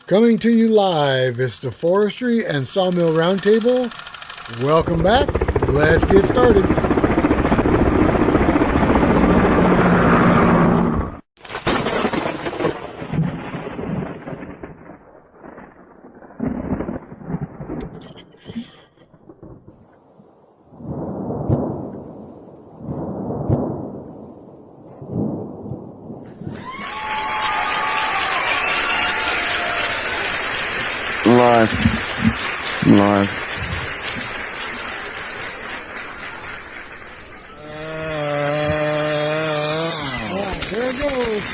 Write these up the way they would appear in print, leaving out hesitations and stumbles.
Coming to you live, it's the Forestry and Sawmill Roundtable. Welcome back. Let's get started. Live. There it goes.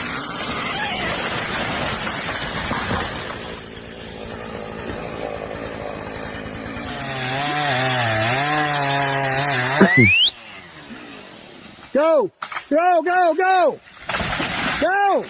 Go! Go, go, go! Go!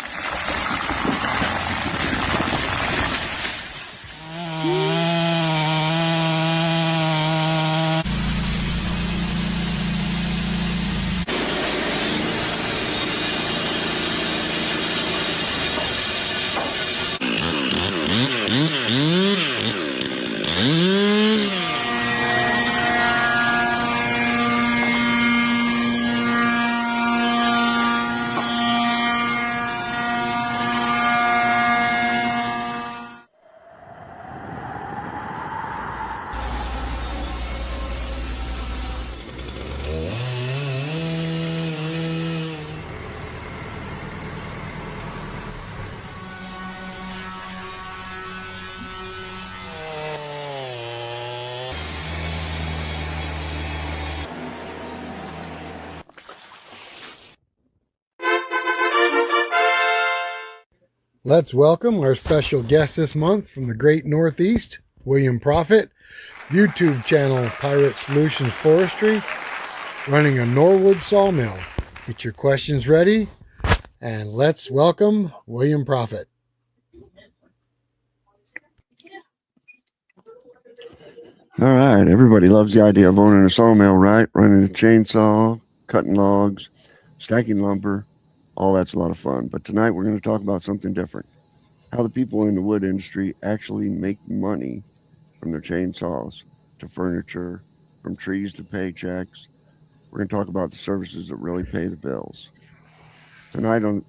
Let's welcome our special guest this month from the great Northeast, William Prophett, YouTube channel Pirate Solutions Forestry, running a Norwood sawmill. Get your questions ready, and let's welcome William Prophett. All right, everybody loves the idea of owning a sawmill, right? Running a chainsaw, cutting logs, stacking lumber, all that's a lot of fun. But tonight we're going to talk about something different. How the people in the wood industry actually make money from their chainsaws to furniture, from trees to paychecks. We're going to talk about the services that really pay the bills. Tonight on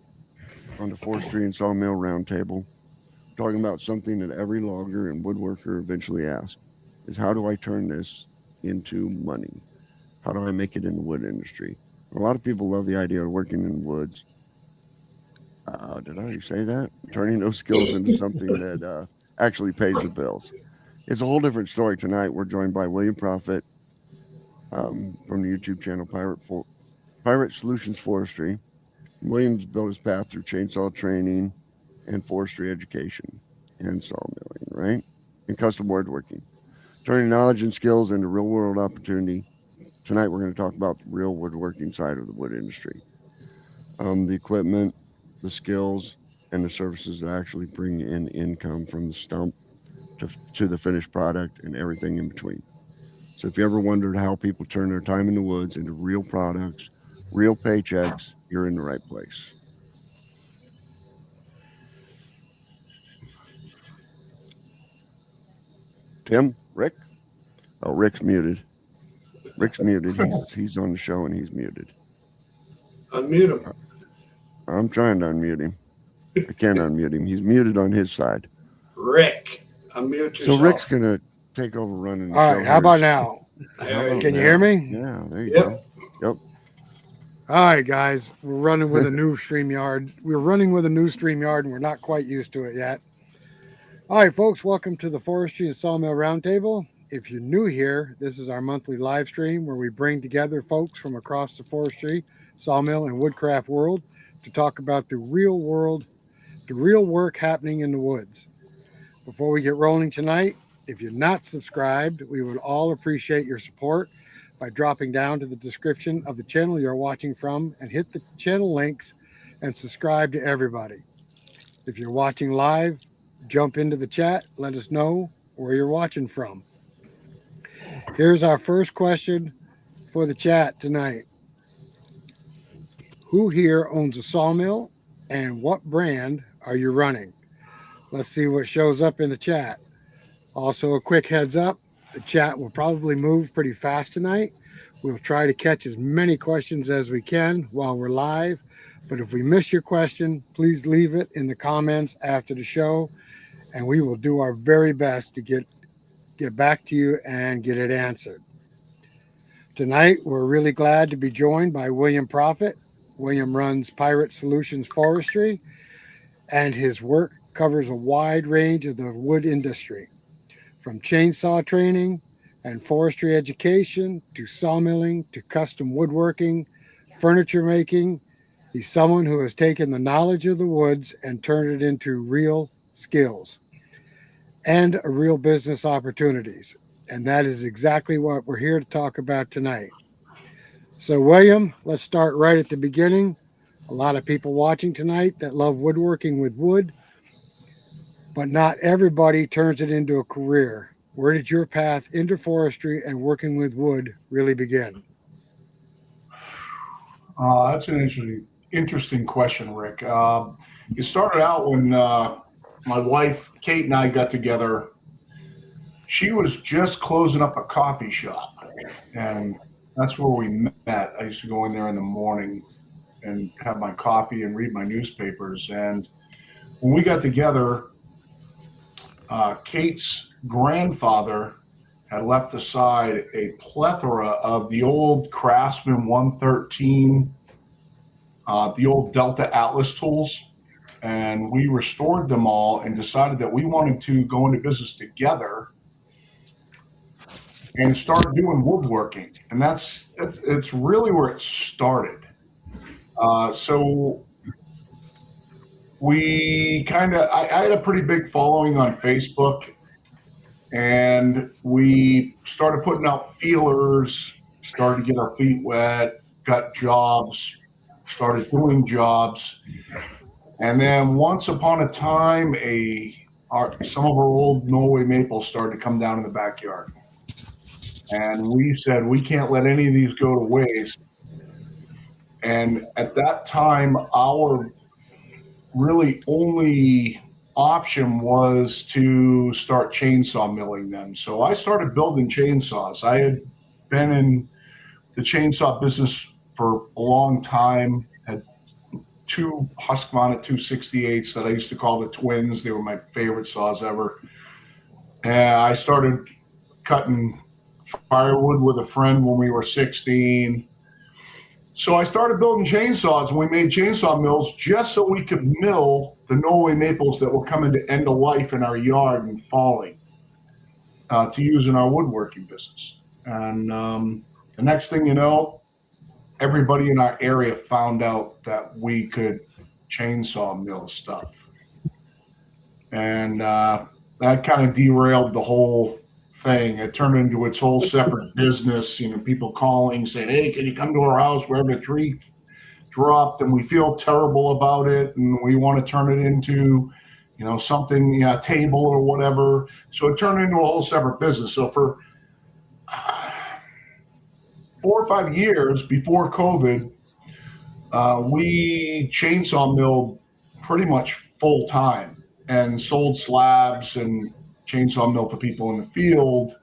the Forestry and Sawmill Roundtable, we're talking about something that every logger and woodworker eventually asks, is how do I turn this into money? How do I make it in the wood industry? A lot of people love the idea of working in the woods. Did I already say that? Turning those skills into something that actually pays the bills. It's a whole different story tonight. We're joined by William Prophett from the YouTube channel Pirate Solutions Forestry. William's built his path through chainsaw training and forestry education and sawmilling, right? And custom woodworking. Turning knowledge and skills into real-world opportunity. Tonight we're going to talk about the real woodworking side of the wood industry. The equipment, the skills, and the services that actually bring in income from the stump to the finished product and everything in between. So if you ever wondered how people turn their time in the woods into real products, real paychecks, you're in the right place. Tim? Rick? Oh, Rick's muted. Rick's muted. He's on the show and he's muted. Unmute him. I'm trying to unmute him. I can't unmute him. He's muted on his side. Rick, unmute yourself. So Rick's going to take over running the show. All right, how about now? Can you hear me? Yeah, there you go. Yep. All right, guys, we're running with a new StreamYard. We're running with a new StreamYard, and we're not quite used to it yet. All right, folks, welcome to the Forestry and Sawmill Roundtable. If you're new here, this is our monthly live stream where we bring together folks from across the forestry, sawmill, and woodcraft world to talk about the real work happening in the woods. Before we get rolling tonight, if you're not subscribed, we would all appreciate your support by dropping down to the description of the channel you're watching from and hit the channel links and subscribe to everybody. If you're watching live, jump into the chat, let us know where you're watching from. Here's our first question for the chat tonight. Who here owns a sawmill and what brand are you running? Let's see what shows up in the chat. Also, a quick heads up, the chat will probably move pretty fast tonight. We'll try to catch as many questions as we can while we're live. But if we miss your question, please leave it in the comments after the show, and we will do our very best to get back to you and get it answered. Tonight, we're really glad to be joined by William Prophett. William runs Pirate Solutions Forestry, and his work covers a wide range of the wood industry, from chainsaw training and forestry education to sawmilling to custom woodworking, furniture making. He's someone who has taken the knowledge of the woods and turned it into real skills and real business opportunities. And that is exactly what we're here to talk about tonight. So, William, let's start right at the beginning. A lot of people watching tonight that love woodworking with wood, but not everybody turns it into a career. Where did your path into forestry and working with wood really begin? That's an interesting question, Rick. It started out when my wife, Kate, and I got together. She was just closing up a coffee shop, and that's where we met. I used to go in there in the morning and have my coffee and read my newspapers. And when we got together, Kate's grandfather had left aside a plethora of the old Craftsman 113, the old Delta Atlas tools. And we restored them all and decided that we wanted to go into business together and start doing woodworking. And it's really where it started. So we I had a pretty big following on Facebook, and we started putting out feelers, started to get our feet wet, got jobs, started doing jobs. And then once upon a time, some of our old Norway maples started to come down in the backyard. And we said, we can't let any of these go to waste. And at that time, our really only option was to start chainsaw milling them. So I started building chainsaws. I had been in the chainsaw business for a long time, had two Husqvarna 268s that I used to call the twins. They were my favorite saws ever. And I started cutting firewood with a friend when we were 16. So I started building chainsaws, and we made chainsaw mills just so we could mill the Norway maples that were coming to end of life in our yard and falling to use in our woodworking business. And the next thing you know, everybody in our area found out that we could chainsaw mill stuff. And that kind of derailed the whole thing. It turned into its whole separate business. People calling saying, "Hey, can you come to our house? We have a tree dropped and we feel terrible about it, and we want to turn it into, something, a table or whatever." So it turned into a whole separate business. So for 4 or 5 years before COVID, we chainsaw milled pretty much full time and sold slabs and chainsaw mill for people in the field.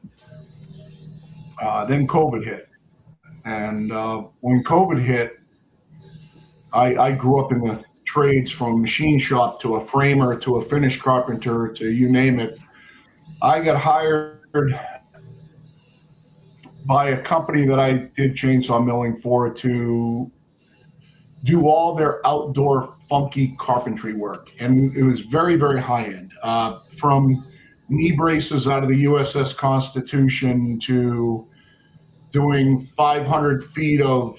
Then COVID hit. And when COVID hit, I grew up in the trades, from a machine shop to a framer to a finish carpenter to you name it. I got hired by a company that I did chainsaw milling for to do all their outdoor funky carpentry work. And it was very, very high end, from knee braces out of the USS Constitution to doing 500 feet of,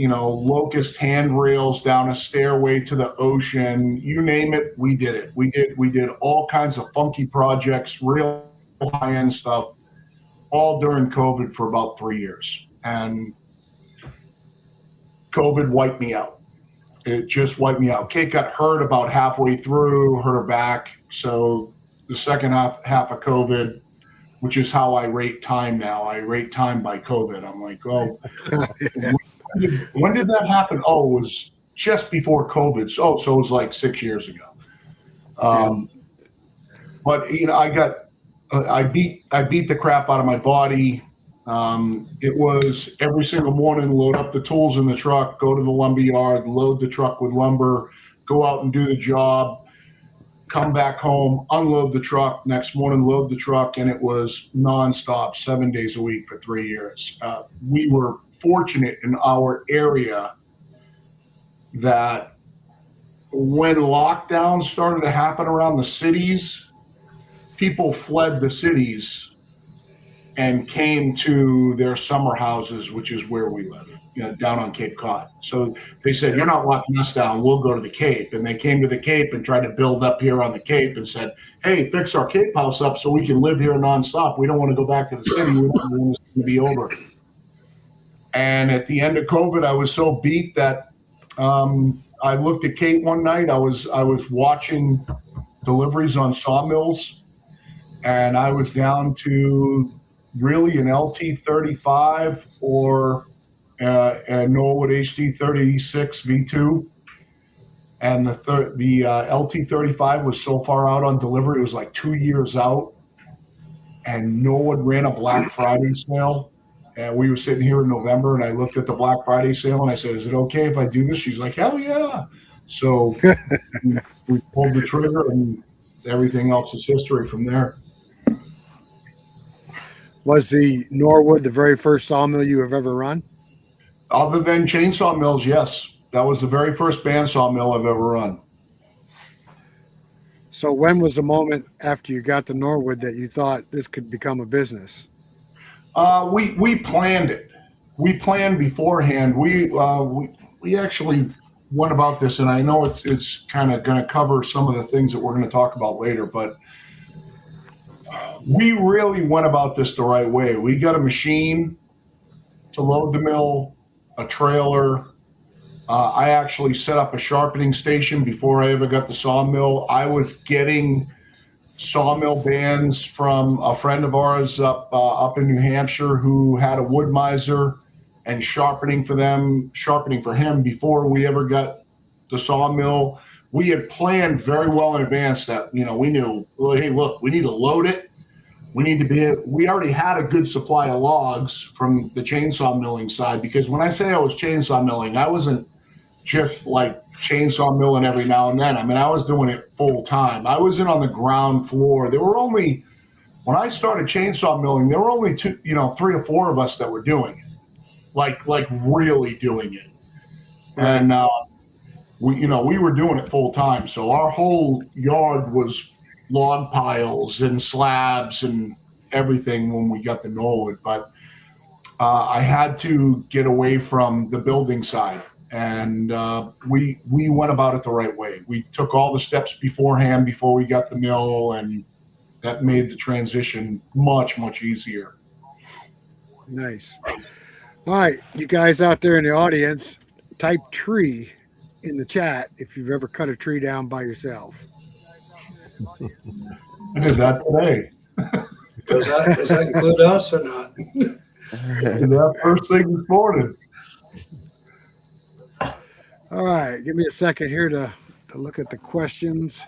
locust handrails down a stairway to the ocean. You name it, we did it. We did all kinds of funky projects, real high end stuff, all during COVID for about 3 years. And COVID wiped me out. It just wiped me out. Kate got hurt about halfway through, hurt her back. So the second half of COVID, which is how I rate time now. I rate time by COVID. I'm like, when did that happen? Oh, it was just before COVID. So it was like 6 years ago. But I beat the crap out of my body. It was every single morning, load up the tools in the truck, go to the lumber yard, load the truck with lumber, go out and do the job, come back home, unload the truck, next morning load the truck, and it was nonstop, 7 days a week for 3 years. We were fortunate in our area that when lockdowns started to happen around the cities, people fled the cities and came to their summer houses, which is where we live, down on Cape Cod. So they said, you're not locking us down, we'll go to the Cape. And they came to the Cape and tried to build up here on the Cape and said, hey, fix our Cape house up so we can live here nonstop. We don't want to go back to the city. We don't want this to be over. And at the end of COVID, I was so beat that I looked at Kate one night. I was watching deliveries on Sawmills, and I was down to really an LT35 or a Norwood HT36 V2. And the LT35 was so far out on delivery, it was like 2 years out. And Norwood ran a Black Friday sale. And we were sitting here in November, and I looked at the Black Friday sale, and I said, is it okay if I do this? She's like, hell yeah. So we pulled the trigger, and everything else is history from there. Was the Norwood the very first sawmill you have ever run? Other than chainsaw mills, yes. That was the very first bandsaw mill I've ever run. So when was the moment after you got to Norwood that you thought this could become a business? We planned it. We planned beforehand. We actually went about this, and I know it's kind of going to cover some of the things that we're going to talk about later, but we really went about this the right way. We got a machine to load the mill, a trailer. I actually set up a sharpening station before I ever got the sawmill. I was getting sawmill bands from a friend of ours up in New Hampshire who had a wood miser, and sharpening for him before we ever got the sawmill. We had planned very well in advance that, we knew, well, hey, look, we need to load it. We already had a good supply of logs from the chainsaw milling side, because when I say I was chainsaw milling, I wasn't just like chainsaw milling every now and then. I mean, I was doing it full time. I was in on the ground floor. When I started chainsaw milling, there were only 3 or 4 of us that were doing it, like really doing it. And we were doing it full time. So our whole yard was log piles and slabs and everything when we got to Norwood. But I had to get away from the building side. And we went about it the right way. We took all the steps beforehand before we got the mill, and that made the transition much, much easier. Nice. All right, you guys out there in the audience, type tree in the chat if you've ever cut a tree down by yourself. I did that today. Does that include us or not? That first thing this morning. All right, give me a second here to look at the questions.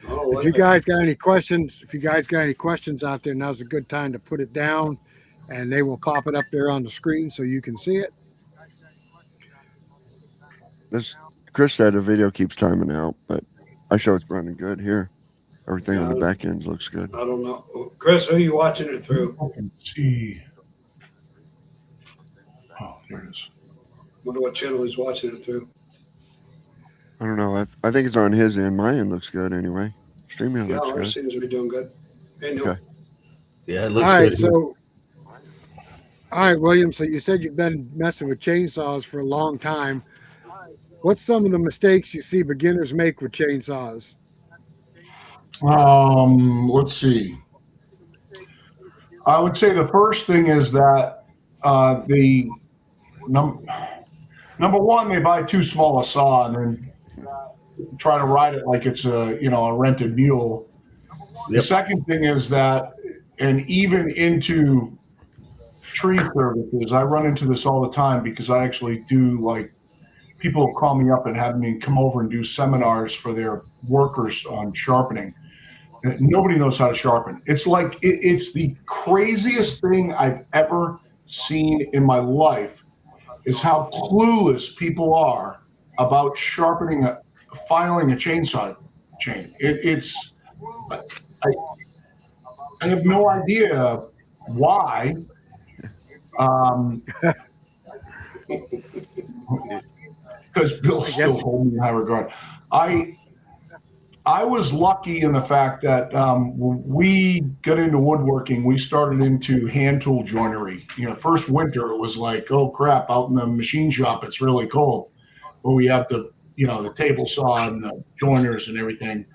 Oh, If you guys got any questions out there, now's a good time to put it down, and they will pop it up there on the screen so you can see it. Chris said the video keeps timing out, but I show it's running good here. Everything on the back end looks good. I don't know. Chris, who are you watching it through? I can see. Oh, there it is. Wonder what channel he's watching it through. I don't know. I think it's on his end. My end looks good anyway. Streaming Yeah, looks ours good. seems to be doing good. Hey, Neil. Okay. Yeah, it looks All right, good. so, all right, William. So you said you've been messing with chainsaws for a long time. What's some of the mistakes you see beginners make with chainsaws? Let's see. I would say the first thing is that number one, they buy too small a saw and then try to ride it like it's a rented mule. Yep. The second thing is that, and even into tree services, I run into this all the time because I actually do people call me up and have me come over and do seminars for their workers on sharpening. Nobody knows how to sharpen. It's like it's the craziest thing I've ever seen in my life is how clueless people are about filing a chainsaw chain. I have no idea why. Because Bill still holds me in high regard. I was lucky in the fact that when we got into woodworking, we started into hand tool joinery. First winter it was like, oh crap, out in the machine shop it's really cold, but we have the table saw and the joiners and everything.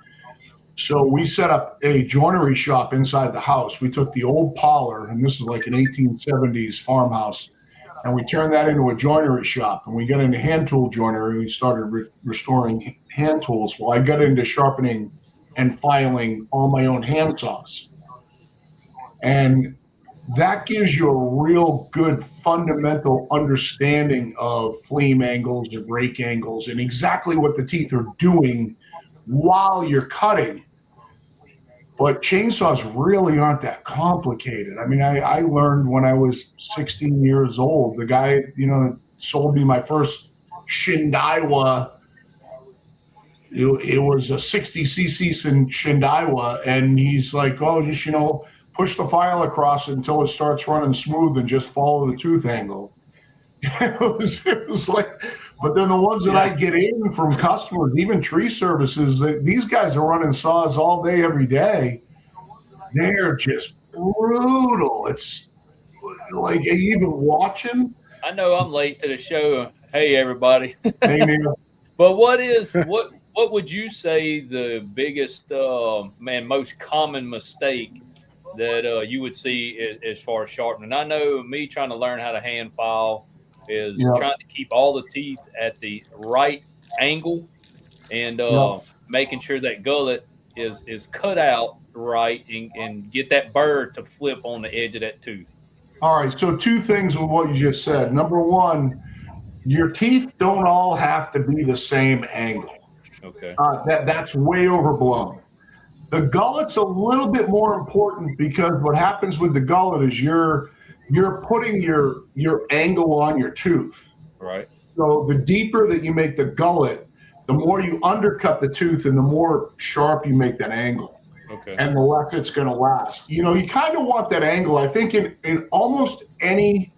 So we set up a joinery shop inside the house. We took the old parlor, and this is like an 1870s farmhouse, and we turned that into a joinery shop. And we got into hand tool joinery. We started restoring hand tools. Well, I got into sharpening and filing all my own hand saws. And that gives you a real good fundamental understanding of flame angles and rake angles and exactly what the teeth are doing while you're cutting. But chainsaws really aren't that complicated. I mean, I learned when I was 16 years old. The guy, sold me my first Shindaiwa. It was a 60cc Shindaiwa, and he's like, oh, just, push the file across it until it starts running smooth and just follow the tooth angle. It was like, but then the ones that I get in from customers, even tree services, these guys are running saws all day, every day. They're just brutal. It's like, are you even watching? I know I'm late to the show. Hey, everybody. Hey, Neil. But what would you say the biggest, most common mistake that you would see as far as sharpening? I know me trying to learn how to hand file is trying to keep all the teeth at the right angle and making sure that gullet is cut out right and get that burr to flip on the edge of that tooth. All right, so two things with what you just said. Number one, your teeth don't all have to be the same angle. Okay. That's way overblown. The gullet's a little bit more important because what happens with the gullet is you're putting your angle on your tooth. Right. So the deeper that you make the gullet, the more you undercut the tooth and the more sharp you make that angle. Okay. And the less it's going to last. You kind of want that angle. I think in almost any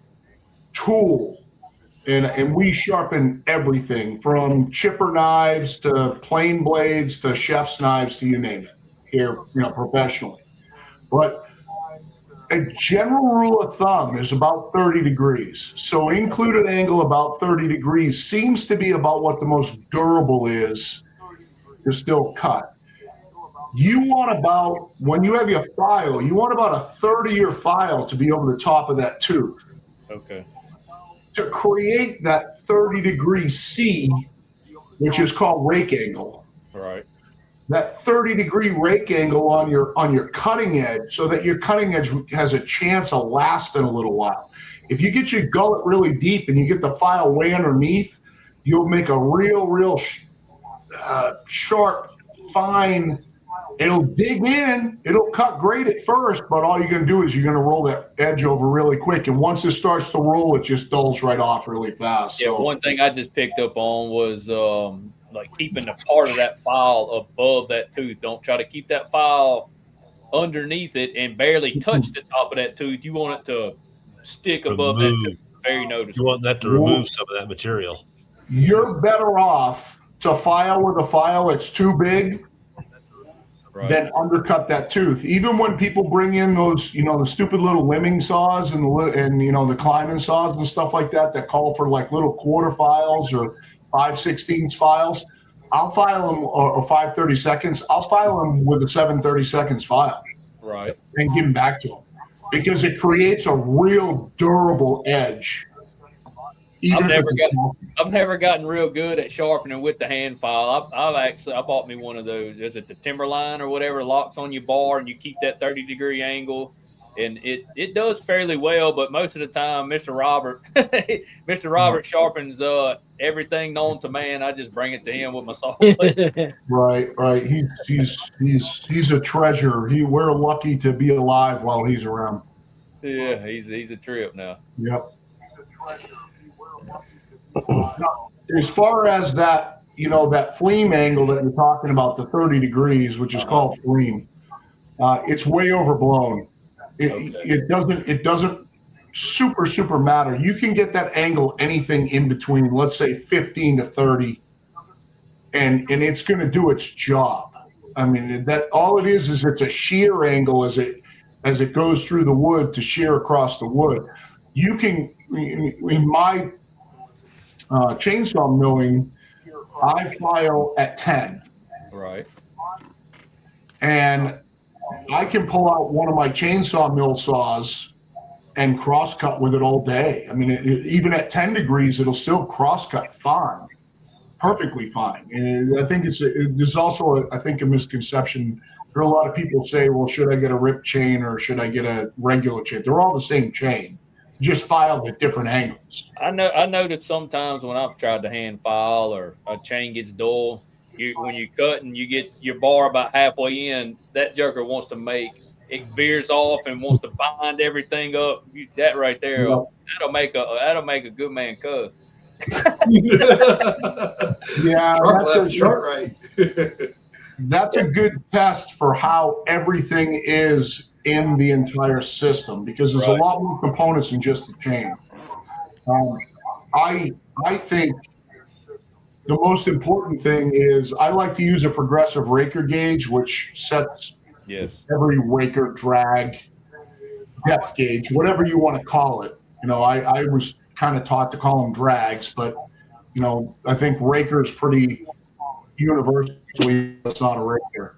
tool, and we sharpen everything from chipper knives to plane blades to chef's knives to you name it here, professionally. But a general rule of thumb is about 30 degrees. So included angle about 30 degrees seems to be about what the most durable is to still cut. You want about, when you have your file, you want about a 30-year file to be over the top of that tooth. Okay. To create that 30-degree C, which is called rake angle. Right. That 30-degree rake angle on your cutting edge so that your cutting edge has a chance of lasting a little while. If you get your gullet really deep and you get the file way underneath, you'll make a real sharp, fine. It'll dig in. It'll cut great at first, but all you're going to do is you're going to roll that edge over really quick. And once it starts to roll, it just dulls right off really fast. Yeah, one thing I just picked up on was like keeping the part of that file above that tooth. Don't try to keep that file underneath it and barely touch the top of that tooth. You want it to stick above that tooth. Very noticeable. You want that to remove some of that material. You're better off to file with a file that's too big than undercut that tooth. Even when people bring in those, the stupid little limbing saws and the climbing saws and stuff like that call for like little quarter files or 5/16 files, I'll file them or 5/32. I'll file them with a 7/32 file. Right. And give them back to them because it creates a real durable edge. I've never gotten real good at sharpening with the hand file. I bought me one of those. Is it the Timberline or whatever locks on your bar and you keep that 30-degree angle? and it does fairly well. But most of the time, Mr. Robert, Mr. Robert sharpens everything known to man. I just bring it to him with my saw blade. Right. He's a treasure. We're lucky to be alive while he's around. Yeah, he's a trip now. Yep. As far as that, that fleam angle that you're talking about, the 30 degrees, which is called fleam, it's way overblown. It doesn't super matter. You can get that angle anything in between, let's say 15 to 30, and it's going to do its job. I mean, that all it is it's a shear angle as it goes through the wood to shear across the wood. You can, in my chainsaw milling, I file at 10. Right. And I can pull out one of my chainsaw mill saws and cross cut with it all day. I mean, even at 10 degrees, it'll still cross cut fine, perfectly fine. And I think there's also, I think, a misconception. There are a lot of people say, well, should I get a rip chain or should I get a regular chain? They're all the same chain, just filed at different angles. I know that sometimes when I've tried to hand file or a chain gets dull, when you cut and you get your bar about halfway in, that joker wants to it veers off and wants to bind everything up. That right there, that'll make a good man cuss. Yeah, right. That's a good test for how everything is in the entire system, because there's a lot more components than just the chain. I think the most important thing is I like to use a progressive raker gauge, which sets every raker drag, depth gauge, whatever you want to call it. I was kind of taught to call them drags, but I think raker is pretty universally, it's not a raker.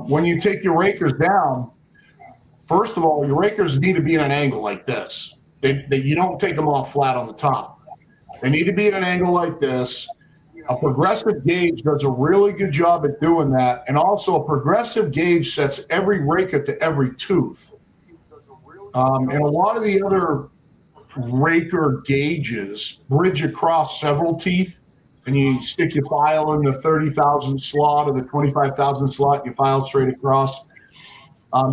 When you take your rakers down, first of all, your rakers need to be at an angle like this. You don't take them off flat on the top. They need to be at an angle like this. A progressive gauge does a really good job at doing that. And also a progressive gauge sets every raker to every tooth. And a lot of the other raker gauges bridge across several teeth, and you stick your file in the 30,000 slot or the 25,000 slot, you file straight across.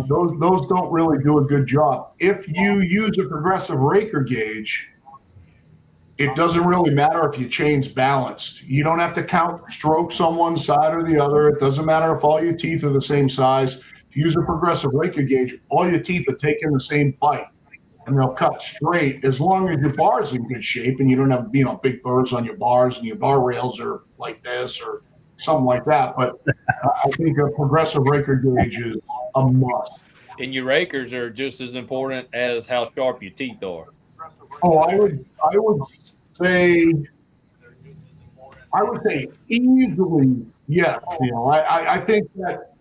Those don't really do a good job. If you use a progressive raker gauge, it doesn't really matter if your chain's balanced. You don't have to count strokes on one side or the other. It doesn't matter if all your teeth are the same size. If you use a progressive raker gauge, all your teeth are taking the same bite, and they'll cut straight as long as your bar's in good shape and you don't have big burrs on your bars and your bar rails are like this or something like that. But I think a progressive raker gauge is a must. And your rakers are just as important as how sharp your teeth are. Oh, I would say easily yes. I think that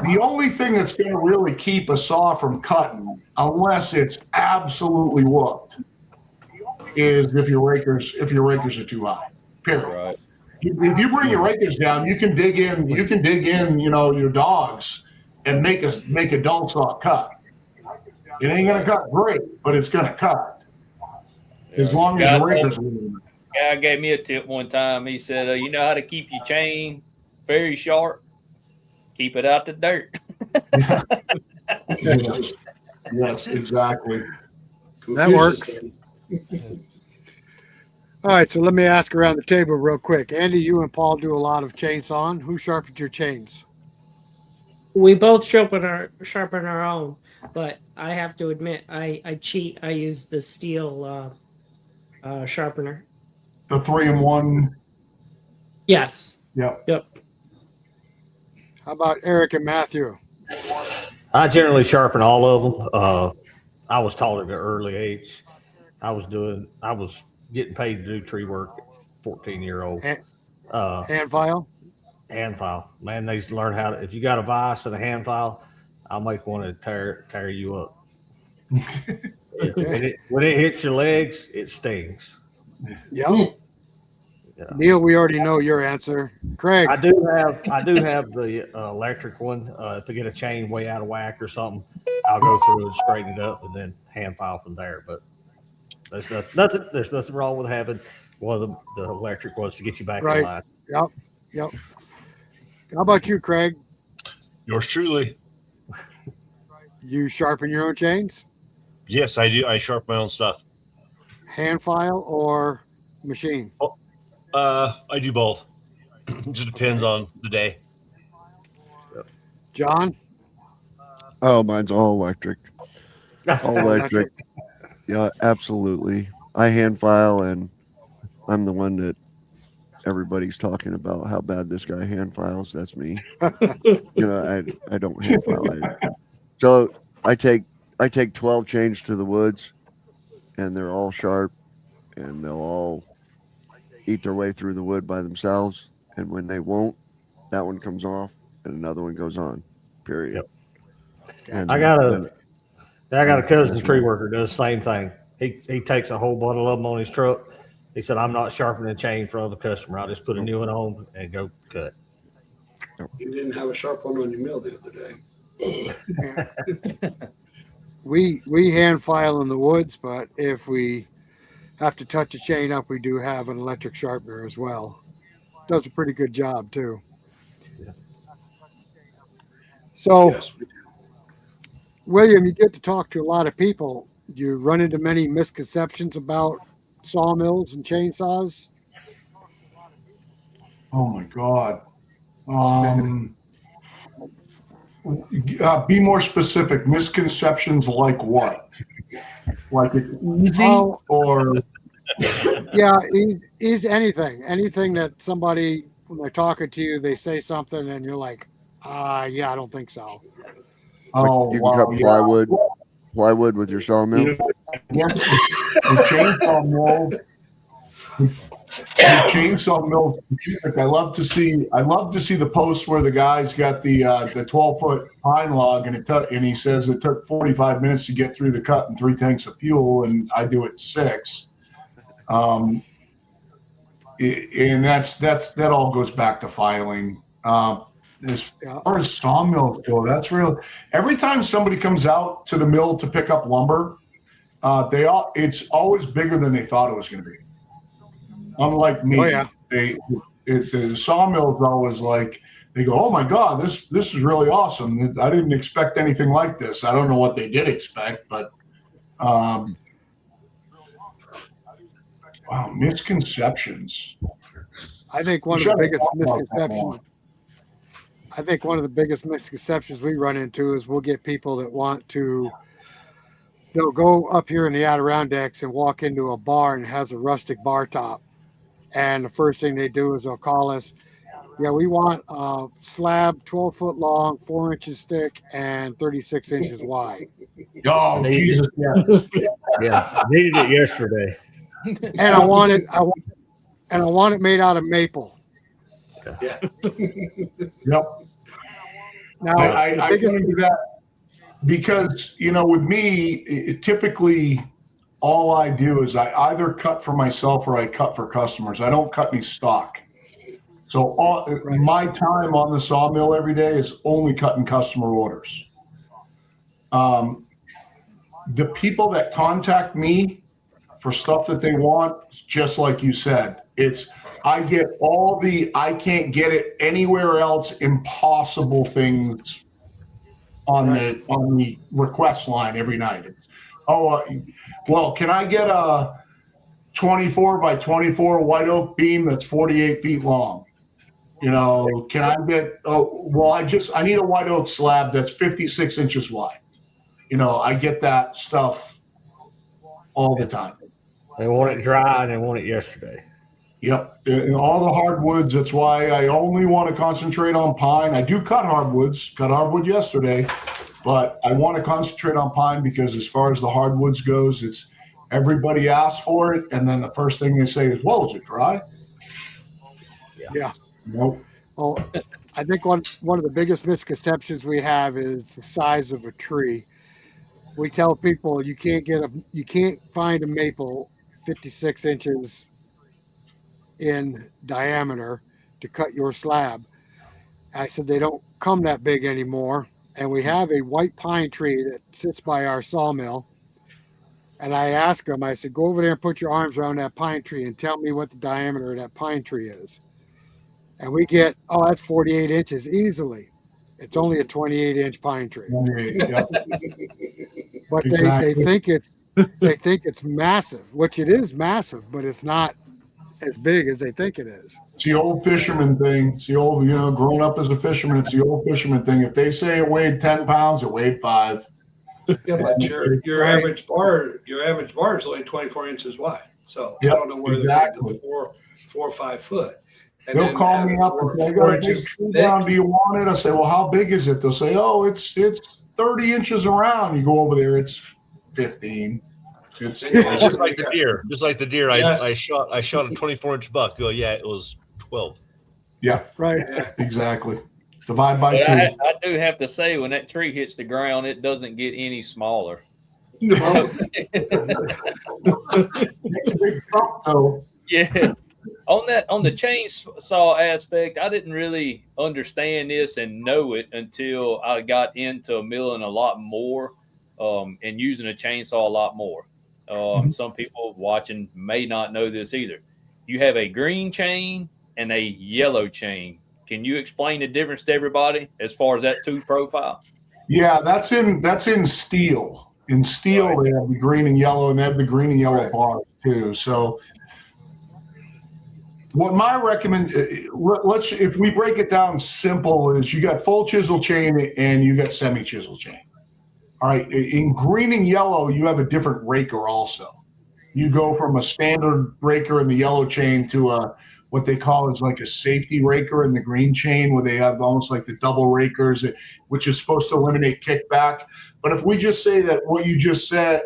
the only thing that's going to really keep a saw from cutting, unless it's absolutely whooped, is if your rakers are too high. Period. Right. If you bring your rakers down, you can dig in. Your dogs and make a dull saw cut. It ain't gonna cut great, but it's gonna cut as long as your rakers. Guy gave me a tip one time. He said, "You know how to keep your chain very sharp? Keep it out the dirt." Yes, exactly. That works. All right, so let me ask around the table real quick. Andy, you and Paul do a lot of chainsawing. Who sharpens your chains? We both sharpen our own, but I have to admit, I cheat. I use the steel sharpener. The 3-in-1. Yes. Yep. How about Eric and Matthew? I generally sharpen all of them. I was taught at an early age. I was getting paid to do tree work, 14-year-old. Hand file? Hand file. Man, they learn how to, if you got a vise and a hand file, I'll make one to tear you up. When it hits your legs, it stings. Yeah. Neil, we already know your answer. Craig, I do have the electric one. If I get a chain way out of whack or something, I'll go through and straighten it up and then hand file from there. But there's nothing. There's nothing wrong with having one of the electric ones to get you back in right? line. Yep. How about you, Craig? Yours truly. You sharpen your own chains, Yes, I do. I sharpen my own stuff. hand file or machine? I do both. It just depends on the day. John? Oh, mine's all electric. All Electric. electric. Yeah, absolutely. I hand file, and I'm the one that everybody's talking about how bad this guy hand files. That's me. I don't hand file. So I take 12 chains to the woods, and they're all sharp, and they'll all eat their way through the wood by themselves. And when they won't, that one comes off, and another one goes on. Period. Yep. And I got a cousin tree worker does the same thing. He takes a whole bundle of them on his truck. He said, "I'm not sharpening a chain for the customer. I'll just put a new one on and go cut." You didn't have a sharp one on your mill the other day. We hand file in the woods, but if we have to touch a chain up, we do have an electric sharpener as well. Does a pretty good job too. Yeah. So, Yes. William, you get to talk to a lot of people. You run into many misconceptions about sawmills and chainsaws. Oh my God. Be more specific. Misconceptions like what? Like it's easy Oh. or Yeah, is anything that somebody, when they're talking to you, they say something and you're like, yeah, I don't think so. You can cut plywood with your sawmill. The chainsaw mill. The chainsaw mill. I love to see the post where the guy's got the 12-foot pine log and he says it took 45 minutes to get through the cut and 3 tanks of fuel, and I do it 6. And that all goes back to filing. As far as sawmills go, that's real. Every time somebody comes out to the mill to pick up lumber, it's always bigger than they thought it was going to be. Unlike me, the sawmill's always like, they go, "Oh my God, this is really awesome. I didn't expect anything like this." I don't know what they did expect, but wow, misconceptions. I think one of the biggest misconceptions we run into is we'll get people that they'll go up here in the Adirondacks and walk into a bar and has a rustic bar top. And the first thing they do is they'll call us, "Yeah, we want a slab 12 foot long, 4 inches thick, and 36 inches wide." Oh, Jesus. Yeah, needed it yesterday. And I want it made out of maple. Yeah. Yep. Now, I run into that because, with me, typically all I do is I either cut for myself or I cut for customers. I don't cut any stock. So my time on the sawmill every day is only cutting customer orders. The people that contact me for stuff that they want, just like you said, I get all I can't get it anywhere else impossible things on the request line every night. Well, can I get a 24 by 24 white oak beam that's 48 feet long? Can I get, I need a white oak slab that's 56 inches wide. I get that stuff all the time. They want it dry and they want it yesterday. Yep. And all the hardwoods, that's why I only want to concentrate on pine. I do cut hardwood yesterday, but I want to concentrate on pine because as far as the hardwoods goes, it's everybody asks for it. And then the first thing they say is, "Well, is it dry?" Yeah. Nope. Well, I think one of the biggest misconceptions we have is the size of a tree. We tell people you can't find a maple 56 inches in diameter to cut your slab. I said they don't come that big anymore. And we have a white pine tree that sits by our sawmill. And I asked him, I said, go over there and put your arms around that pine tree and tell me what the diameter of that pine tree is. And we get, oh, that's 48 inches easily. It's only a 28-inch pine tree. Yeah. But Exactly. they think it's massive, which it is massive, but it's not as big as they think it is. It's the old fisherman thing. It's the old, growing up as a fisherman, it's the old fisherman thing. If they say it weighed 10 pounds, it weighed 5. Yeah, but your Right. average bar is only 24 inches wide. So Yep, I don't know where exactly. they're 4 or 5 foot. And They'll then call have me it up four- and say, I 4 got a big inches tree thick. down. Do you want it? I say, well, how big is it? They'll say, oh, it's 30 inches around. You go over there, it's 15. It's Yeah. Just like the deer. Just like the deer. Yes. I shot a 24-inch buck. Oh yeah, it was 12. yeah, Right. Yeah. exactly. Divide by But 2. I do have to say, when that tree hits the ground, it doesn't get any smaller. No. It's a big thump, though. Yeah. On the chainsaw aspect, I didn't really understand this and know it until I got into milling a lot more, and using a chainsaw a lot more. Some people watching may not know this either. You have a green chain and a yellow chain. Can you explain the difference to everybody as far as that tooth profile? Yeah, that's in steel. In steel, Right. they have the green and yellow, and they have the green and yellow Right. bars too. So, what my if we break it down simple, is you got full chisel chain and you got semi chisel chain. All right, in green and yellow, you have a different raker also. You go from a standard raker in the yellow chain to what they call is like a safety raker in the green chain, where they have almost like the double rakers, which is supposed to eliminate kickback. But if we just say that what you just said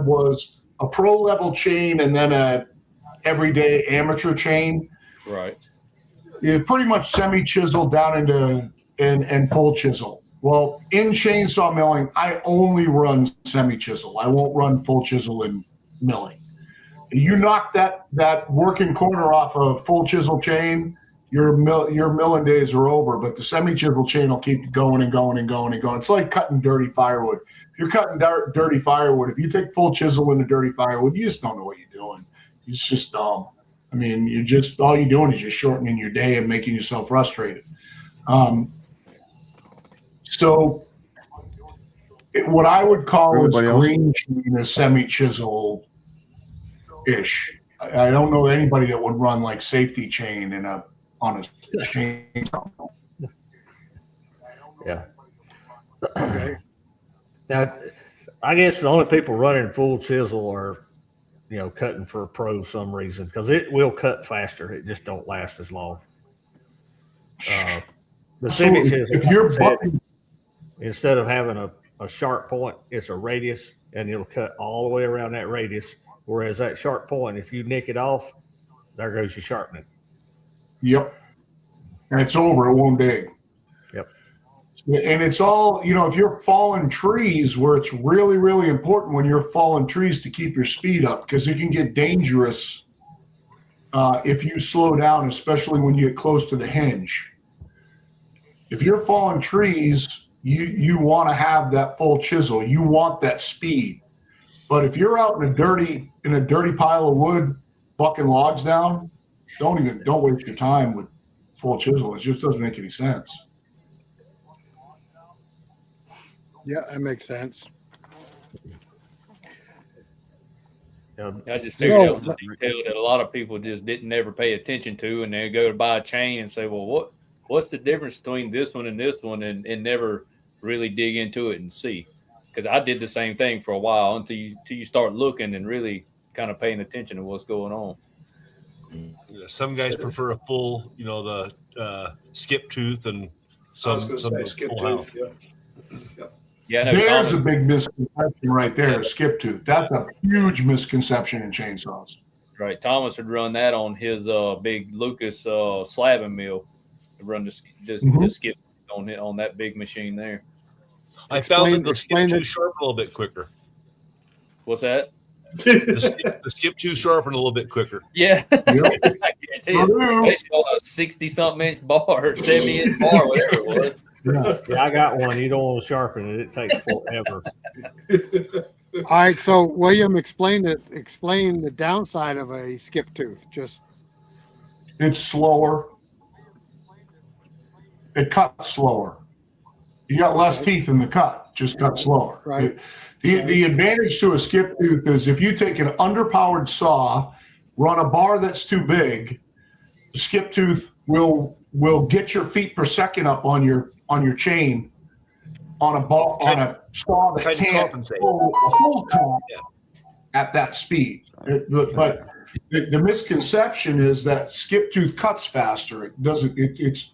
was a pro level chain and then a everyday amateur chain, Right. it pretty much semi chisel down into and full chisel. Well, in chainsaw milling, I only run semi chisel. I won't run full chisel in milling. You knock that working corner off a full chisel chain, your milling days are over. But the semi chisel chain will keep going and going and going and going. It's like cutting dirty firewood. If you're cutting dirty firewood, if you take full chisel into dirty firewood, you just don't know what you're doing. It's just dumb. I mean, all you're doing is you're shortening your day and making yourself frustrated. So what I would call Everybody is else? green chain is semi chisel ish. I don't know anybody that would run like safety chain on a chain. Yeah. Okay. Now, I guess the only people running full chisel are, cutting for a pro some reason, because it will cut faster. It just don't last as long. The So semi chisel, if you're like I said, bucking, instead of having a sharp point, it's a radius, and it'll cut all the way around that radius. Whereas that sharp point, if you nick it off, there goes your sharpening. yep, and it's over. It won't dig. Yep. And it's all, if you're falling trees, where it's really, really important when you're falling trees to keep your speed up, because it can get dangerous if you slow down, especially when you get close to the hinge. If you're falling trees, you want to have that full chisel. You want that speed. But if you're out in a dirty pile of wood, bucking logs down, don't waste your time with full chisel. It just doesn't make any sense. Yeah, that makes sense. I just figured So- that was a detail that a lot of people just didn't ever pay attention to, and they go to buy a chain and say, well, what's the difference between this one and this one, and never really dig into it and see. Because I did the same thing for a while until you start looking and really kind of paying attention to what's going on. Yeah, some guys prefer a full, the skip tooth, and I was some going to say the skip full house. tooth. Yeah. Yeah, I know There's Thomas, a big misconception right there, skip tooth. That's a huge misconception in chainsaws. right? Thomas would run that on his big Lucas slabbing mill. To run the skip on that big machine there. I found that the Explain skip it. tooth sharpen a little bit quicker. What's that? The skip tooth sharpen a little bit quicker. Yeah, Yep. I guarantee it. Especially on a 60-something inch bar, 70-inch bar, whatever it was. Yeah, I got one. You don't want to sharpen it. It takes forever. All right, so William, explain the downside of a skip tooth. Just It's slower. It cuts slower. You got less teeth in the cut, just cut slower. Right. The advantage to a skip tooth is if you take an underpowered saw, run a bar that's too big, the skip tooth will get your feet per second up on your chain on a saw that Kind of can't compensate. pull a whole cut at that speed. But the misconception is that skip tooth cuts faster. It doesn't. It's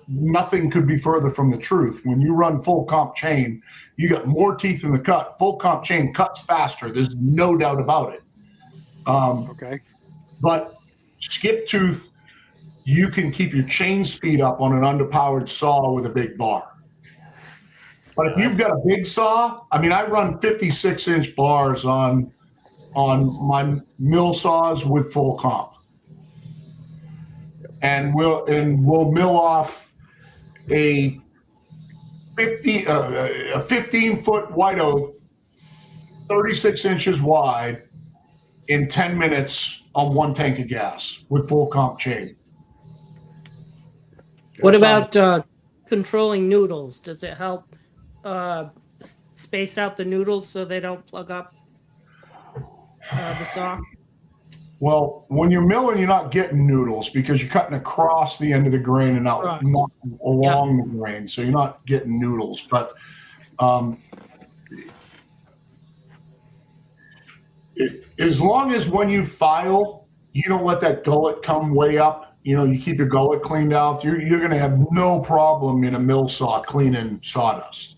nothing could be further from the truth. When you run full comp chain, you got more teeth in the cut. Full comp chain cuts faster. There's no doubt about it. okay. But skip tooth, you can keep your chain speed up on an underpowered saw with a big bar. But if you've got a big saw, I mean, I run 56-inch bars on my mill saws with full comp, and we'll mill off a 15-foot white oak, 36 inches wide, in 10 minutes on one tank of gas with full comp chain. What about controlling noodles? Does it help space out the noodles so they don't plug up the saw? Well, when you're milling, you're not getting noodles because you're cutting across the end of the grain and not along the grain, so you're not getting noodles. But as long as when you file, you don't let that gullet come way up. You keep your gullet cleaned out. You're going to have no problem in a mill saw cleaning sawdust.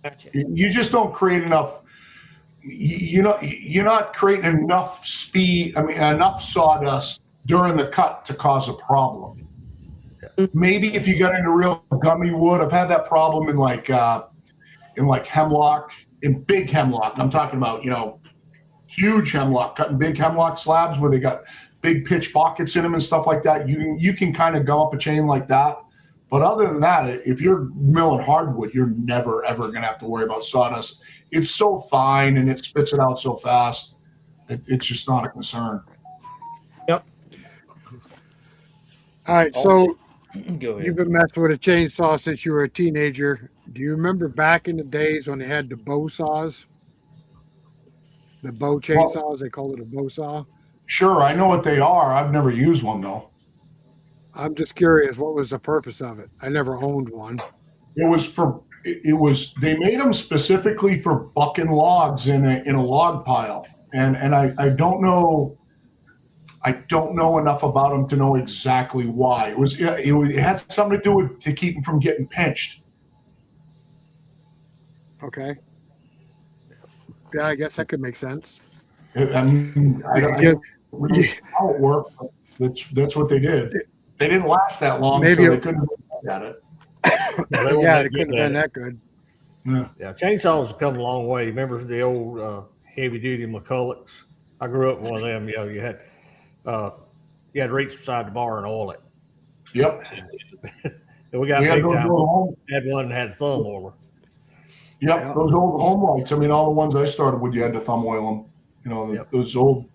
Gotcha. You just don't create enough. You're not creating enough speed. I mean, enough sawdust during the cut to cause a problem. Maybe if you got into real gummy wood, I've had that problem in like hemlock, in big hemlock. I'm talking about huge hemlock, cutting big hemlock slabs where they got big pitch pockets in them and stuff like that. You can kind of go up a chain like that. But other than that, if you're milling hardwood, you're never, ever going to have to worry about sawdust. It's so fine and it spits it out so fast. It's just not a concern. Yep. All right, so Go ahead. you've been messing with a chainsaw since you were a teenager. Do you remember back in the days when they had the bow saws? The bow chainsaws, they called it a bow saw. Sure, I know what they are. I've never used one though. I'm just curious, what was the purpose of it? I never owned one. They made them specifically for bucking logs in a log pile, and I don't know enough about them to know exactly why. It had something to do with to keep them from getting pinched. Okay. Yeah, I guess that could make sense. I don't know how it worked, but that's what they did. They didn't last that long, Maybe so they couldn't look at it. Yeah, it couldn't have been that good. Yeah, chainsaws have come a long way. Remember the old heavy-duty McCullochs? I grew up with one of them. You had to reach beside the bar and oil it. Yep. And we got big time. Had one that had a thumb oiler. Yep, those old home lights. I mean, all the ones I started with, you had to thumb oil them. Those old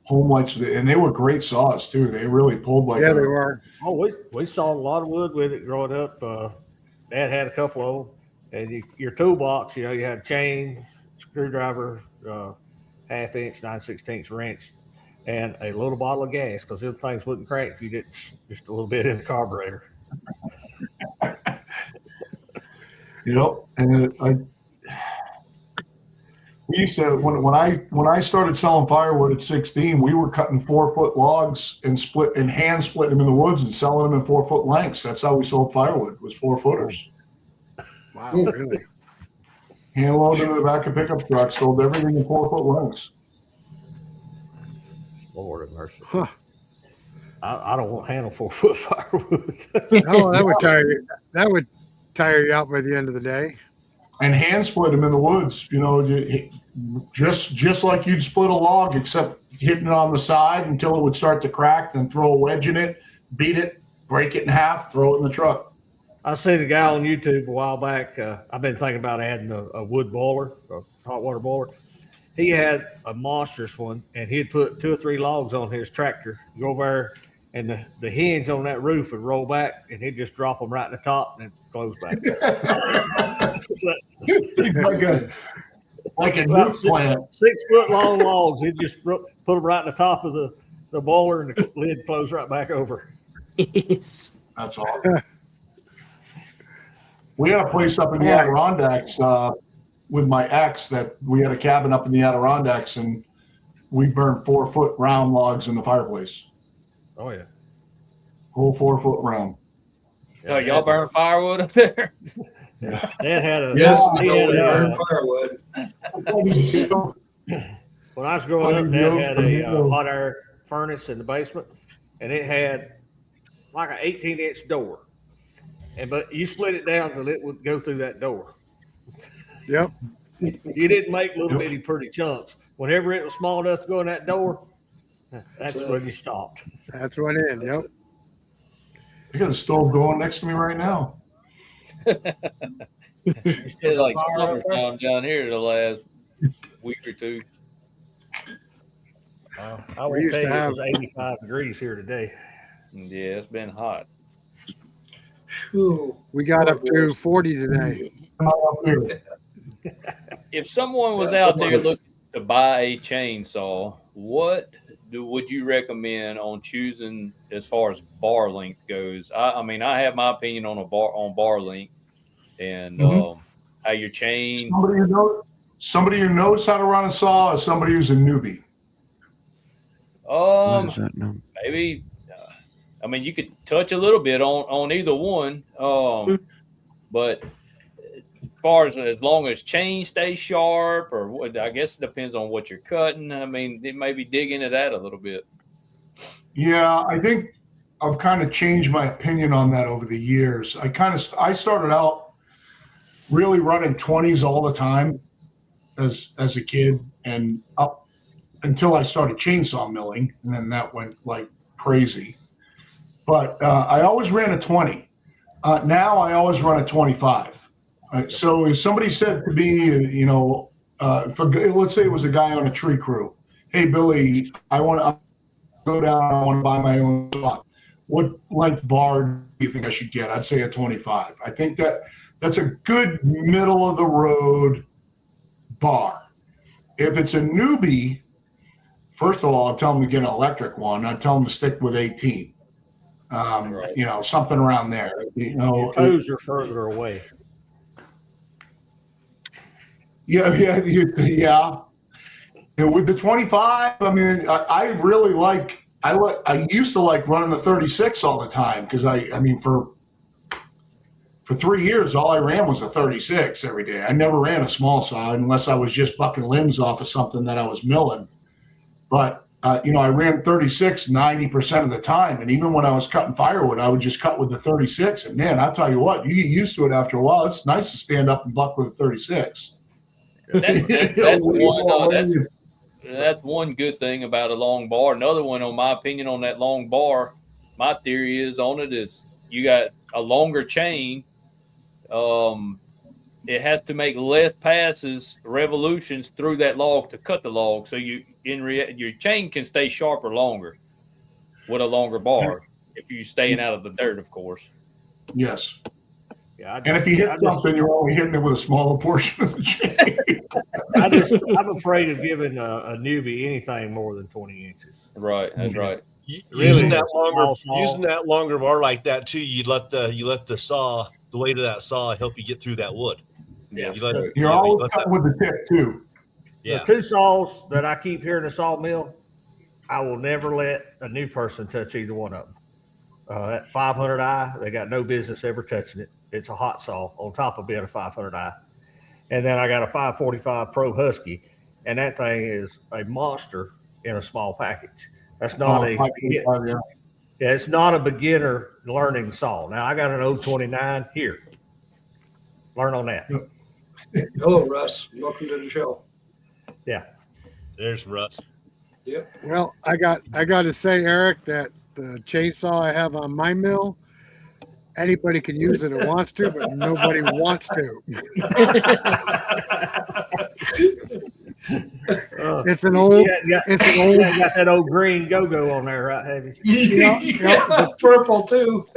home lights, and they were great saws too. They really pulled like. Yeah, they were. Oh, we saw a lot of wood with it growing up. Dad had a couple of them, and your toolbox, you had chain, screwdriver, half-inch, 9/16 wrench, and a little bottle of gas because those things wouldn't crack if you did just a little bit in the carburetor. And we used to when I started selling firewood at 16, we were cutting 4-foot logs and hand splitting them in the woods and selling them in 4-foot lengths. That's how we sold firewood, was 4-footers. Wow, really? Hand loaded into the back of pickup trucks, sold everything in 4-foot lengths. Lord of mercy. Huh. I don't want to handle 4-foot firewood. Oh, that would tire you. That would tire you out by the end of the day. and hand split them in the woods. You know, just like you'd split a log, except hitting it on the side until it would start to crack, then throw a wedge in it, beat it, break it in half, throw it in the truck. I seen a guy on YouTube a while back. I've been thinking about adding a wood boiler, a hot water boiler. He had a monstrous one, and he'd put 2 or 3 logs on his tractor, go over there, and the hinge on that roof would roll back, and he'd just drop them right in the top and close back. like a nuke plant. 6 foot long logs. He'd just put them right in the top of the boiler, and the lid closed right back over. That's awesome. We had a place up in the Adirondacks with my ex that we had a cabin up in the Adirondacks, and we burned 4 foot round logs in the fireplace. Oh yeah, whole 4 foot round. Oh, y'all burn firewood up there? Yeah, Dad had a burn firewood. When I was growing up, Dad had a hot air furnace in the basement, and it had like an 18-inch door. But you split it down and it would go through that door. Yep. You didn't make little bitty pretty chunks. Whenever it was small enough to go in that door, that's when you stopped. That's what in. Yep. I got a stove going next to me right now. It's like summertime down here the last week or two. I will tell you, it was 85 degrees here today. Yeah, it's been hot. We got up to 40 today. If someone was out there looking to buy a chainsaw, what would you recommend on choosing as far as bar length goes? I mean, I have my opinion on bar length and how your chain. Somebody who knows how to run a saw, or somebody who's a newbie. What is that number? Maybe. I mean, you could touch a little bit on either one, but as far as long as chain stays sharp, or what, I guess it depends on what you're cutting. I mean, maybe dig into that a little bit. Yeah, I think I've kind of changed my opinion on that over the years. I started out really running 20s all the time as a kid, and up until I started chainsaw milling, and then that went like crazy. But I always ran a 20. Now I always run a 25. So if somebody said to me, let's say it was a guy on a tree crew, hey, Billy, I want to go down, I want to buy my own saw. What length bar do you think I should get? I'd say a 25. I think that's a good middle of the road bar. If it's a newbie, first of all, I'll tell them to get an electric one. I'd tell them to stick with 18. Right. Something around there. Your toes are further away. Yeah. And with the 25, I mean, I really I used to like running the 36 all the time because for 3 years, all I ran was a 36 every day. I never ran a small saw unless I was just bucking limbs off of something that I was milling. But I ran 36 90% of the time. And even when I was cutting firewood, I would just cut with the 36. And man, I'll tell you what, you get used to it after a while. It's nice to stand up and buck with a 36. That's one good thing about a long bar. Another one, on my opinion, on that long bar, my theory is on it is you got a longer chain. It has to make less passes, revolutions through that log to cut the log. So your chain can stay sharper longer with a longer bar if you're staying out of the dirt, of course. Yes. Yeah. And if you hit something, you're only hitting it with a smaller portion of the chain. I'm afraid of giving a newbie anything more than 20 inches. Right. That's right. Using that longer bar like that too, you let the saw, the weight of that saw, help you get through that wood. Yeah, you're always cutting with the tip too. Yeah. The 2 saws that I keep here in the sawmill, I will never let a new person touch either one of them. That 500i, they got no business ever touching it. It's a hot saw on top of being a 500i. And then I got a 545 Pro Husky, and that thing is a monster in a small package. That's not it's not a beginner learning saw. Now I got an 029 here. Learn on that. Hello, Russ. Welcome to the show. There's Russ. Well, I got to say, Eric, that the chainsaw I have on my mill, anybody can use it who wants to, but nobody wants to. It's an old. It's an old. You got that old green go-go on there, right? Have you? Yeah, purple too.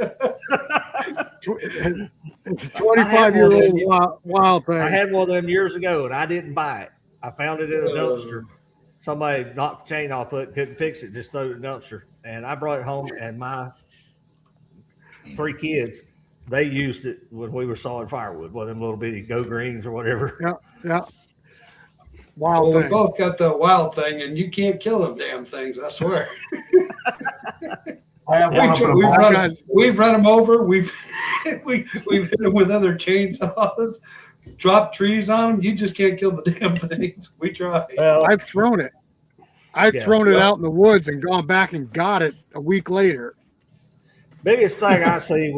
It's a 25-year-old wild thing. I had one of them years ago, and I didn't buy it. I found it in a dumpster. Somebody knocked the chain off it, couldn't fix it, just threw it in the dumpster. And I brought it home, and my 3 kids, they used it when we were sawing firewood, one of them little bitty go greens or whatever. Yeah. Wild We thing. both got the wild thing, and you can't kill them damn things. I swear. I have one up in a We've barn. run them over. We've hit them with other chainsaws. Drop trees on them. You just can't kill the damn things. We try. Well, I've thrown it. I've thrown it out in the woods and gone back and got it a week later. biggest thing I see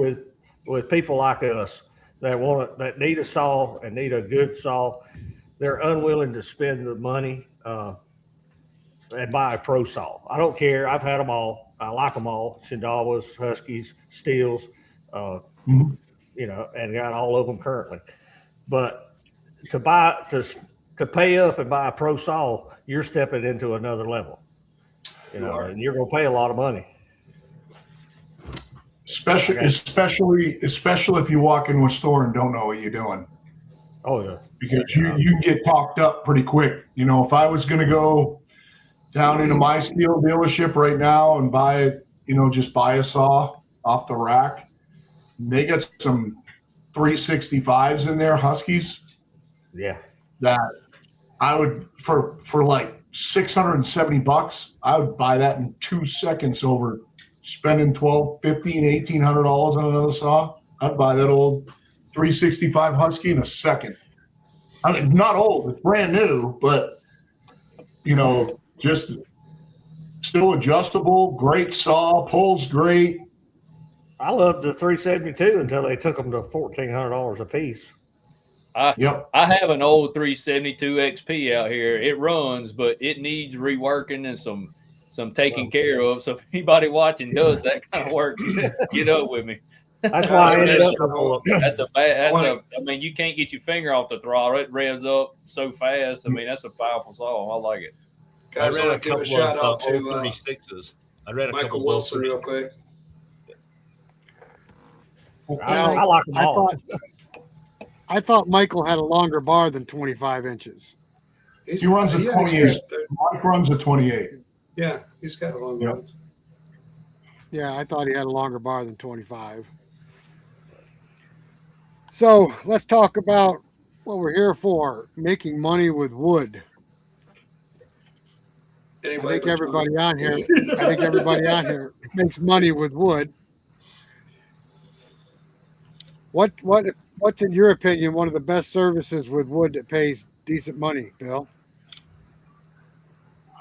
with people like us that need a saw and need a good saw, they're unwilling to spend the money and buy a pro saw. I don't care. I've had them all. I like them all. Shindawas, Huskies, Steels, and got all of them currently. But to pay up and buy a pro saw, you're stepping into another level. And you're going to pay a lot of money. Especially if you walk into a store and don't know what you're doing. Oh yeah. Because you can get talked up pretty quick. If I was going to go down into my steel dealership right now and buy it, just buy a saw off the rack, they got some 365s in there, Huskies. Yeah. That I would for like $670, I would buy that in 2 seconds over spending $1,200, $1,500, $1,800 on another saw. I'd buy that old 365 Husky in a second. I mean, not old, it's brand new, but just still adjustable, great saw, pulls great. I loved the 372 until they took them to $1,400 a piece. I have an old 372 XP out here. It runs, but it needs reworking and some taking care of. So if anybody watching does that kind of work, get up with me. That's why I ended up. I mean, you can't get your finger off the throttle. It revs up so fast. I mean, that's a powerful saw. I like it. Guys, I want to give a shout out to 36s. I read a Michael couple Wilson of real quick. I like them all. I thought Michael had a longer bar than 25 inches. He runs a 28. Mike runs a 28. Yeah, he's got a long run. Yeah, I thought he had a longer bar than 25. So let's talk about what we're here for, making money with wood. I think everybody on here makes money with wood. What's in your opinion one of the best services with wood that pays decent money, Bill?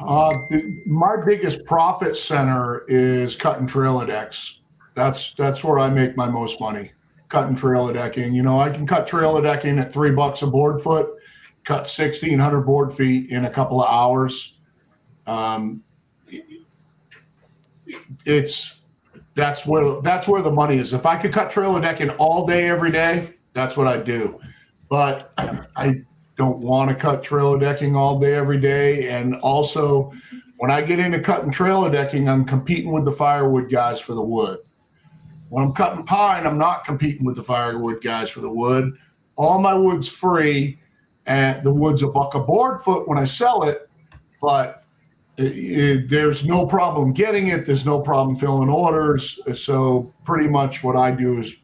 My biggest profit center is cut and trailer decks. That's where I make my most money. Cut and trailer decking. I can cut trailer decking at $3 a board foot, cut 1,600 board feet in a couple of hours. That's where the money is. If I could cut trailer decking all day, every day, that's what I'd do. But I don't want to cut trailer decking all day, every day. And also, when I get into cutting trailer decking, I'm competing with the firewood guys for the wood. When I'm cutting pine, I'm not competing with the firewood guys for the wood. All my wood's free, and the wood's $1 a board foot when I sell it, but there's no problem getting it. There's no problem filling orders. So pretty much what I do is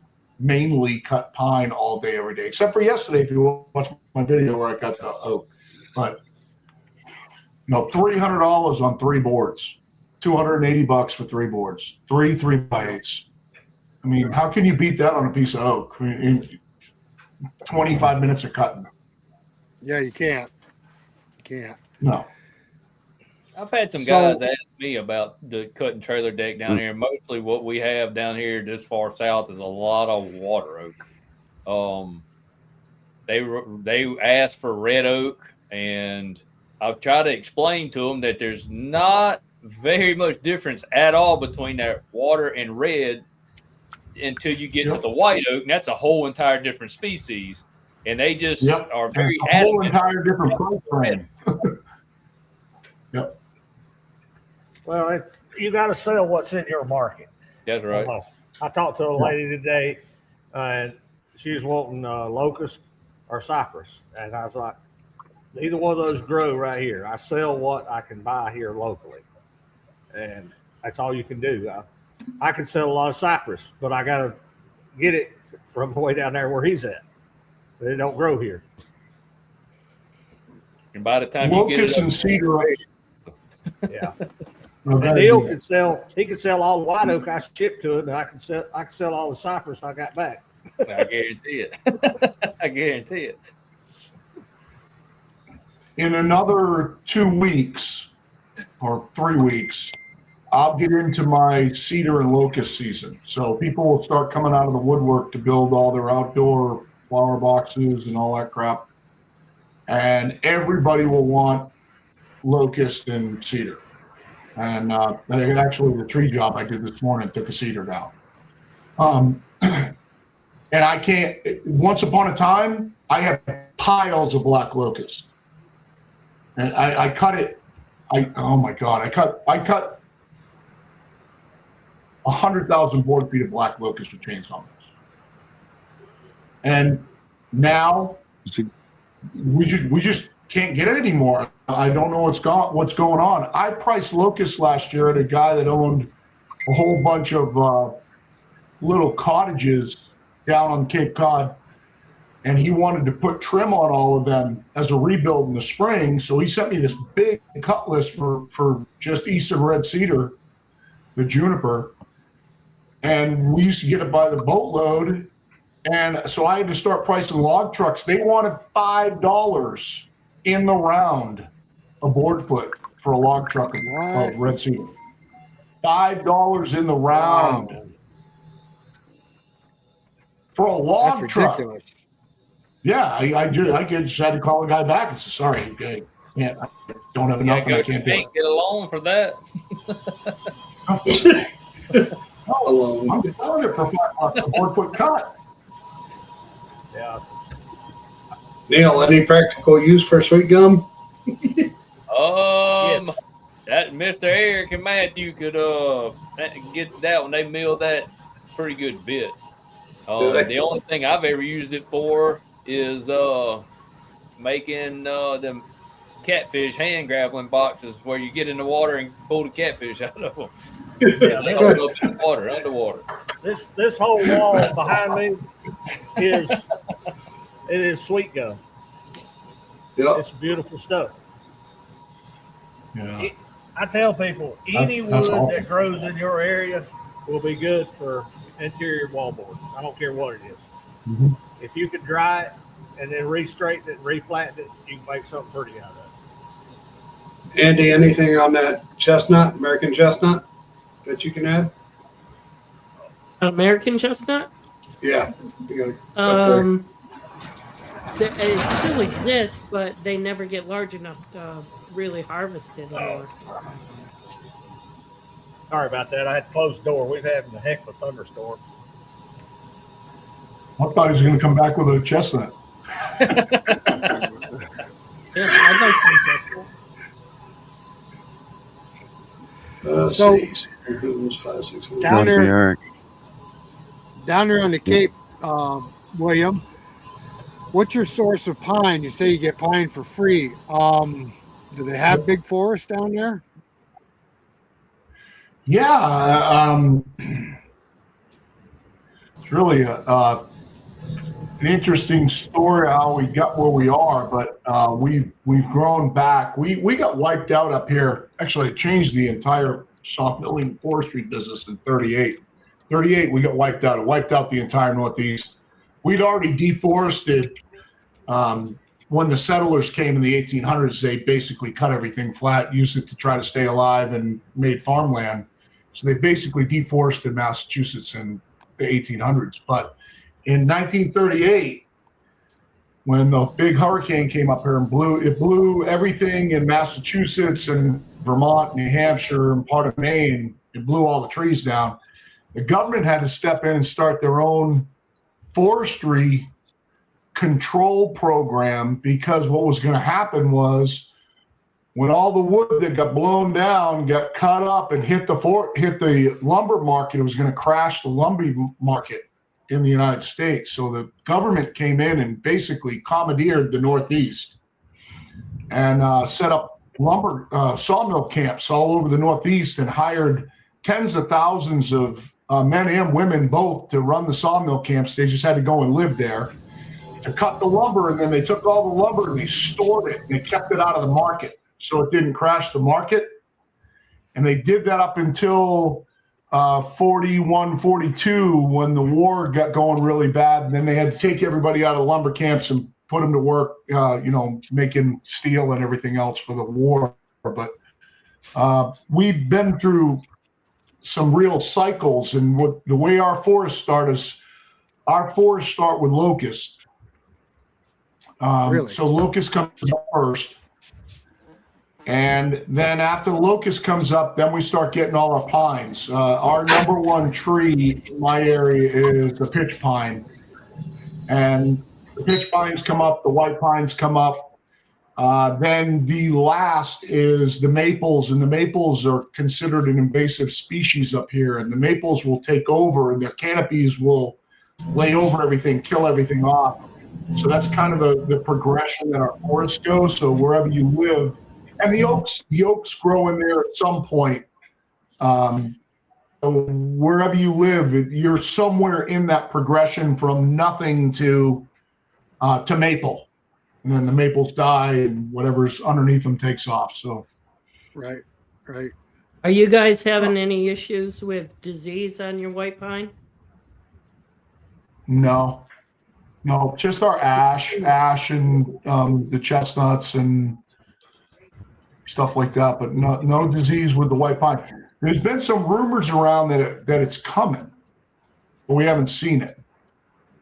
mainly cut pine all day, every day, except for yesterday, if you watch my video where I cut the oak. But $300 on 3 boards, $280 for 3 boards, 3 3x8s. I mean, how can you beat that on a piece of oak? I mean, 25 minutes of cutting. Yeah, you can't. No. I've had some guys ask me about the cut and trailer deck down here. Mostly what we have down here this far south is a lot of water oak. they asked for red oak, and I've tried to explain to them that there's not very much difference at all between that water and red until you get to the white oak, and that's a whole entire different species. And they just are very a whole adamant. entire different price range. Yep. Well, you got to sell what's in your market. That's right. I talked to a lady today, and she was wanting locust or cypress, and I was like, neither one of those grow right here. I sell what I can buy here locally, and that's all you can do. I can sell a lot of cypress, but I got to get it from way down there where he's at. They don't grow here. And by the time Locust you get and cedar. Yeah. Okay. And Neil can sell. He can sell all the white oak I ship to him, and I can sell all the cypress I got back. I guarantee it. I guarantee it. In another 2 weeks or 3 weeks, I'll get into my cedar and locust season. So people will start coming out of the woodwork to build all their outdoor flower boxes and all that crap. And everybody will want locust and cedar. And actually, the tree job I did this morning took a cedar down. And I can't. Once upon a time, I had piles of black locust, and I cut it. Oh my God! I cut 100,000 board feet of black locust with chainsaw mills. And now we just can't get it anymore. I don't know what's going on. I priced locust last year at a guy that owned a whole bunch of little cottages down on Cape Cod, and he wanted to put trim on all of them as a rebuild in the spring. So he sent me this big cut list for just eastern red cedar, the juniper, and we used to get it by the boatload. And so I had to start pricing log trucks. They wanted $5 in the round a board foot for a log truck of red cedar. $5 in the round for a log truck. Yeah, I just had to call the guy back and say, sorry, I don't have enough and I can't do it. Get a loan for that. No, I'm selling it for $5 a board foot cut. Yeah. Neil, any practical use for sweet gum? Yes. That Mr. Eric and Matthew could get that when they mill that pretty good bit. The only thing I've ever used it for is making them catfish hand grappling boxes where you get in the water and pull the catfish out of them. Yeah, they go up in the water, underwater. This whole wall behind me is sweet gum. Yep. It's beautiful stuff. Yeah. I tell people, any That's wood awesome. that grows in your area will be good for interior wallboard. I don't care what it is. Mm-hmm. If you can dry it and then re-straighten it and re-flatten it, you can make something pretty out of it. Andy, anything on that chestnut, American chestnut, that you can add? American chestnut? Yeah. You gotta, It still exists, but they never get large enough to really harvest it anymore. Sorry about that. I had to close the door. We've had a heck of a thunderstorm. I thought he was going to come back with a chestnut. Yeah, I'd like some chestnut. let's So- see. Who's 5, 6, 7. Down there- Eric. Down there on the Cape, William, what's your source of pine? You say you get pine for free. Do they have big forests down there? Yeah, it's really an interesting story how we got where we are, but we've grown back. We got wiped out up here. Actually, it changed the entire sawmilling forestry business in 38. 38, we got wiped out. It wiped out the entire Northeast. We'd already deforested. When the settlers came in the 1800s, they basically cut everything flat, used it to try to stay alive, and made farmland. So they basically deforested Massachusetts in the 1800s. But in 1938, when the big hurricane came up here and blew everything in Massachusetts and Vermont, New Hampshire, and part of Maine. It blew all the trees down. The government had to step in and start their own forestry control program, because what was going to happen was when all the wood that got blown down got cut up and hit the lumber market, it was going to crash the lumber market in the United States. So the government came in and basically commandeered the Northeast and set up lumber sawmill camps all over the Northeast and hired tens of thousands of men and women both to run the sawmill camps. They just had to go and live there to cut the lumber, and then they took all the lumber and they stored it and they kept it out of the market so it didn't crash the market. And they did that up until 41, 42, when the war got going really bad, and then they had to take everybody out of the lumber camps and put them to work, making steel and everything else for the war. But we've been through some real cycles, and the way our forests start with locust. Really? So locust comes up first. And then after the locust comes up, then we start getting all our pines. Our number one tree in my area is the pitch pine. And the pitch pines come up, the white pines come up. Then the last is the maples, and the maples are considered an invasive species up here. And the maples will take over, and their canopies will lay over everything, kill everything off. So that's kind of the progression that our forests go. So wherever you live, and the oaks grow in there at some point. So wherever you live, you're somewhere in that progression from nothing to maple, and then the maples die, and whatever's underneath them takes off. So, Right. Are you guys having any issues with disease on your white pine? no, just our ash, and the chestnuts and stuff like that, but no disease with the white pine. There's been some rumors around that it's coming, but we haven't seen it.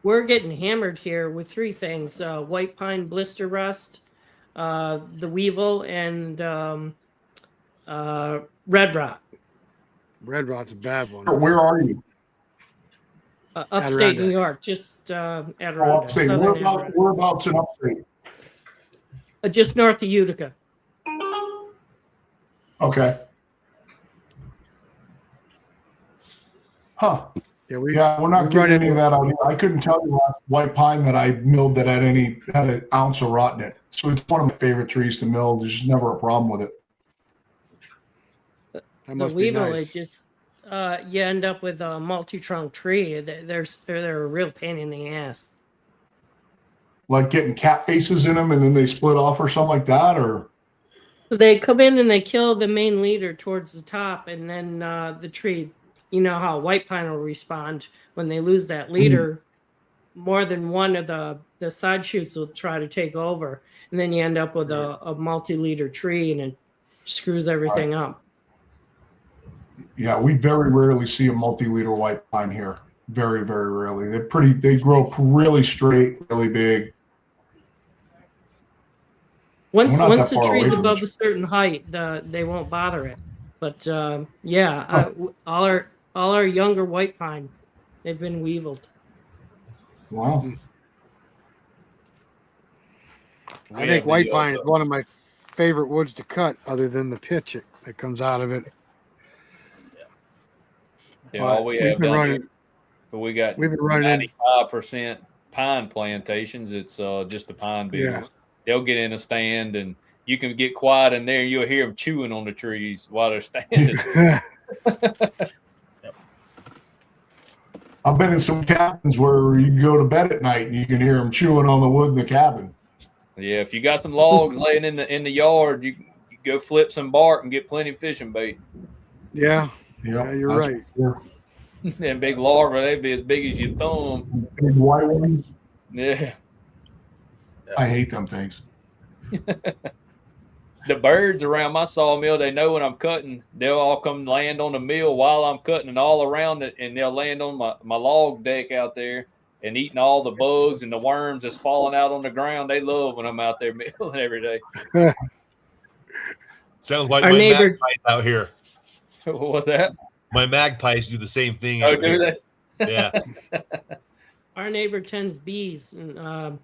We're getting hammered here with three things: white pine blister rust, the weevil, and red rot. Red rot's a bad one. Where are you? Upstate New Adirondacks. York, just Oh, Adirondack, upstate. southern Adirondack. Whereabouts in upstate? Just north of Utica. Okay. Huh. Yeah, We're not getting any of that out here. I couldn't tell you last white pine that I milled that had an ounce of rot in it. So it's one of my favorite trees to mill. There's just never a problem with it. that The must be weevil, nice. it just you end up with a multi-trunk tree. They're a real pain in the ass. Like getting cat faces in them and then they split off or something like that, or They come in and they kill the main leader towards the top, and then the tree. You know how white pine will respond when they lose that leader. More than one of the side shoots will try to take over, and then you end up with a multi-leader tree, and it screws everything up. yeah, we very rarely see a multi-liter white pine here. Very, very rarely. They grow really straight, really big. Once We're not that the far away tree's from above each a certain height, they won't bother it. But all our younger white pine, they've been weeviled. Wow. I think white pine is one of my favorite woods to cut, other than the pitch that comes out of it. Yeah, all we have down here, but we've been running 95% pine plantations. It's just the pine beetles. Yeah. They'll get in a stand, and you can get quiet in there, and you'll hear them chewing on the trees while they're standing. I've been in some cabins where you can go to bed at night and you can hear them chewing on the wood in the cabin. Yeah, if you got some logs laying in the yard, you go flip some bark and get plenty of fishing bait. Yeah, you're right. And big larvae, they'd be as big as your thumb. Big white ones. Yeah. I hate them things. The birds around my sawmill, they know when I'm cutting. They'll all come land on the mill while I'm cutting and all around it, and they'll land on my log deck out there. and eating all the bugs and the worms that's falling out on the ground. They love when I'm out there milling every day. Sounds like Our my neighbor- magpies out here. What's that? My magpies do the same thing. Oh, out do here. they? Yeah. Our neighbor tends bees, and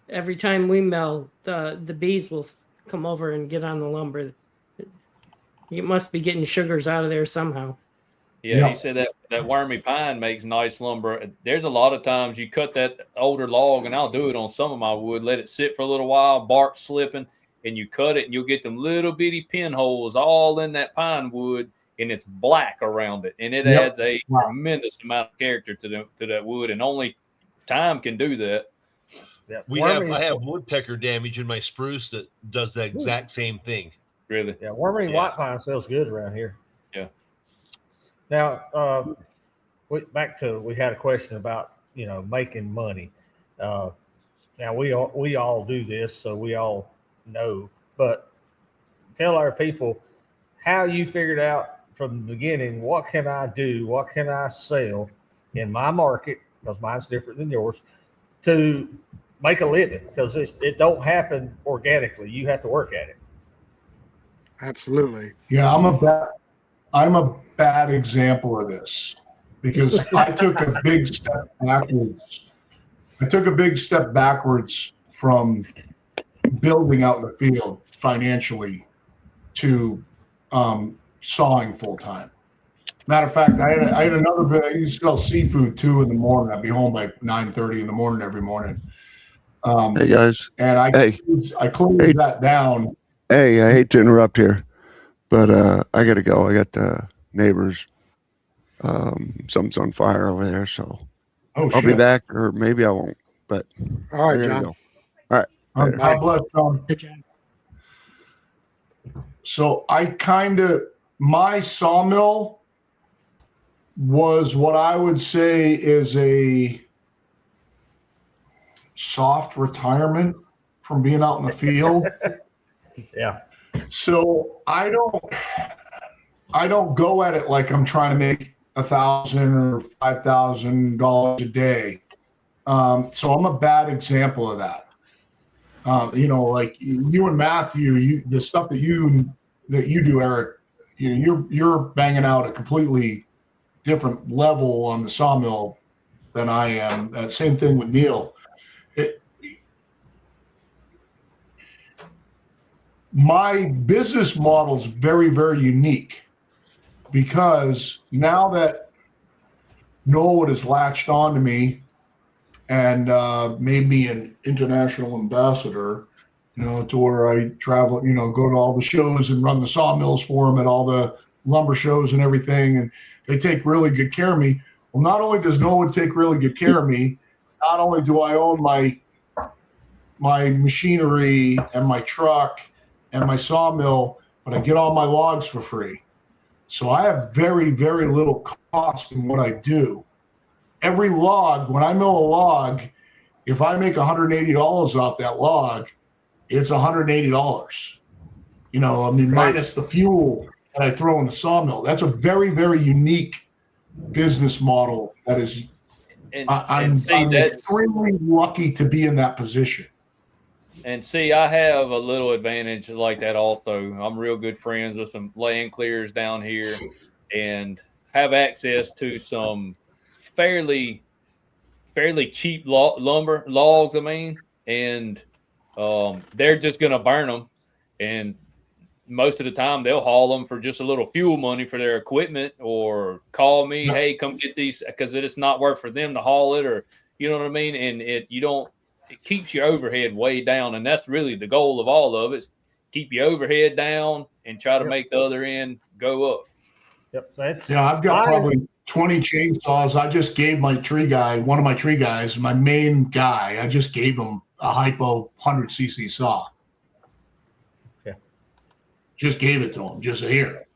every time we mill, the bees will come over and get on the lumber. You must be getting sugars out of there somehow. Yeah, Yeah. he said that wormy pine makes nice lumber. There's a lot of times you cut that older log, and I'll do it on some of my wood, let it sit for a little while, bark slipping, and you cut it, and you'll get them little bitty pinholes all in that pine wood, and it's black around it, and it Yep. adds a tremendous amount of character to that wood, and only time can do that. Yeah, I have woodpecker damage in my spruce that does the exact same thing. Really? Yeah, worming Yeah. white pine sells good around here. Yeah. Now, we had a question about making money. Now we all do this, so we all know. But tell our people how you figured out from the beginning. What can I do? What can I sell in my market? Because mine's different than yours. To make a living, because it don't happen organically. You have to work at it. Absolutely. Yeah, I'm a bad example of this because I took a big step backwards. I took a big step backwards from building out in the field financially to sawing full time. Matter of fact, I had another bit. I used to sell seafood too in the morning. I'd be home by 9:30 in the morning every morning. Hey guys. And I closed that down. Hey, I hate to interrupt here, but I gotta go. I got neighbors. Something's on fire over there, so Oh, I'll shit. be back, or maybe I won't. But All right, I gotta John. go. All right. Later. God bless, John. Good job. So my sawmill was what I would say is a soft retirement from being out in the field. Yeah. So I don't go at it like I'm trying to make $1,000 or $5,000 a day. So I'm a bad example of that. Like you and Matthew, the stuff that you do, Eric, you're banging out a completely different level on the sawmill than I am. Same thing with Neil. My business model is very, very unique because now that Norwood has latched on to me and made me an international ambassador, to where I travel, go to all the shows and run the sawmills for them at all the lumber shows and everything. And they take really good care of me. Well, not only does Norwood take really good care of me, not only do I own my machinery and my truck and my sawmill, but I get all my logs for free. So I have very, very little cost in what I do. Every log, when I mill a log, if I make $180 off that log, it's $180. Minus the fuel that I throw in the sawmill. That's a very, very unique business model. That is, I'm extremely lucky to be in that position. And see, I have a little advantage like that also. I'm real good friends with some land clearers down here and have access to some fairly cheap lumber logs, and they're just going to burn them. And most of the time they'll haul them for just a little fuel money for their equipment, or call me, hey, come get these, because it's not worth for them to haul it, or you know what I mean? And it keeps your overhead way down, and that's really the goal of all of it, is keep your overhead down and try to make the other end go up. Yep, I've got probably 20 chainsaws. I just gave one of my tree guys, my main guy, I just gave him a Hypo 100cc saw. Yeah. Just gave it to him. Just here,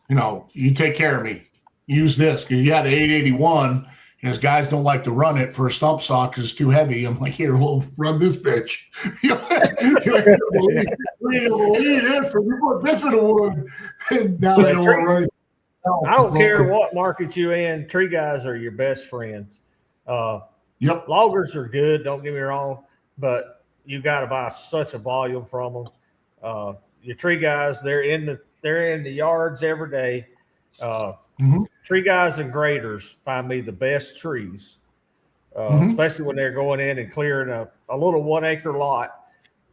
you take care of me. Use this, because you had an 881. And his guys don't like to run it for a stump saw because it's too heavy. I'm like, here, we'll run this bitch. You're gonna believe this, or you put this in the wood. And now they don't want to run it. I don't care what market you in. Tree guys are your best friends. Yep. Loggers are good, don't get me wrong, but you got to buy such a volume from them. Your tree guys, they're in the yards every day. Tree guys and graders find me the best trees, especially when they're going in and clearing a little 1 acre lot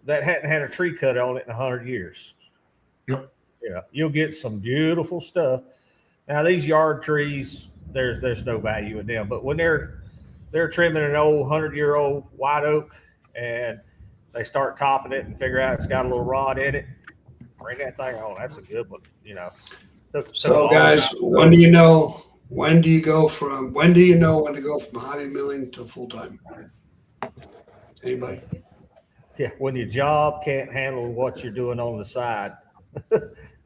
that hadn't had a tree cut on it in 100 years. Yep. Yeah, you'll get some beautiful stuff. Now these yard trees, there's no value in them, but when they're trimming an old 100-year-old white oak and they start topping it and figure out it's got a little rod in it, bring that thing on. That's a good one, you know. So guys, when do you know when to go from hobby milling to full time? Anybody? Yeah, when your job can't handle what you're doing on the side.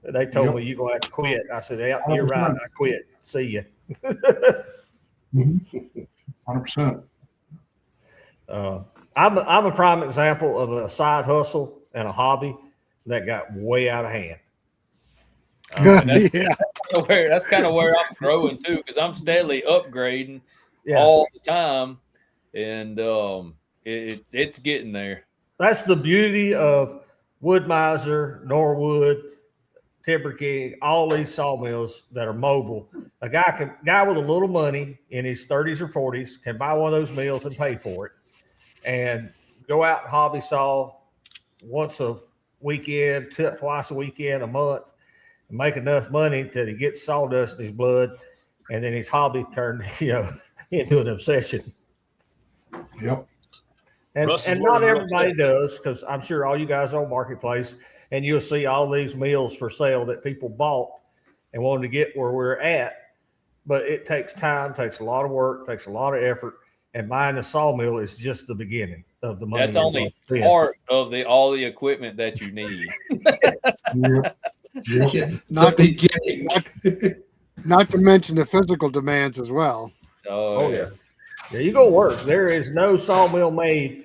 They told me you're gonna have to quit. I said, yeah, you're right. I quit. See you. 100%. I'm a prime example of a side hustle and a hobby that got way out of hand. That's kind of where I'm growing too, because I'm steadily upgrading all the time, and it's getting there. That's the beauty of Wood Miser, Norwood, Timber King, all these sawmills that are mobile. A guy with a little money in his 30s or 40s can buy one of those mills and pay for it, and go out and hobby saw once a weekend, twice a weekend, a month, and make enough money until he gets sawdust in his blood, and then his hobby turned, into an obsession. Yep. And not everybody does, because I'm sure all you guys are on Marketplace, and you'll see all these mills for sale that people bought and wanted to get where we're at. But it takes time, takes a lot of work, takes a lot of effort. And buying a sawmill is just the beginning of the money. That's only part of all the equipment that you need. Not to mention the physical demands as well. Oh yeah. Yeah, you go work. There is no sawmill made.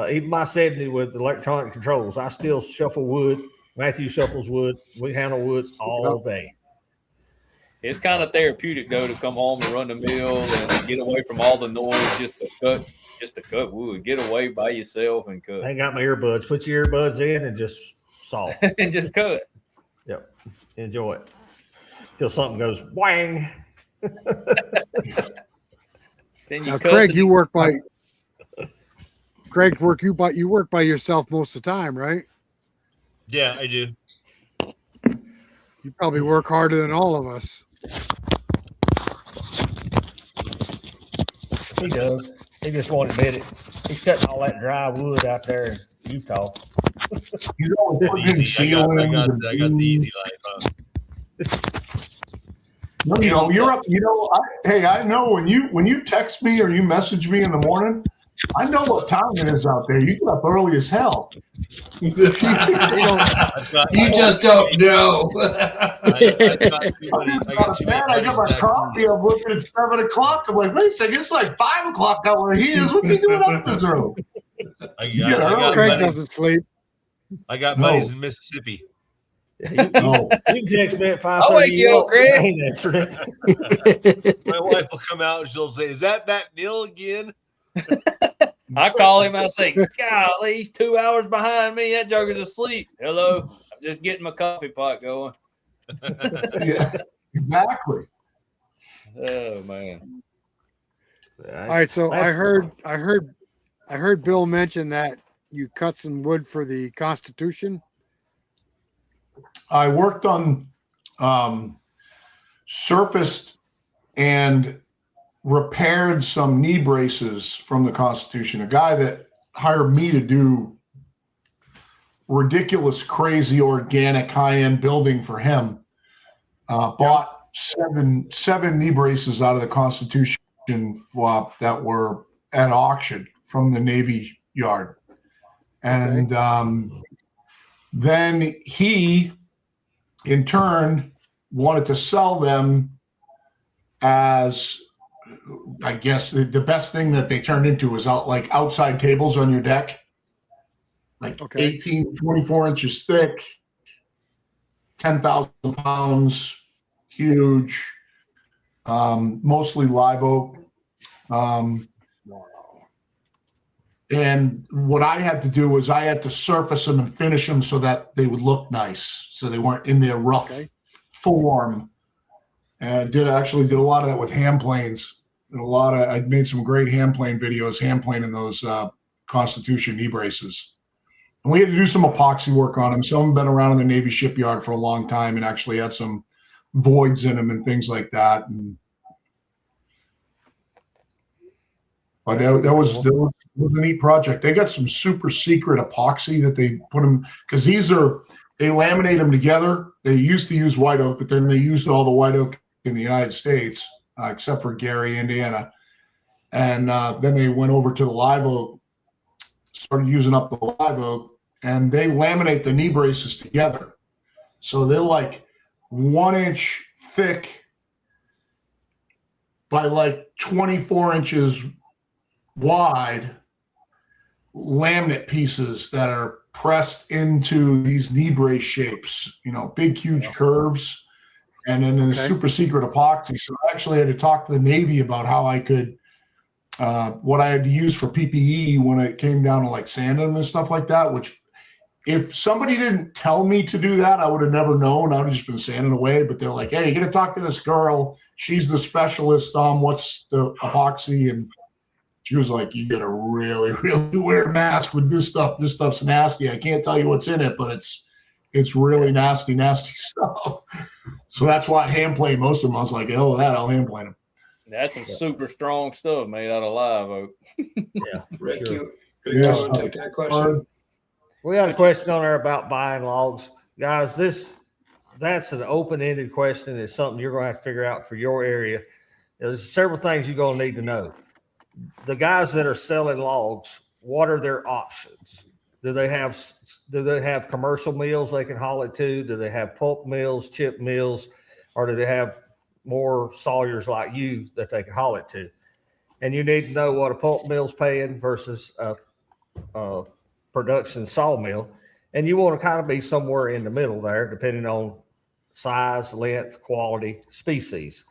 Even my 70 with electronic controls, I still shuffle wood. Matthew shuffles wood. We handle wood all day. It's kind of therapeutic though to come home and run the mill and get away from all the noise, just to cut wood. Get away by yourself and cut. I ain't got my earbuds. Put your earbuds in and just saw. And just cut. Yep. Enjoy it. Till something goes whang. Now, Craig, you work by yourself most of the time, right? Yeah, I do. You probably work harder than all of us. He does. He just won't admit it. He's cutting all that dry wood out there in Utah. He's always putting in ceilings. I got the easy life, huh? I know when you text me or you message me in the morning, I know what time it is out there. You get up early as hell. You just don't know. I got my coffee. I'm looking at 7 o'clock. I'm like, wait a second, it's like 5 o'clock out where he is. What's he doing up this early? Craig doesn't sleep. I got buddies in Mississippi. You can text me at 5:30. I'll wake you up, Craig. My wife will come out and she'll say, "Is that Neil again?" I call him. I say, "Golly, he's 2 hours behind me. That joker's asleep." Hello, I'm just getting my coffee pot going. Yeah, exactly. Oh man. All right, so I heard Bill mention that you cut some wood for the Constitution. I worked on surfaced and repaired some knee braces from the Constitution. A guy that hired me to do ridiculous, crazy, organic, high-end building for him bought seven knee braces out of the Constitution that were at auction from the Navy Yard. And then he, in turn, wanted to sell them as, I guess, the best thing that they turned into was outside tables on your deck, 18, 24 inches thick, 10,000 pounds, huge, mostly live oak. And what I had to do was I had to surface them and finish them so that they would look nice, so they weren't in their rough form. And actually did a lot of that with hand planes. And I made some great hand plane videos, hand planing those Constitution knee braces. And we had to do some epoxy work on them. Some have been around in the Navy shipyard for a long time and actually had some voids in them and things like that. But that was a neat project. They got some super secret epoxy that they put them, because they laminate them together. They used to use white oak, but then they used all the white oak in the United States, except for Gary, Indiana. And then they went over to the live oak, started using up the live oak, and they laminate the knee braces together. So they're like 1 inch thick by like 24 inches wide laminate pieces that are pressed into these knee brace shapes, big, huge curves, and then the super secret epoxy. So I actually had to talk to the Navy about how I could, what I had to use for PPE when it came down to like sanding them and stuff like that, which if somebody didn't tell me to do that, I would have never known. I would have just been sanding away. But they're like, hey, you got to talk to this girl. She's the specialist on what's the epoxy. And she was like, you got to really, really wear a mask with this stuff. This stuff's nasty. I can't tell you what's in it, but it's really nasty, nasty stuff. So that's why I hand plane most of them. I was like, hell, I'll hand plane them. That's some super strong stuff made out of live oak. Yeah, Rick, sure. you want to take that question? We got a question on there about buying logs. Guys, that's an open-ended question. It's something you're going to have to figure out for your area. There's several things you're going to need to know. The guys that are selling logs, what are their options? Do they have commercial mills they can haul it to? Do they have pulp mills, chip mills, or do they have more sawyers like you that they can haul it to? And you need to know what a pulp mill's paying versus a production sawmill. And you want to kind of be somewhere in the middle there, depending on size, length, quality, species.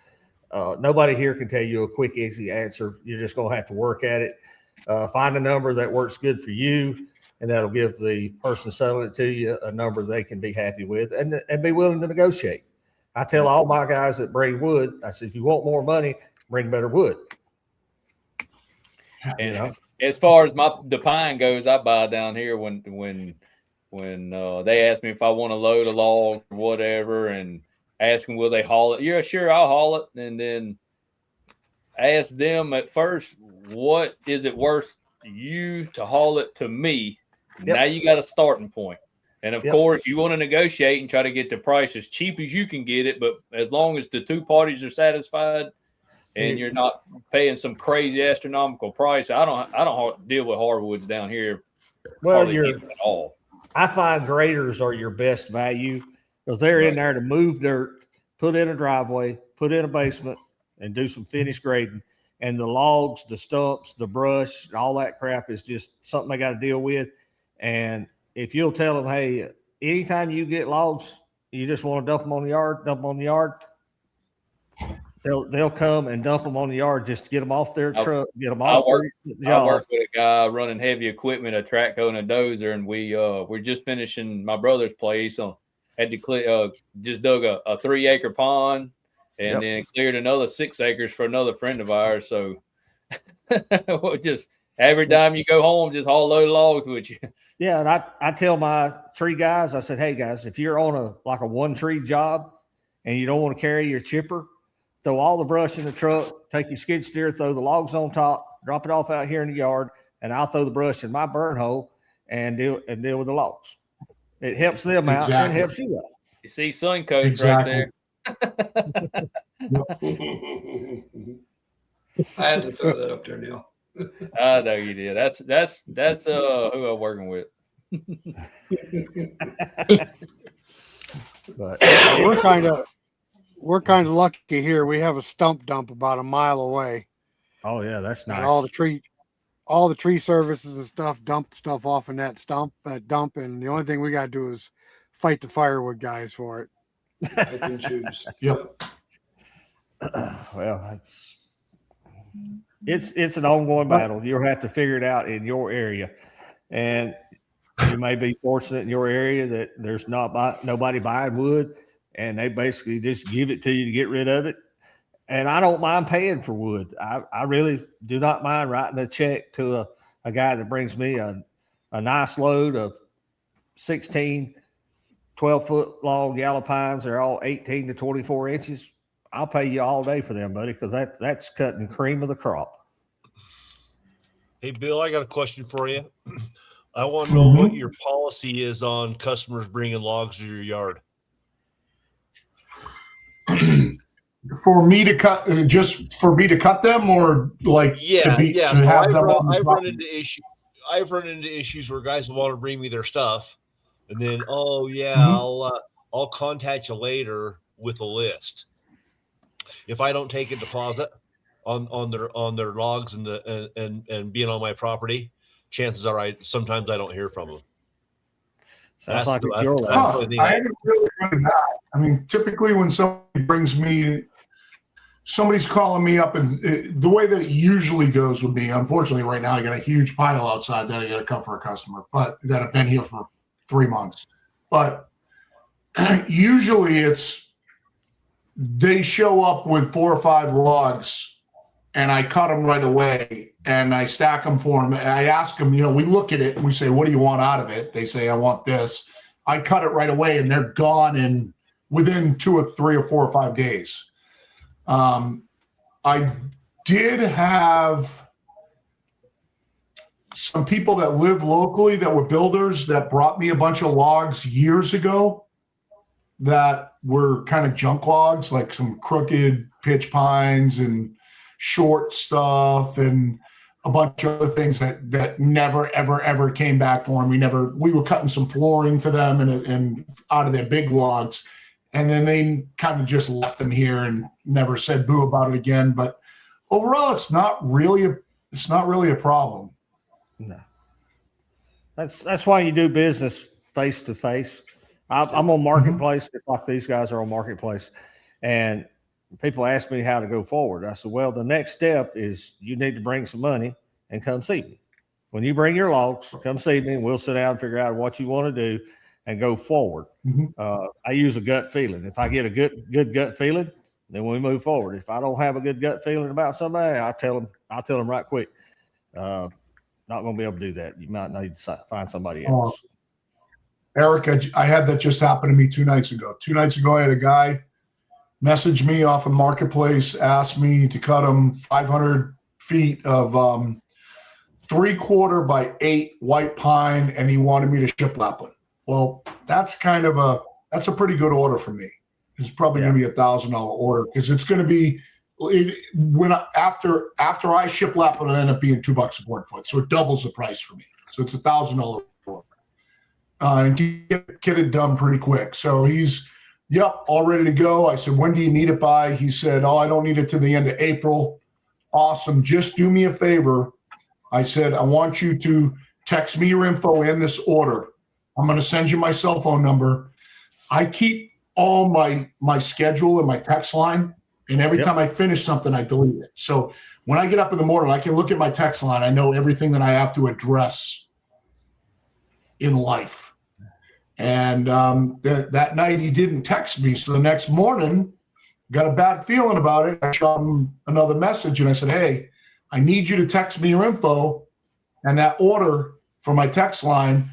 Nobody here can tell you a quick, easy answer. You're just going to have to work at it. Find a number that works good for you, and that'll give the person selling it to you a number they can be happy with and be willing to negotiate. I tell all my guys that bring wood, I said, if you want more money, bring better wood. And as far as the pine goes, I buy down here when they ask me if I want to load a log or whatever, and ask them will they haul it. Yeah, sure, I'll haul it, and then ask them at first, what is it worth you to haul it to me? Yep. Now you got a starting point. And of course, you want to negotiate and try to get the price as cheap as you can get it, but as long as the two parties are satisfied and you're not paying some crazy astronomical price, I don't deal with hardwoods down here. Well, at all. I find graders are your best value because they're in there to move dirt, put in a driveway, put in a basement, and do some finish grading. And the logs, the stumps, the brush, all that crap is just something they got to deal with. And if you'll tell them, hey, anytime you get logs, you just want to dump them on the yard, they'll come and dump them on the yard just to get them off their truck, get them off their job. I work with a guy running heavy equipment, a track hoe and a dozer, and we're just finishing my brother's place. Had to just dug a 3-acre pond and then cleared another 6 acres for another friend of ours. So just every time you go home, just haul a load of logs with you. Yeah, and I tell my tree guys, I said, hey guys, if you're on a 1-tree job and you don't want to carry your chipper, throw all the brush in the truck, take your skid steer, throw the logs on top, drop it off out here in the yard, and I'll throw the brush in my burn hole and deal with the logs. It helps them out and it helps you out. You see Suncoast right there. I had to throw that up there, Neil. I know you did. That's who I'm working with. But we're kind of lucky here. We have a stump dump about a mile away. Oh yeah, that's nice. And all the tree services and stuff dump stuff off in that dump, and the only thing we got to do is fight the firewood guys for it. I can choose. Yep. Well, it's an ongoing battle. You'll have to figure it out in your area, and you may be fortunate in your area that there's nobody buying wood, and they basically just give it to you to get rid of it. And I don't mind paying for wood. I really do not mind writing a check to a guy that brings me a nice load of 16 12-foot long yellow pines. They're all 18 to 24 inches. I'll pay you all day for them, buddy, because that's cutting cream of the crop. Hey, Bill, I got a question for you. I want to know what your policy is on customers bringing logs to your yard. For me to cut, just for me to cut them, or like Yeah. to So have them. I've run into issues where guys want to bring me their stuff, and then I'll contact you later with a list. If I don't take a deposit on their logs and being on my property, chances are sometimes I don't hear from them. Sounds like it's your I haven't really done that. I mean, typically when somebody brings me, somebody's calling me up, and the way that it usually goes with me, unfortunately, right now I got a huge pile outside that I got to cut for a customer, but that have been here for 3 months. But usually they show up with 4 or 5 logs, and I cut them right away, and I stack them for them. And I ask them, we look at it and we say, what do you want out of it? They say, I want this. I cut it right away, and they're gone within 2 or 3 or 4 or 5 days. I did have some people that live locally that were builders that brought me a bunch of logs years ago that were kind of junk logs, like some crooked pitch pines and short stuff and a bunch of other things that never, ever, ever came back for them. We were cutting some flooring for them and out of their big logs. And then they kind of just left them here and never said boo about it again. But overall, it's not really a problem. No, that's why you do business face to face. I'm on Marketplace, just like these guys are on Marketplace, and people ask me how to go forward. I said, well, the next step is you need to bring some money and come see me. When you bring your logs, come see me, and we'll sit down and figure out what you want to do and go forward. I use a gut feeling. If I get a good gut feeling, then we move forward. If I don't have a good gut feeling about somebody, I'll tell them right quick. Not going to be able to do that. You might need to find somebody else. Eric, I had that just happen to me 2 nights ago. 2 nights ago, I had a guy message me off of Marketplace, asked me to cut him 500 feet of 3/4 by 8 white pine, and he wanted me to shiplap him. Well, that's a pretty good order for me. It's probably going to be $1,000 order, because it's going to be after I shiplap, it'll end up being $2 a board foot, so it doubles the price for me. So it's $1,000 order, and get it done pretty quick. So he's all ready to go. I said, when do you need it by? He said, I don't need it to the end of April. Awesome. Just do me a favor. I said, I want you to text me your info and this order. I'm going to send you my cell phone number. I keep all my schedule in my text line, and every time I finish something, I delete it. So when I get up in the morning, I can look at my text line. I know everything that I have to address in life. And that night he didn't text me. So the next morning, got a bad feeling about it. I shot him another message, and I said, hey, I need you to text me your info and that order for my text line.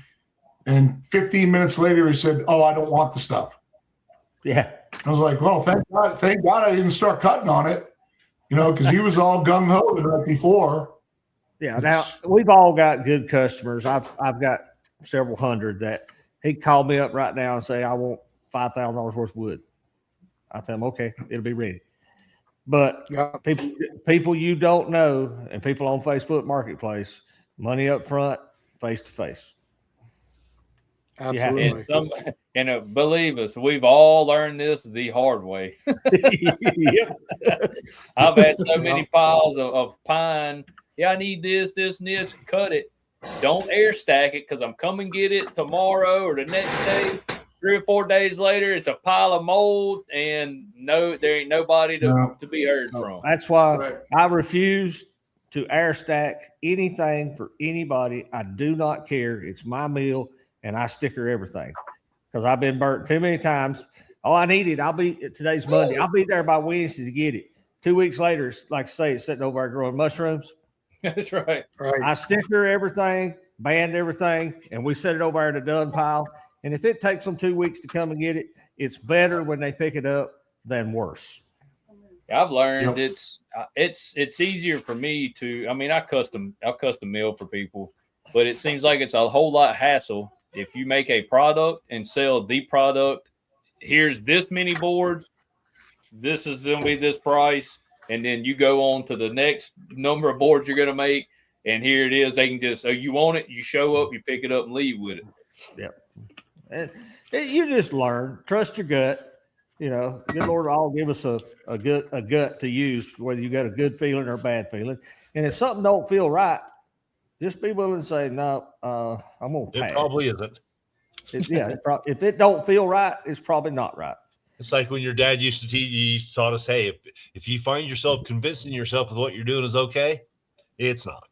And 15 minutes later, he said, I don't want the stuff. Yeah. I was like, well, thank God I didn't start cutting on it, because he was all gung-ho the night before. Yeah. Now, we've all got good customers. I've got several hundred that he called me up right now and say, I want $5,000 worth of wood. I tell him, okay, it'll be ready. But people you don't know, and people on Facebook Marketplace, money up front, face to face. Absolutely. And believe us, we've all learned this the hard way. I've had so many piles of pine. Yeah, I need this, and this. Cut it. Don't air stack it, because I'm coming get it tomorrow or the next day. 3 or 4 days later, it's a pile of mold, and there ain't nobody to be heard from. That's why I refuse to air stack anything for anybody. I do not care. It's my meal, and I sticker everything because I've been burnt too many times. Oh, I need it. Today's Monday. I'll be there by Wednesday to get it. 2 weeks later, it's like I say, it's sitting over there growing mushrooms. That's right. Right. I sticker everything, band everything, and we set it over there in a done pile. And if it takes them 2 weeks to come and get it, it's better when they pick it up than worse. I've learned Yep. it's easier for me to. I mean, I'll custom meal for people, but it seems like it's a whole lot hassle if you make a product and sell the product. Here's this many boards. This is going to be this price, and then you go on to the next number of boards you're going to make, and here it is. They can just, oh, you want it, you show up, you pick it up, and leave with it. Yep. And you just learn. Trust your gut. You know, good Lord will all give us a gut to use, whether you got a good feeling or a bad feeling. And if something don't feel right, just be willing to say, no, I'm going to pass. It probably isn't. If it don't feel right, it's probably not right. It's like when your dad used to teach, he taught us, hey, if you find yourself convincing yourself with what you're doing is okay, it's not.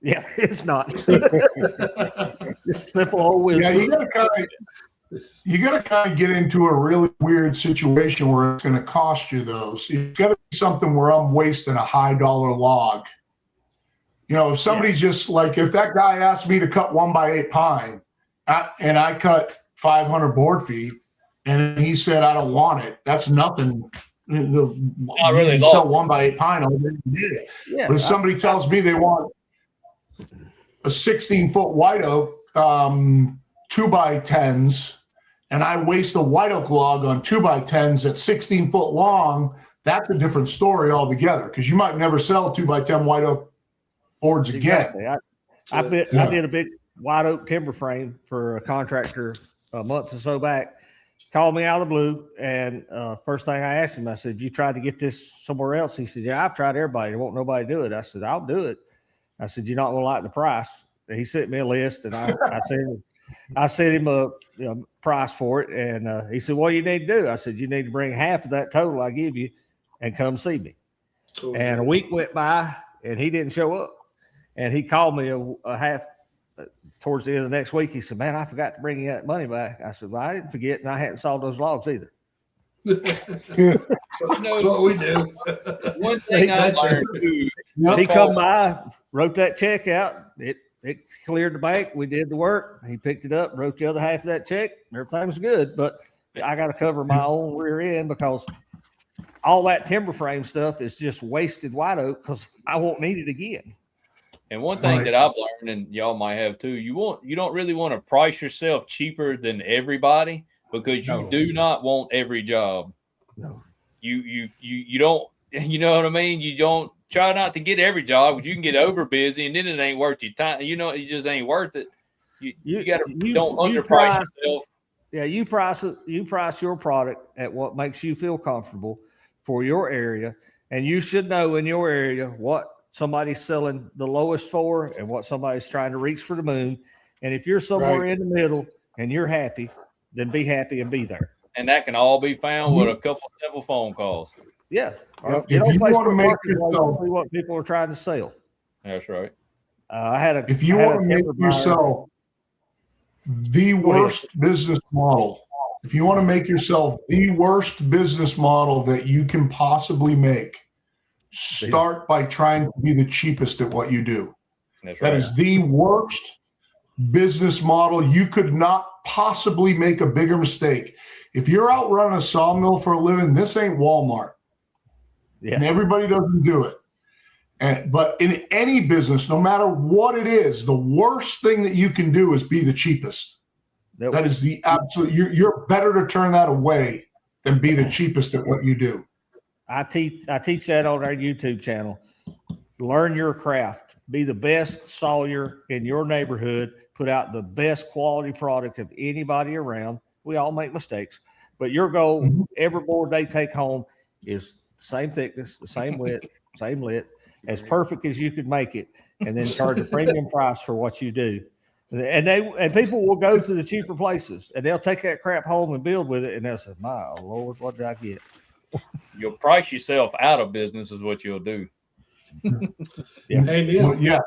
Yeah, it's not. It's simple old wisdom. Yeah, you got to kind of get into a really weird situation where it's going to cost you though. So you've got to be something where I'm wasting a high dollar log. You know, if somebody's just like, if that guy asked me to cut 1x8 pine and I cut 500 board feet and he said, I don't want it, that's nothing. Not really you sell 1x8 pine, all day you did it. Yeah, But if somebody tells me they want a 16-foot white oak, 2x10s, and I waste a white oak log on 2x10s at 16 foot long, that's a different story altogether because you might never sell 2x10 white oak boards again. Exactly. I did a big white oak timber frame for a contractor a month or so back. Called me out of the blue, and first thing I asked him, I said, "You tried to get this somewhere else?" He said, "Yeah, I've tried everybody. There won't nobody do it." I said, "I'll do it." I said, "You're not going to like the price." And he sent me a list, and I sent him a price for it, and he said, "What do you need to do?" I said, "You need to bring half of that total I give you, and come see me." Cool. And a week went by, and he didn't show up. And he called me a half towards the end of the next week. He said, "Man, I forgot to bring you that money back." I said, "Well, I didn't forget, and I hadn't sawed those logs either." That's what we do. One thing I learned too. He come by, wrote that check out. It cleared the bank. We did the work. He picked it up, wrote the other half of that check. Everything was good, but I got to cover my own rear end because all that timber frame stuff is just wasted white oak because I won't need it again. And one thing that I've learned, and y'all might have too, you don't really want to price yourself cheaper than everybody because you do not want every job. No. You don't, you know what I mean? You don't try not to get every job because you can get over busy and then it ain't worth your time. You know, it just ain't worth it. You got to don't underprice yourself. Yeah, you price your product at what makes you feel comfortable for your area, and you should know in your area what somebody's selling the lowest for and what somebody's trying to reach for the moon. And if you're somewhere in the middle and you're happy, then be happy and be there. And that can all be found with a couple of simple phone calls. Yeah. Yep. If you want to make yourself, what people are trying to sell. That's right. if you want to make yourself the worst business model, if you want to make yourself the worst business model that you can possibly make, start by trying to be the cheapest at what you do. That is the worst business model. You could not possibly make a bigger mistake. If you're out running a sawmill for a living, this ain't Walmart. Yeah. And everybody doesn't do it. But in any business, no matter what it is, the worst thing that you can do is be the cheapest. That is the absolute, you're better to turn that away than be the cheapest at what you do. I teach that on our YouTube channel. Learn your craft. Be the best sawyer in your neighborhood. Put out the best quality product of anybody around. We all make mistakes, but your goal, every board they take home is the same thickness, the same width, same lit, as perfect as you could make it, and then charge a premium price for what you do. And people will go to the cheaper places and they'll take that crap home and build with it, and they'll say, "My Lord, what did I get?" You'll price yourself out of business is what you'll do. Hey, Neil. Well, yeah,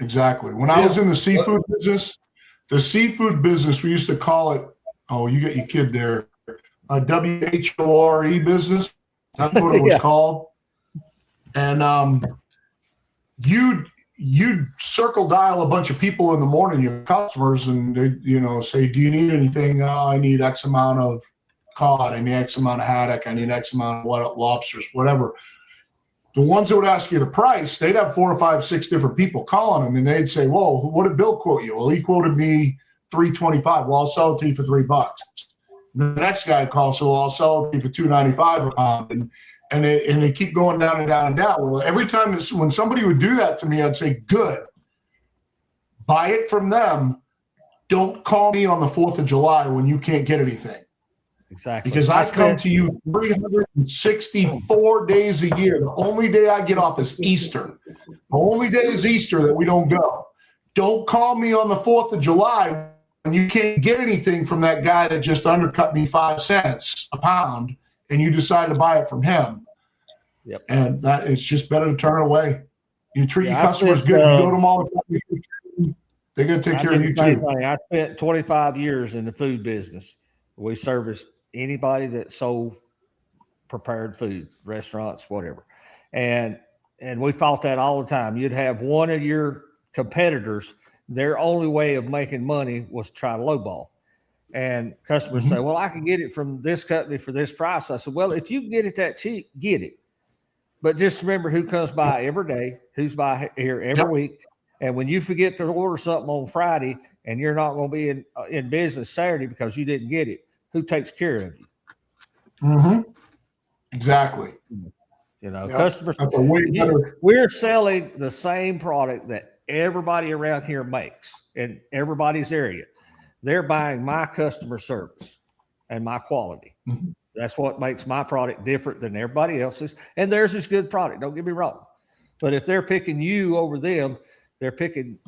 exactly. When I was in the seafood business, we used to call it, oh, you got your kid there, a WHORE business. That's what it was called. And you'd circle dial a bunch of people in the morning, your customers, and they, say, do you need anything? I need X amount of cod. I need X amount of haddock. I need X amount of lobsters, whatever. The ones that would ask you the price, they'd have 4 or 5, 6 different people calling them, and they'd say, "Whoa, what did Bill quote you?" Well, he quoted me $3.25. Well, I'll sell it to you for $3. The next guy calls, so I'll sell it to you for $2.95 a pound, and they keep going down and down and down. Well, every time when somebody would do that to me, I'd say, "Good, buy it from them. Don't call me on the 4th of July when you can't get anything." Exactly. Because I come to you 364 days a year. The only day I get off is Easter. The only day is Easter that we don't go. Don't call me on the 4th of July when you can't get anything from that guy that just undercut me 5 cents a pound, and you decide to buy it from him. Yep. And that it's just better to turn away. You treat your customers good. You go to them all the time. They're going to take care of you too. I spent 25 years in the food business. We serviced anybody that sold prepared food, restaurants, whatever. And we fought that all the time. You'd have one of your competitors, their only way of making money was to try to lowball. And customers say, well, I can get it from this company for this price. I said, well, if you can get it that cheap, get it. But just remember who comes by every day, who's by here every week. And when you forget to order something on Friday and you're not going to be in business Saturday because you didn't get it, who takes care of you? Mm-hmm. Exactly. Customers. We're selling the same product that everybody around here makes in everybody's area. They're buying my customer service and my quality. Mm-hmm. That's what makes my product different than everybody else's. And theirs is good product. Don't get me wrong. But if they're picking you over them, they're picking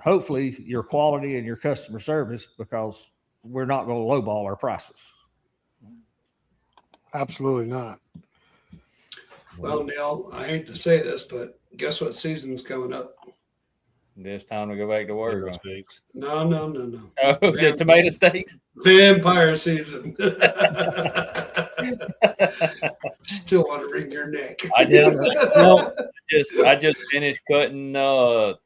hopefully your quality and your customer service, because we're not going to lowball our prices. Absolutely not. Well, Neil, I hate to say this, but guess what season's coming up? This time to go back to work. No. Oh, the tomato steaks? Vampire season. Still want to wring your neck. I just finished cutting how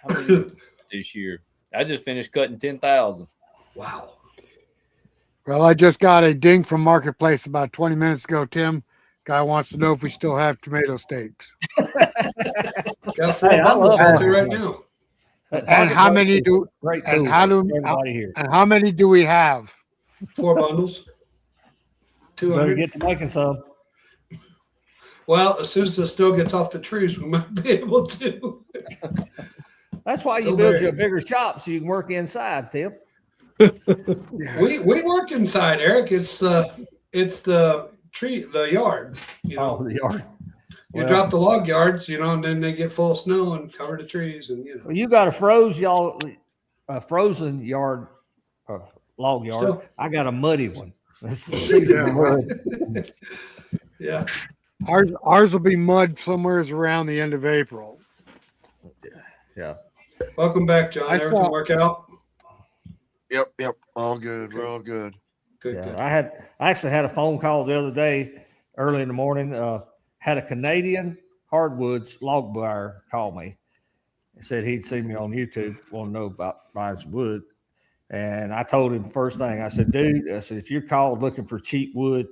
many this year? I just finished cutting 10,000. Wow. Well, I just got a ding from Marketplace about 20 minutes ago, Tim. Guy wants to know if we still have tomato steaks. Got 4 bundles out there right now. And how many do we have? 4 bundles. 200. Better get to making some. Well, as soon as the snow gets off the trees, we might be able to. That's why you build you a bigger shop so you can work inside, Tim. We work inside, Eric. It's the yard. The yard. You drop the log yards, and then they get full of snow and cover the trees, and Well, you got a frozen yard, log yard. Still. I got a muddy one. This is season. Yeah. Ours will be mud somewhere around the end of April. Yeah. Welcome back, John. Everything work out? Yep. All good. We're all good. Good. I actually had a phone call the other day, early in the morning. Had a Canadian hardwoods log buyer call me. He said he'd seen me on YouTube, want to know about buying some wood. And I told him first thing, I said, dude, if you're called looking for cheap wood,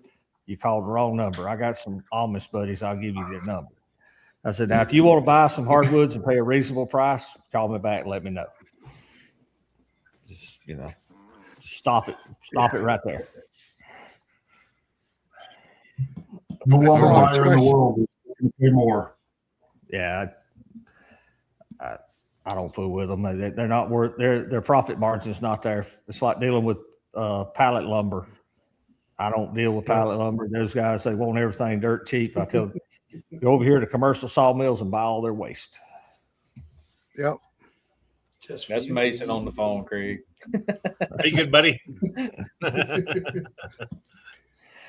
you called the wrong number. I got some Amish buddies. I'll give you their number. I said, now, if you want to buy some hardwoods and pay a reasonable price, call me back and let me know. Just stop it. Stop it right there. No one buyer in the world can pay more. Yeah. I don't fool with them. They're not worth their profit margin's not there. It's like dealing with pallet lumber. I don't deal with pallet lumber. Those guys, they want everything dirt cheap. I tell them, go over here to commercial sawmills and buy all their waste. Yep. That's Mason on the phone, Craig. Are you good, buddy?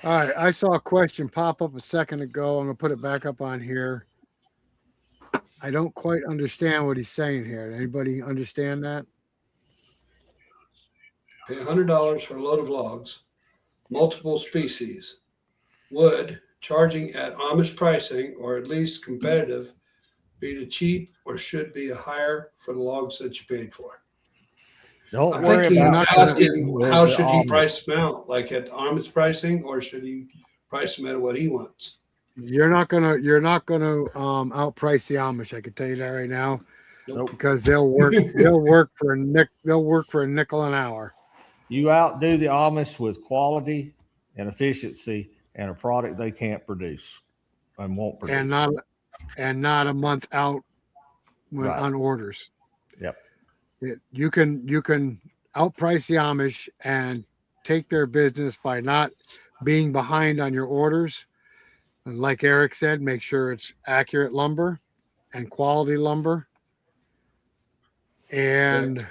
All right. I saw a question pop up a second ago. I'm going to put it back up on here. I don't quite understand what he's saying here. Anybody understand that? Pay $100 for a load of logs, multiple species, wood, charging at Amish pricing or at least competitive, be too cheap or should be higher for the logs that you paid for. Don't I'm worry thinking about he's asking with how the should he Amish. price them out, like at Amish pricing, or should he price them at what he wants? You're not gonna outprice the Amish. I can tell you that right now, Nope. because they'll work for a nickel an hour. You outdo the Amish with quality and efficiency and a product they can't produce and won't produce. And not a month out Right. on orders. Yep. You can outprice the Amish and take their business by not being behind on your orders. And like Eric said, make sure it's accurate lumber and quality lumber. And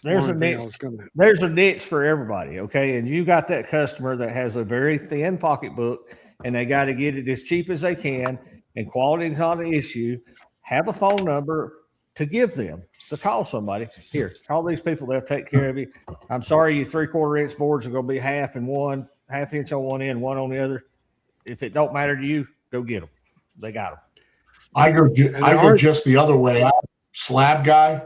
There's a one thing I niche. was gonna- There's a niche for everybody. Okay. And you got that customer that has a very thin pocketbook and they got to get it as cheap as they can. And quality is not an issue. Have a phone number to give them to call somebody. Here, call these people. They'll take care of you. I'm sorry, your 3/4 inch boards are going to be half inch on one end, one on the other. If it don't matter to you, go get them. They got them. I go just the other way. I'm a slab guy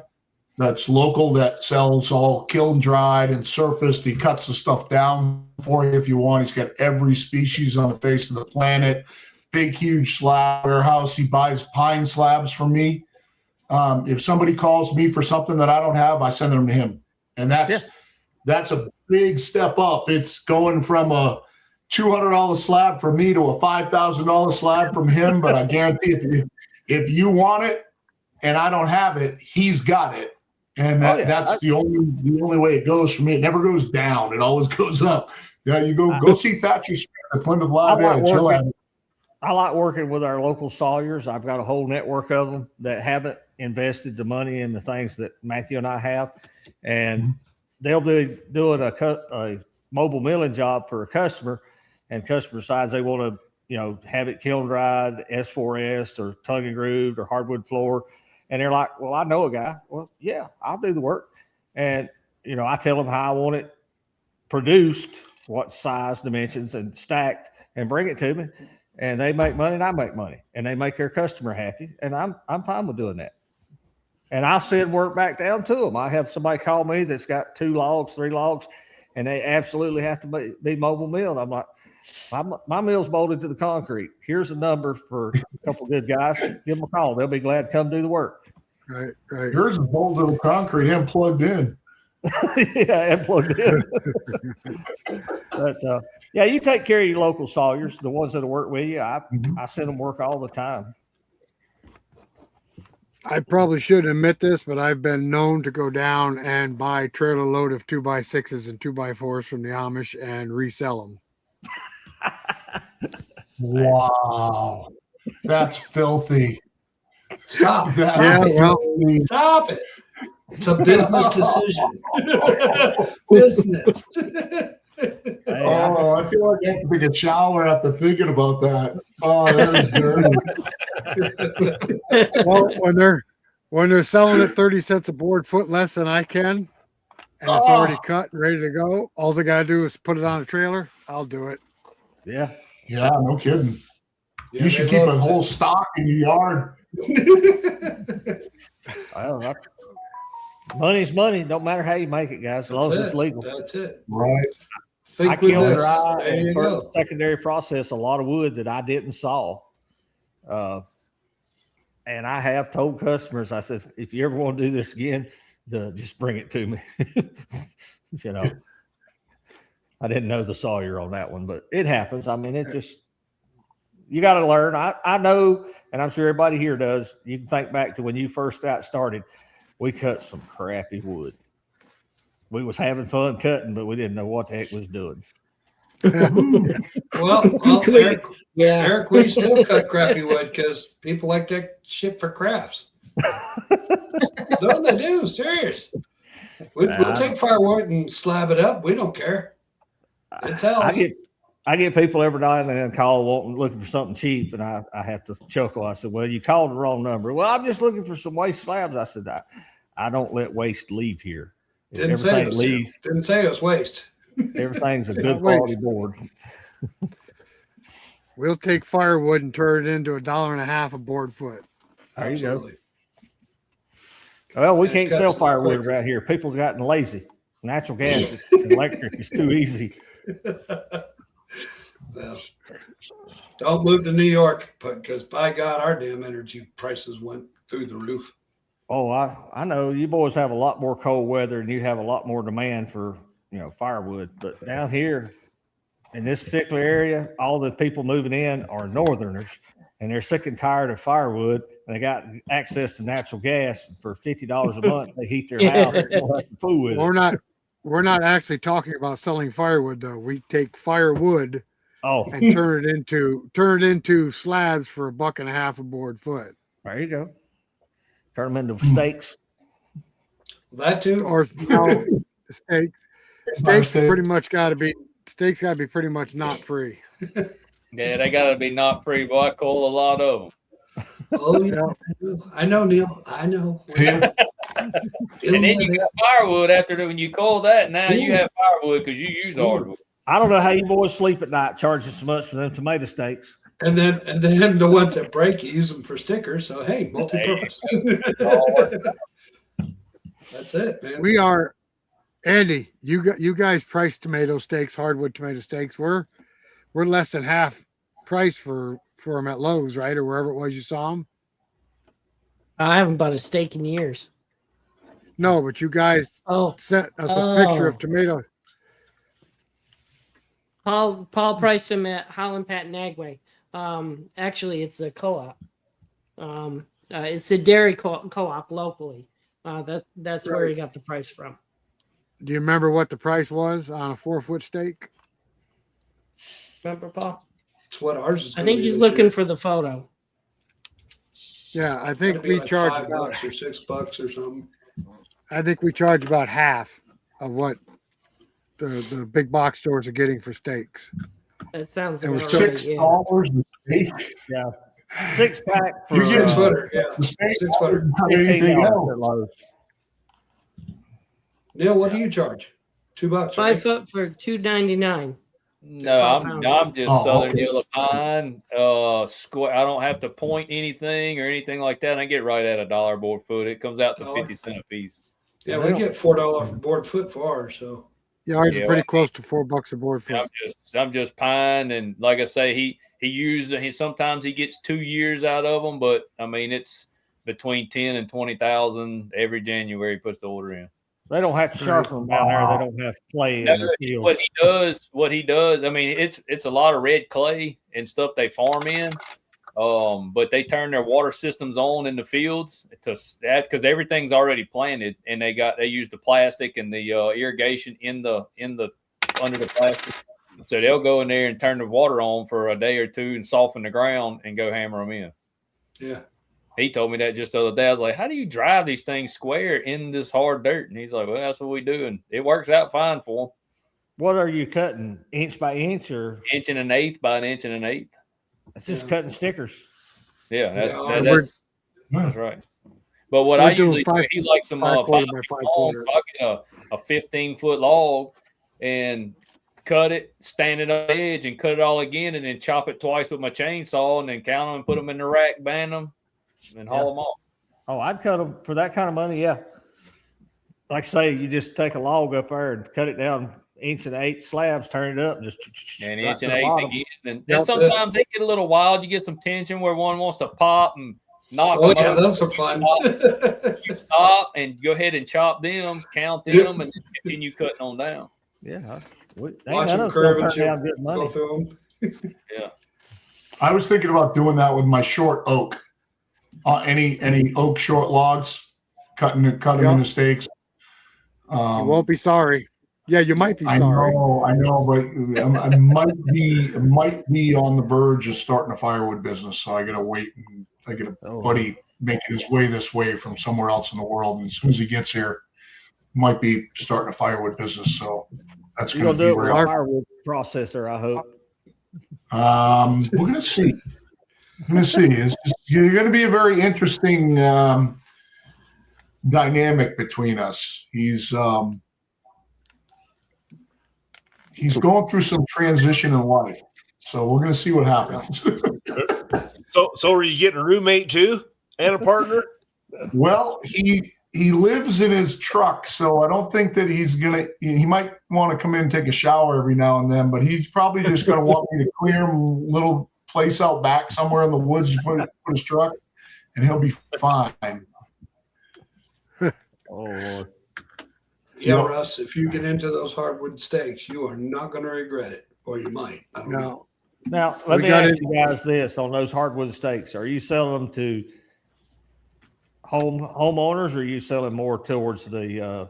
that's local that sells all kiln dried and surfaced. He cuts the stuff down for you if you want. He's got every species on the face of the planet. Big, huge slab warehouse. He buys pine slabs from me. If somebody calls me for something that I don't have, I send them to him. And that's a big step up. It's going from a $200 slab for me to a $5,000 slab from him. But I guarantee if you want it and I don't have it, he's got it. And that's the only way it goes for me. It never goes down. It always goes up. Yeah, you go see Thatcher Smith at Plymouth Live Edge. I like working with our local sawyers. I've got a whole network of them that haven't invested the money in the things that Matthew and I have. And they'll be doing a mobile milling job for a customer, and customer decides they want to, have it kiln dried, S4S or tongue and grooved or hardwood floor. And they're like, well, I know a guy. Well, yeah, I'll do the work. And, I tell them how I want it produced, what size, dimensions, and stacked, and bring it to me. And they make money and I make money, and they make their customer happy. And I'm fine with doing that. And I'll send work back down to them. I have somebody call me that's got 2 logs, 3 logs, and they absolutely have to be mobile milled. I'm like, my mill's bolted to the concrete. Here's a number for a couple of good guys. Give them a call. They'll be glad to come do the work. Right. Yours is bolted to the concrete and plugged in. Yeah, and plugged in. But you take care of your local sawyers, the ones that work with you. I send them work all the time. I probably shouldn't admit this, but I've been known to go down and buy trailer load of 2x6s and 2x4s from the Amish and resell them. Wow, that's filthy. Stop. Stop it. It's a business decision. Business. Oh, I feel like I have to take a shower after thinking about that. Oh, that is dirty. Well, when they're selling it 30 cents a board foot less than I can, and it's already cut and ready to go, all they gotta do is put it on a trailer. I'll do it. Yeah, no kidding. Yeah, you should keep a whole stock in your yard. Money's money. Don't matter how you make it, guys, as long as it's legal. That's it. Right. Think I with kiln this. dry There and you for go. secondary process a lot of wood that I didn't saw. And I have told customers, I said, if you ever want to do this again, just bring it to me. I didn't know the sawyer on that one, but it happens. I mean, you got to learn. I know, and I'm sure everybody here does. You can think back to when you first got started. We cut some crappy wood. We was having fun cutting, but we didn't know what the heck was doing. Well, Eric, we still cut crappy wood because people like that shit for crafts. No, they do. Serious. We'll take firewood and slab it up. We don't care. It's hell. I get people every now and then call looking for something cheap, and I have to chuckle. I said, "Well, you called the wrong number." Well, I'm just looking for some waste slabs. I said, I don't let waste leave here. If Didn't say it was waste. Everything's a Not good quality board. We'll take firewood and turn it into $1.50 a board foot. There you go. Absolutely. Well, we And can't it sell cuts firewood quicker. around here. People have gotten lazy. Natural gas and electric is too easy. Well, don't move to New York, because by God, our damn energy prices went through the roof. Oh, I know you boys have a lot more cold weather and you have a lot more demand for, firewood. But down here in this particular area, all the people moving in are northerners and they're sick and tired of firewood. And they got access to natural gas for $50 a month. They heat their house and don't have to fool with it. We're not actually talking about selling firewood though. We take firewood and turn it into slabs for $1.50 a board foot. There you go. Turn them into steaks. That too. Or no, steaks. Steaks pretty much got to be pretty much not free. Yeah, they got to be not free. Boy, I call a lot of them. Oh yeah, I know, Neil. I know. And then you got firewood after when you call that. Now you have firewood because you use hardwood. I don't know how you boys sleep at night charging so much for them tomato steaks. And then the ones that break, you use them for stickers. So hey, multi-purpose. That's it, man. We are, Andy. You guys price tomato steaks, hardwood tomato steaks. We're less than half price for them at Lowe's, right, or wherever it was you saw them. I haven't bought a steak in years. No, but you guys sent us a picture of tomato. Paul priced them at Holland Pat Nagway. Actually, it's a co-op. It's a dairy co-op locally. That's where he got the price from. Do you remember what the price was on a 4-foot steak? Remember, Paul? It's what ours is. I think he's looking for the photo. Yeah, I think we like charge $5 about or $6 or something. I think we charge about half of what the big box stores are getting for steaks. That sounds It was about right, yeah. $6 a steak. Yeah. 6-pack for You get 6 footer, yeah. The steak 6 footer. anything $15 else. at Lowe's. Neil, what do you charge? $2, 5 right? foot for $2.99. No, I'm just Southern okay. Yellow Pine. Square. I don't have to point anything or anything like that. I get right at $1 board foot. It comes out to $1. 50 cents a piece. Yeah, we get $4 board foot for ours. So Yeah, ours Yeah, is pretty close to $4 a board foot. I'm just pine, and like I say, he used it. Sometimes he gets 2 years out of them, but I mean it's between 10 and 20,000 every January. He puts the order in. They don't have to sharpen them down there. They don't have to play in the fields. What he does. I mean, it's a lot of red clay and stuff they farm in. But they turn their water systems on in the fields to that because everything's already planted, and they use the plastic and the irrigation in the under the plastic. So they'll go in there and turn the water on for a day or two and soften the ground and go hammer them in. yeah, He told me that just the other day. I was like, how do you drive these things square in this hard dirt? And he's like, well, that's what we do. And it works out fine for them. What are you cutting? Inch by inch or? 1 1/8 by 1 1/8. It's just cutting stickers. Yeah, that's right. But what We're I doing usually do, he likes them 5/4 by 5/4. long. So I get a 15-foot log and cut it, stand it on the edge, and cut it all again, and then chop it twice with my chainsaw, and then count them and put them in the rack, band them, and haul them off. Oh, I'd cut them for that kind of money. Yeah. Like I say, you just take a log up there and cut it down 1 1/8 slabs, turn it up, and just And right 1 to the 1/8 bottom. again. And sometimes they get a little wild. You get some tension where one wants to pop and knock oh them yeah, over. those are fun. You stop and go ahead and chop them, count them, and then continue cutting on down. Yeah. Watch them curve and good go money. through them. I was thinking about doing that with my short oak. Any oak short logs, cut them into steaks. You won't be sorry. Yeah, you might be sorry. I know, but I might be on the verge of starting a firewood business. So I gotta wait. And I get a buddy making his way this way from somewhere else in the world, and as soon as he gets here, might be starting a firewood business. So that's You're going gonna to do be it with real. a firewood processor, I hope. We're going to see. You're going to be a very interesting dynamic between us. He's going through some transition in life, so we're going to see what happens. So are you getting a roommate too and a partner? Well, he lives in his truck, so I don't think that he's gonna. He might want to come in and take a shower every now and then, but he's probably just going to want me to clear him a little place out back somewhere in the woods. You put his truck, and he'll be fine. Oh Lord. Yeah, Yep. Russ, if you get into those hardwood steaks, you are not going to regret it, or you might. I don't know. Now, let We me got ask it. you guys this on those hardwood steaks. Are you selling them to homeowners, or are you selling more towards the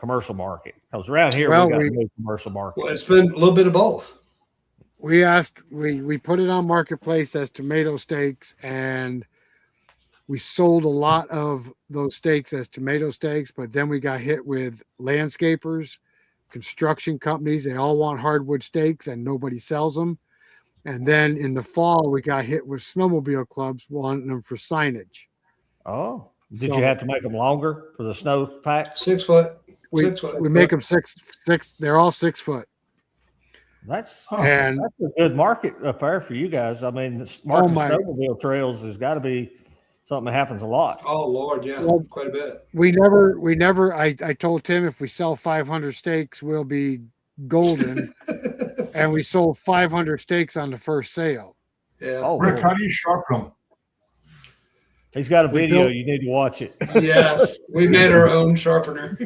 commercial market? Because around here, Well, we got we- no commercial market. Well, it's been a little bit of both. We put it on marketplace as tomato steaks, and we sold a lot of those steaks as tomato steaks, but then we got hit with landscapers, construction companies. They all want hardwood steaks and nobody sells them. And then in the fall, we got hit with snowmobile clubs wanting them for signage. Oh, did So- you have to make them longer for the snow pack? 6 foot. We 6 foot. we make them six. They're all 6 foot. That's And that's a good market up there for you guys. I mean, the market my- snowmobile trails has got to be something that happens a lot. Oh, Lord, yeah, Well, quite a bit. we never. I told Tim if we sell 500 steaks, we'll be golden. And we sold 500 steaks on the first sale. Yeah. Oh, Rick, Lord. how do you sharpen them? He's got a We video. built- You need to watch it. Yes, we made our own sharpener.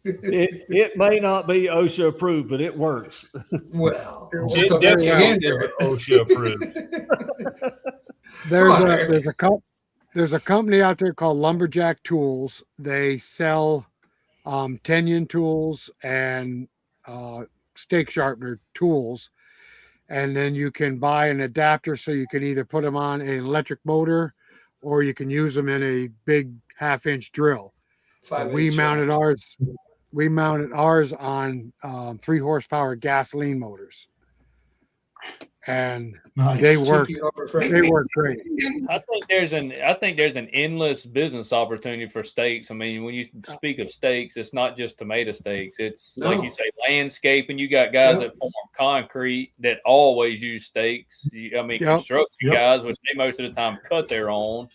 It may not be OSHA approved, but it works. Well, It just a definitely hand is do it. OSHA approved. There's Come on, a Eric. there's a company out there called Lumberjack Tools. They sell tenon tools and steak sharpener tools, and then you can buy an adapter so you can either put them on an electric motor or you can use them in a big 1/2-inch drill. 5/8 We shaft. mounted ours. We mounted ours on 3 horsepower gasoline motors, and Nice. they work. TP Harbor Freight. They work great. I think there's an endless business opportunity for steaks. I mean, when you speak of steaks, it's not just tomato steaks. It's like No. you say, landscaping. You got guys Yeah. that form concrete that always use steaks. I mean, Yep. construction Yep. guys, which they most of the time cut their own.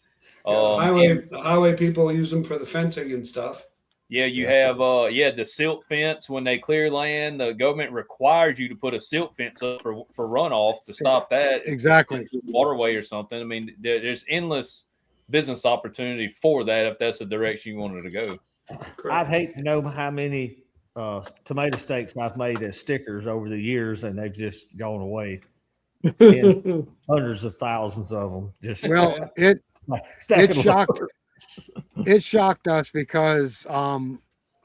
The highway people use them for the fencing and stuff. Yeah, you have the silt fence. When they clear land, the government requires you to put a silt fence up for runoff to stop that. Exactly. Waterway or something. I mean, there's endless business opportunity for that if that's the direction you wanted to go. I'd hate to know how many tomato steaks I've made as stickers over the years, and they've just gone away. Hundreds of thousands of them. Just Well, it stacking shocked it shocked us because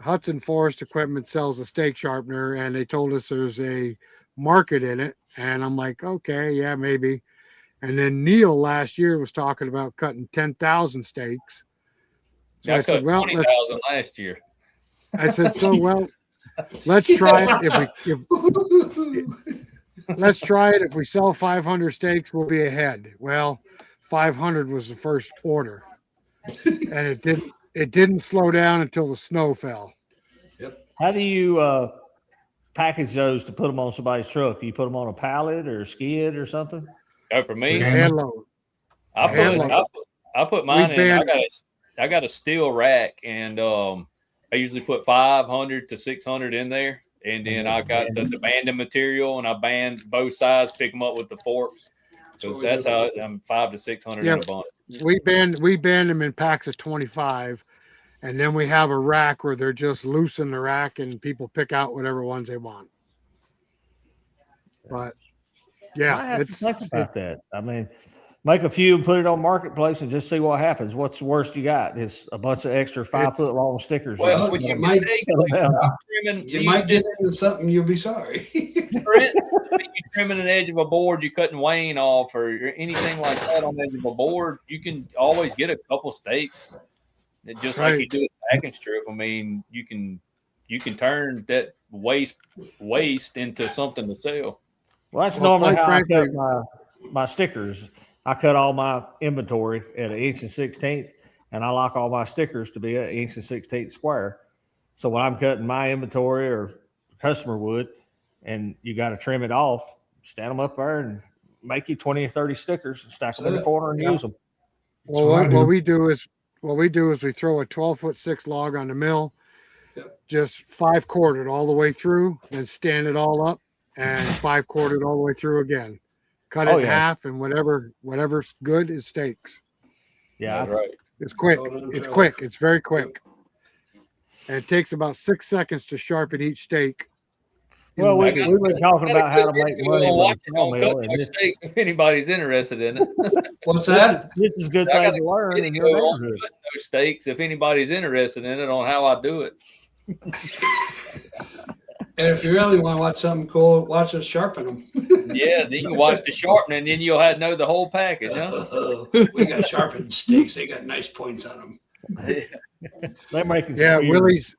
Hudson Forest Equipment sells a steak sharpener, and they told us there's a market in it, and I'm like, okay, yeah, maybe. And then Neil last year was talking about cutting 10,000 steaks. So I I cut said, well, 20,000 last year. I said, so well, let's try it. Let's try it. If we sell 500 steaks, we'll be ahead. Well, 500 was the first order, and it didn't slow down until the snow fell. How do you package those to put them on somebody's truck? Do you put them on a pallet or a skid or something? Oh, for me, Yeah. Hand load. I put mine We in. banned- I got a steel rack, and I usually put 500 to 600 in there, and then I got the banding material, and I band both sides, pick them up with the forks. So that's how I'm 500 to 600 in a bunch. We band them in packs of 25, and then we have a rack where they're just loose in the rack, and people pick out whatever ones they want. But I yeah, have it's to think about that. I mean, make a few and put it on marketplace and just see what happens. What's the worst you got? Is a bunch of extra 5-foot long stickers. Well, When you you might- trimming, get into something, you'll be sorry. you're trimming an edge of a board, you're cutting wane off, or anything like that on the edge of a board, you can always get a couple steaks. Just like you Right. do with a packing strip. I mean, you can turn that waste into something to sell. Well, that's Well, normally quite how I frankly- cut my stickers. I cut all my inventory at 1 1/16, and I lock all my stickers to be 1 1/16 square. So when I'm cutting my inventory or customer would, and you got to trim it off, stand them up there and make you 20 or 30 stickers and stack them in the corner and use them. Well, what I do. what we do is we throw a 12-foot-6 log on the mill, Yep. just 5-quartered all the way through, then stand it all up and 5-quartered all the way through again. Cut it Oh, in yeah. half, and whatever's good is steaks. Yeah. That's right. It's quick. Hold on, It's Joe. quick. It's very quick. And it takes about 6 seconds to sharpen each steak. in Well, the we've machine. been talking about how to make money with Watch the it on sawmill, Cut and No this, Steaks if anybody's interested in it. What's that? this is a good I thing gotta to learn in Video your on neighborhood. Cut No Steaks if anybody's interested in it on how I do it. And if you really want to watch something cool, watch us sharpen them. Yeah, then you can watch the sharpening, then you'll know the whole package, huh? We got sharpened steaks. They got nice points on them. They're making Yeah, skewers.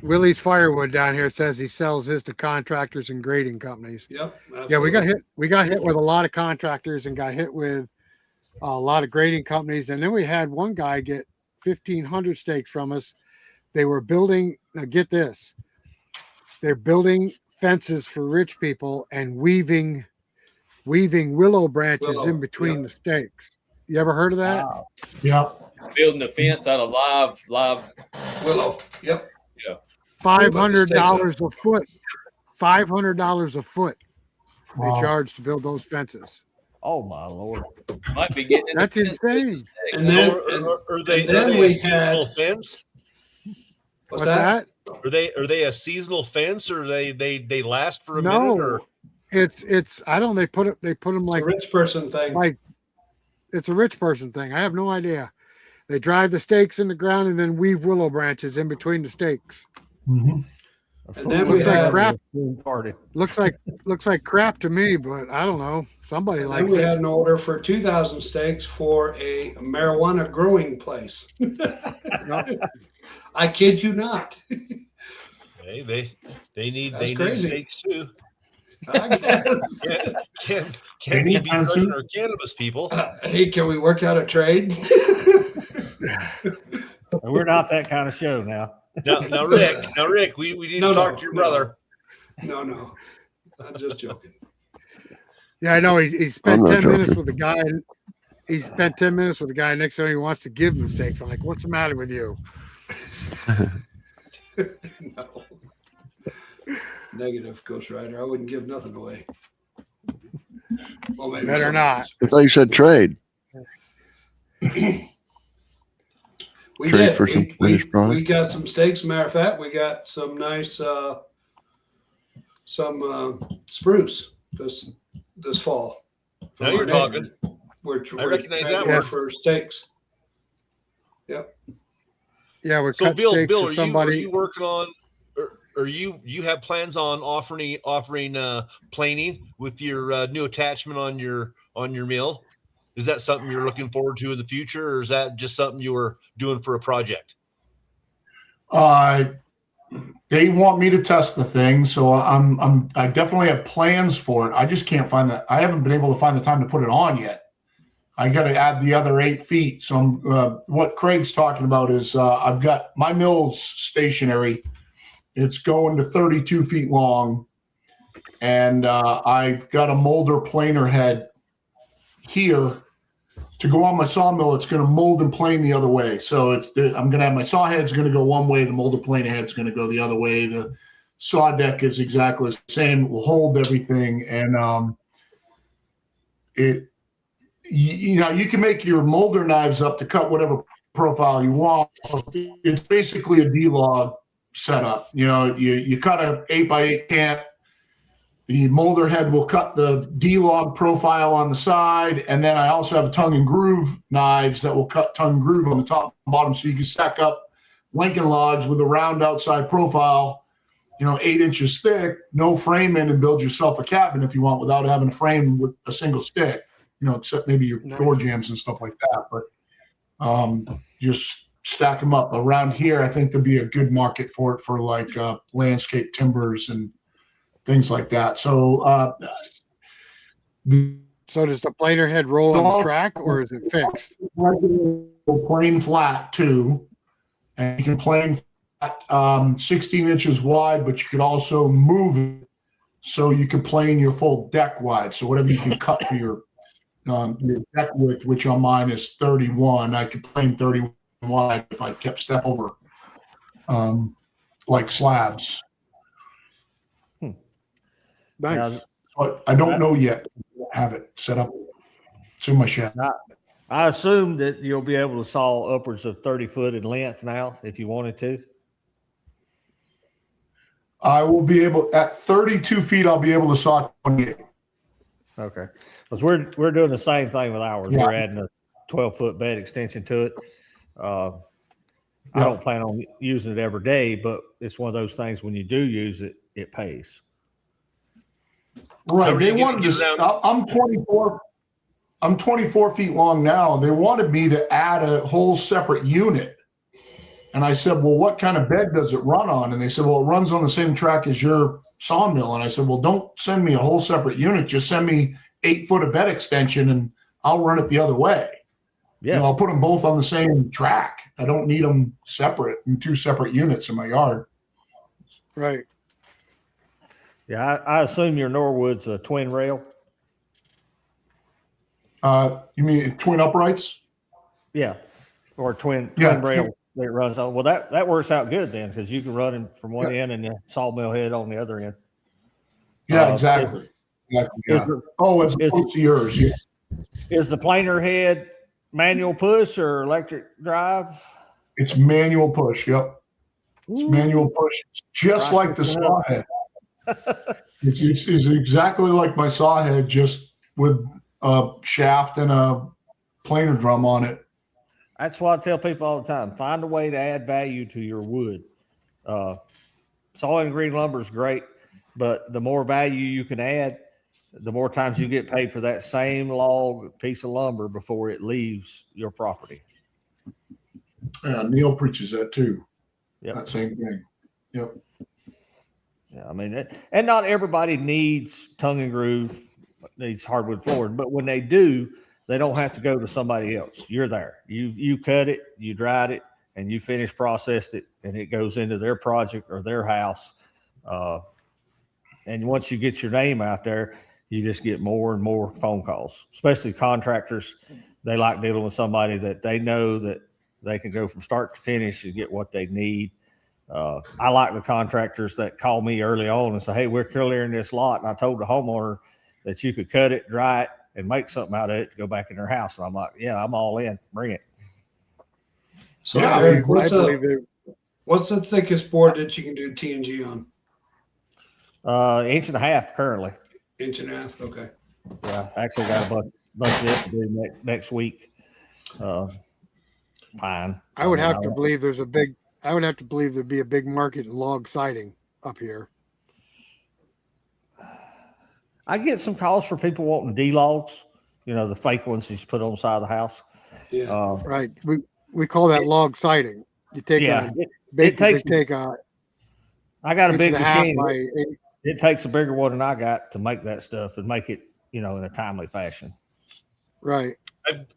Willie's Firewood down here says he sells his to contractors and grading companies. Yep. Yeah, we got absolutely. hit. We got hit with a lot of contractors and got hit with a lot of grading companies. And then we had one guy get 1,500 steaks from us. They were building. Now get this. They're building fences for rich people and weaving willow branches Willow, in between yep. the stakes. You ever heard of that? Wow. Yeah. Building the fence out of live. Willow. Yep. $500 a foot. $500 a foot. They Wow. charge to build those fences. Oh my Lord. Might be getting into That's fence insane. steaks. And then, Are they, and then are they we a seasonal had- fence? what's What's that? Are they a seasonal fence, or they last for a No. minute? Or It's I don't. They put them It's like a rich person thing. it's a rich person thing. I have no idea. They drive the stakes in the ground and then weave willow branches in between the stakes. Mhm. And then we Looks like had- crap. Party. Looks like crap to me, but I don't know. Somebody And then likes we it. had an order for 2,000 steaks for a marijuana growing place. I kid you not. hey, they need That's they crazy. need steaks too. I guess. Can They we need be fence crushing too? our cannabis people? Hey, can we work out a trade? And we're not that kind of show now. Now, Rick, we need No, to talk no, to your no. brother. No. I'm just joking. Yeah, I know. He I'm spent not 10 minutes joking. with the guy. And he spent 10 minutes with the guy. Next time he wants to give him the steaks. I'm like, what's the matter with you? No. Negative, Ghost Rider. I wouldn't give nothing away. Well, maybe Better some not. I thought you said trade. things. We Trade did. for some finished product. We got some steaks. Matter of fact, we got some nice spruce this fall. Now you're Our talking. neighbor. We're recognize that trading one. for steaks. Yeah, we So cut Bill, steaks for are somebody. you working on? Or you have plans on offering planing with your new attachment on your mill? Is that something you're looking forward to in the future, or is that just something you were doing for a project? They want me to test the thing, so I definitely have plans for it. I just can't find that. I haven't been able to find the time to put it on yet. I got to add the other 8 feet. So what Craig's talking about is I've got my mill's stationary. It's going to 32 feet long, and I've got a molder planer head here to go on my sawmill. It's going to mold and plane the other way. So I'm going to have my saw head's going to go one way, the molder planer head's going to go the other way. The saw deck is exactly the same. It will hold everything, and you can make your molder knives up to cut whatever profile you want. It's basically a D-log setup. You cut a 8x8 cant. The molder head will cut the D-log profile on the side, and then I also have tongue and groove knives that will cut tongue and groove on the top and bottom, so you can stack up Lincoln logs with a round outside profile, 8 inches thick, no frame in, and build yourself a cabin if you want without having a frame with a single stick, except maybe your door jams and stuff like that. But just stack them up. Around here, I think there'd be a good market for it for like landscape timbers and things like that. So So does the planer head roll on the Dog- track, or is it fixed? Plane flat too, and you can plane flat, 16 inches wide, but you could also move it so you could plane your full deck wide. So whatever you can cut for your deck width, which on mine is 31, I could plane 31 wide if I kept step over, like slabs. Nice. But I don't know yet. I have it set up. It's in my shed. I assume that you'll be able to saw upwards of 30 foot in length now if you wanted to. I will be able, at 32 feet, I'll be able to saw 28. Okay. Because we're doing the same thing with ours. Yeah. We're adding a 12-foot bed extension to it. I don't plan on using it every day, but it's one of those things when you do use it, it pays. Right. How They do you wanted get to, around- I'm 24. I'm 24 feet long now. They wanted me to add a whole separate unit. And I said, well, what kind of bed does it run on? And they said, well, it runs on the same track as your sawmill. And I said, well, don't send me a whole separate unit. Just send me 8 foot of bed extension and I'll run it the other way. Yeah. You know, I'll put them both on the same track. I don't need them separate in 2 separate units in my yard. Right. Yeah. I assume your Norwood's a twin rail. You mean twin uprights? Yeah. Or twin Yeah. rail that runs on. Well, that works out good then, because you can run them from one end and the sawmill head on the other end. Yeah, exactly. Exactly, yeah. As opposed to yours. Yeah. Is the planer head manual push or electric drive? It's manual push. Yep. It's manual push. It's just like the saw head. It's exactly like my saw head, just with a shaft and a planer drum on it. That's what I tell people all the time. Find a way to add value to your wood. Saw and green lumber is great, but the more value you can add, the more times you get paid for that same log piece of lumber before it leaves your property. Yeah, Neil preaches that too. Yep. That same thing. Yep. Yeah, I mean, and not everybody needs tongue and groove, needs hardwood flooring, but when they do, they don't have to go to somebody else. You're there. You cut it, you dried it, and you finish processed it, and it goes into their project or their house. And once you get your name out there, you just get more and more phone calls, especially contractors. They like dealing with somebody that they know that they can go from start to finish and get what they need. I like the contractors that call me early on and say, hey, we're clearing this lot. And I told the homeowner that you could cut it, dry it, and make something out of it to go back in their house. And I'm like, yeah, I'm all in. Bring it. So Yeah, Eric, I believe it. what's the thickest board that you can do TNG on? 1.5 inches currently. 1.5 inches? Okay. Yeah, I actually got a bunch of it to do next week. Fine. I would have to believe there's a big. I would have to believe there'd be a big market in log siding up here. I get some calls for people wanting D logs, the fake ones you just put on the side of the house. Yeah. Right. We call that log siding. You take takes- I got a big machine. By It takes a bigger one than I got to make that stuff and make it, in a timely fashion. right.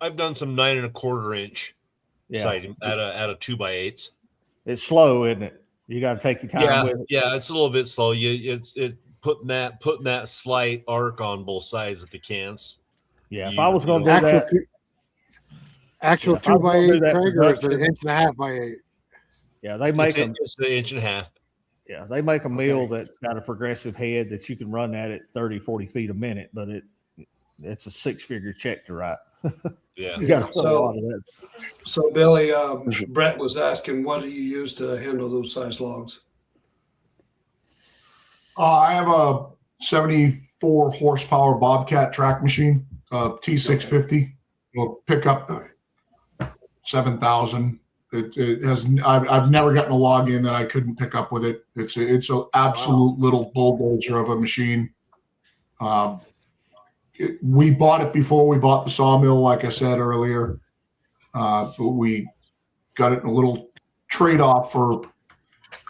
I've done some 9 1/4 inch Yeah. siding at a 2x8s. It's slow, isn't it? You got to take your time with it. Yeah, it's a little bit slow. It's putting that slight arc on both sides of the cans. Yeah. If I was going to do that, Actual if I was gonna 2x8 do that Traeger is an production- 1.5 by 8. yeah, they make them. It's an 1.5 inches. Yeah, they make a mill that's got a progressive head that you can run at 30, 40 feet a minute, but it's a 6-figure check to write. Yeah. You got to put a So- lot of that. So Billy, Brett was asking, what do you use to handle those size logs? I have a 74 horsepower Bobcat track machine, T650. It'll pick up 7,000. It has. I've never gotten a log in that I couldn't pick up with it. It's an absolute little bulldozer of a machine. We bought it before we bought the sawmill, like I said earlier. But we got it in a little trade-off for a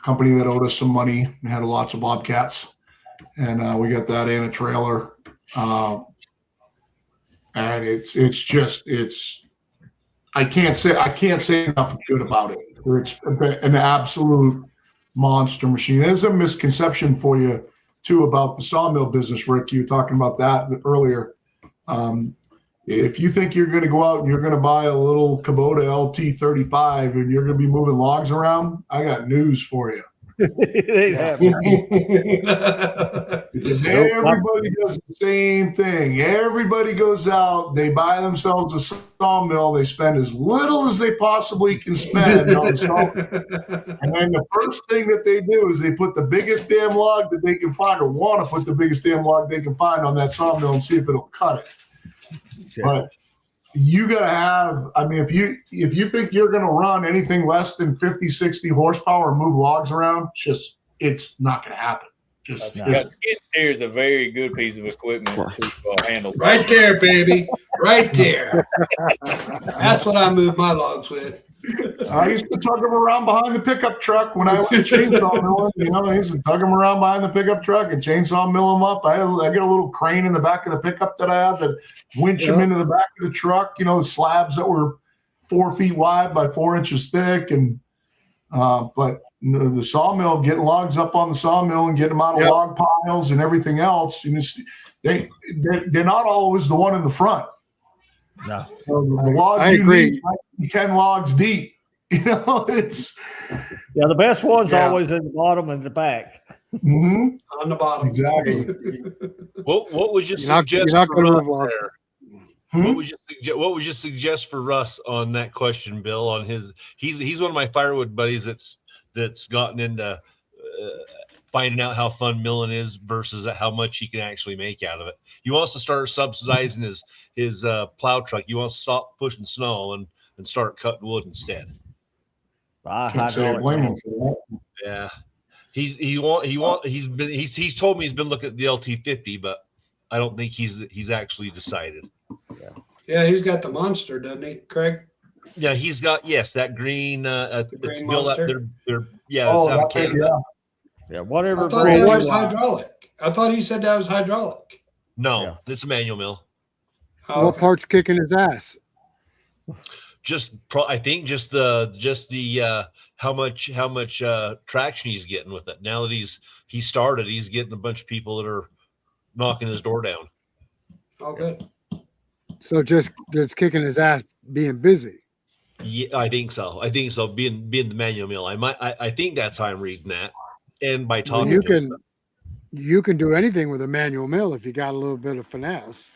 company that owed us some money and had lots of Bobcats. And we got that in a trailer. and it's I can't say enough good about it. It's an absolute monster machine. There's a misconception for you too about the sawmill business, Rick. You were talking about that earlier. If you think you're going to go out and you're going to buy a little Kubota LT35 and you're going to be moving logs around, I got news for you. It ain't happening. Everybody does the same thing. Everybody goes out, they buy themselves a sawmill, they spend as little as they possibly can spend on sawmill. And then the first thing that they do is they put the biggest damn log that they can find, or want to put the biggest damn log they can find on that sawmill and see if it'll cut it. But you got to have, I mean, if you think you're going to run anything less than 50, 60 horsepower and move logs around, it's not going to happen. Skid steer is a very good piece of equipment to handle. Right there, baby. Right there. That's what I move my logs with. I used to tug them around behind the pickup truck when I went to chainsaw milling. You know, I used to tug them around behind the pickup truck and chainsaw mill them up. I get a little crane in the back of the pickup that I had that winch them into the back of the truck. You know, the slabs that were 4 feet wide by 4 inches thick. And but the sawmill, getting logs up on the sawmill and getting them out of log piles and everything else. You know, they're not always the one in the front. No, the log I agree. Need might be 10 logs deep. You know, it's the best one's always in the bottom and the back. on the bottom. Exactly. What would you suggest? You're not going to move logs. What would you suggest for Russ on that question, Bill? On he's one of my firewood buddies that's gotten into finding out how fun milling is versus how much he can actually make out of it. He wants to start subsidizing his plow truck. He wants to stop pushing snow and start cutting wood instead. Can't say I blame him for that. Yeah, he's told me he's been looking at the LT50, but I don't think he's actually decided. Yeah, he's got the monster, doesn't he, Craig? Yeah, he's got that green. Green monster. It's out of Canada. Yeah, whatever. I thought that was hydraulic. I thought he said that was hydraulic. No, it's a manual mill. Oh, What part's kicking his ass? I think just the how much traction he's getting with it. Now that he started, he's getting a bunch of people that are knocking his door down. Oh, good. So just kicking his ass being busy. Yeah, I think so. Being the manual mill, I think that's how I'm reading that. And by talking, you can do anything with a manual mill if you got a little bit of finesse.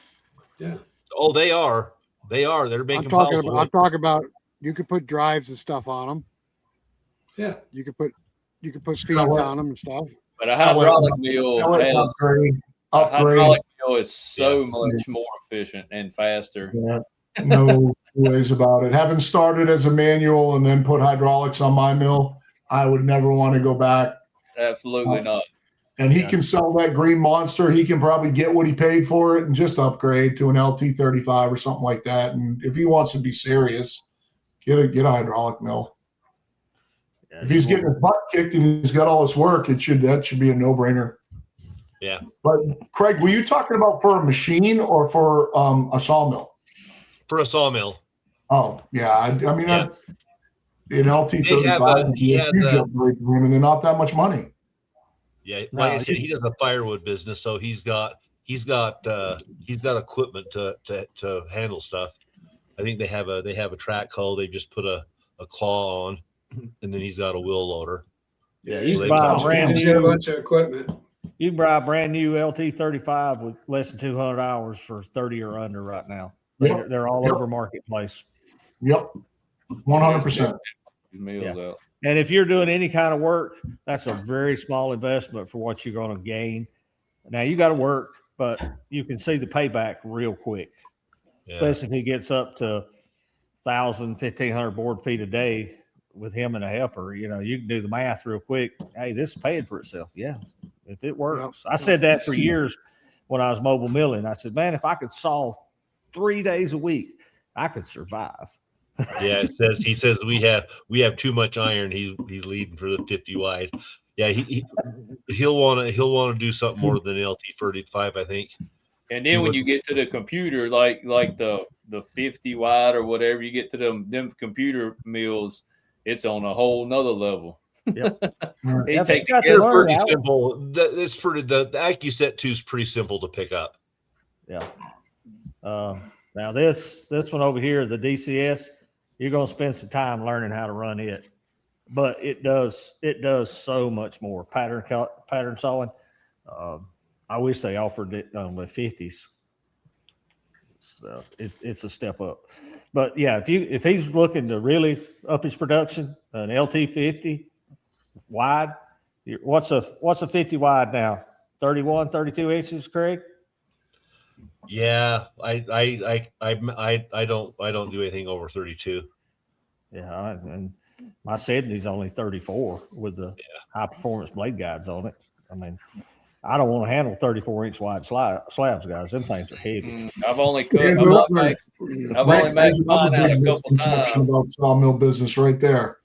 Yeah. Oh, they are. They're making. I'm talking about. You could put drives and stuff on them. Yeah. You could put feeds on them and stuff. But a hydraulic mill is so much more efficient and faster. Yeah. No ways about it. Having started as a manual and then put hydraulics on my mill, I would never want to go back. Absolutely not. And he can sell that green monster. He can probably get what he paid for it and just upgrade to an LT35 or something like that. And if he wants to be serious, get a hydraulic mill. Yeah, if he's getting his butt kicked and he's got all this work, that should be a no-brainer. Yeah. But Craig, were you talking about for a machine or for a sawmill? For a sawmill. Oh yeah, I mean, an LT35 would be a huge upgrade for him, and they're not that much money. Yeah, like I said, he does a firewood business, so he's got equipment to handle stuff. I think they have a track hoe. They just put a claw on, and then he's got a wheel loader. Yeah, you can buy a brand new bunch of equipment. You can buy a brand new LT35 with less than 200 hours for 30 or under right now. They're all over marketplace. Yep, 100%. Yeah. And if you're doing any kind of work, that's a very small investment for what you're going to gain. Now you got to work, but you can see the payback real quick, especially if he gets up to 1,000, 1,500 board feet a day with him and a helper. You know, you can do the math real quick. Hey, this is paying for itself. Yeah, if it works. I said that for years when I was mobile milling. I said, man, if I could saw 3 days a week, I could survive. Yeah, he says we have too much iron. He's leading for the 50 wide. Yeah, he'll want to do something more than the LT35, I think. And then when you get to the computer, like the 50 wide or whatever, you get to them computer mills, it's on a whole nother level. Yep. It takes It's pretty simple. It's pretty the AccuSet 2 is pretty simple to pick up. Yeah. Now this one over here, the DCS, you're gonna spend some time learning how to run it, but it does so much more. Pattern sawing. I wish they offered it on the 50s. So it's a step up. But yeah, if he's looking to really up his production, an LT50 wide, what's a 50 wide now? 31, 32 inches, Craig? Yeah, I don't do anything over 32. Yeah, and my 70's only 34 with the high performance blade guides on it. I mean, I don't want to handle 34-inch wide slabs, guys. Them things are heavy. I've only maxed mine out a couple times. About sawmill business right there.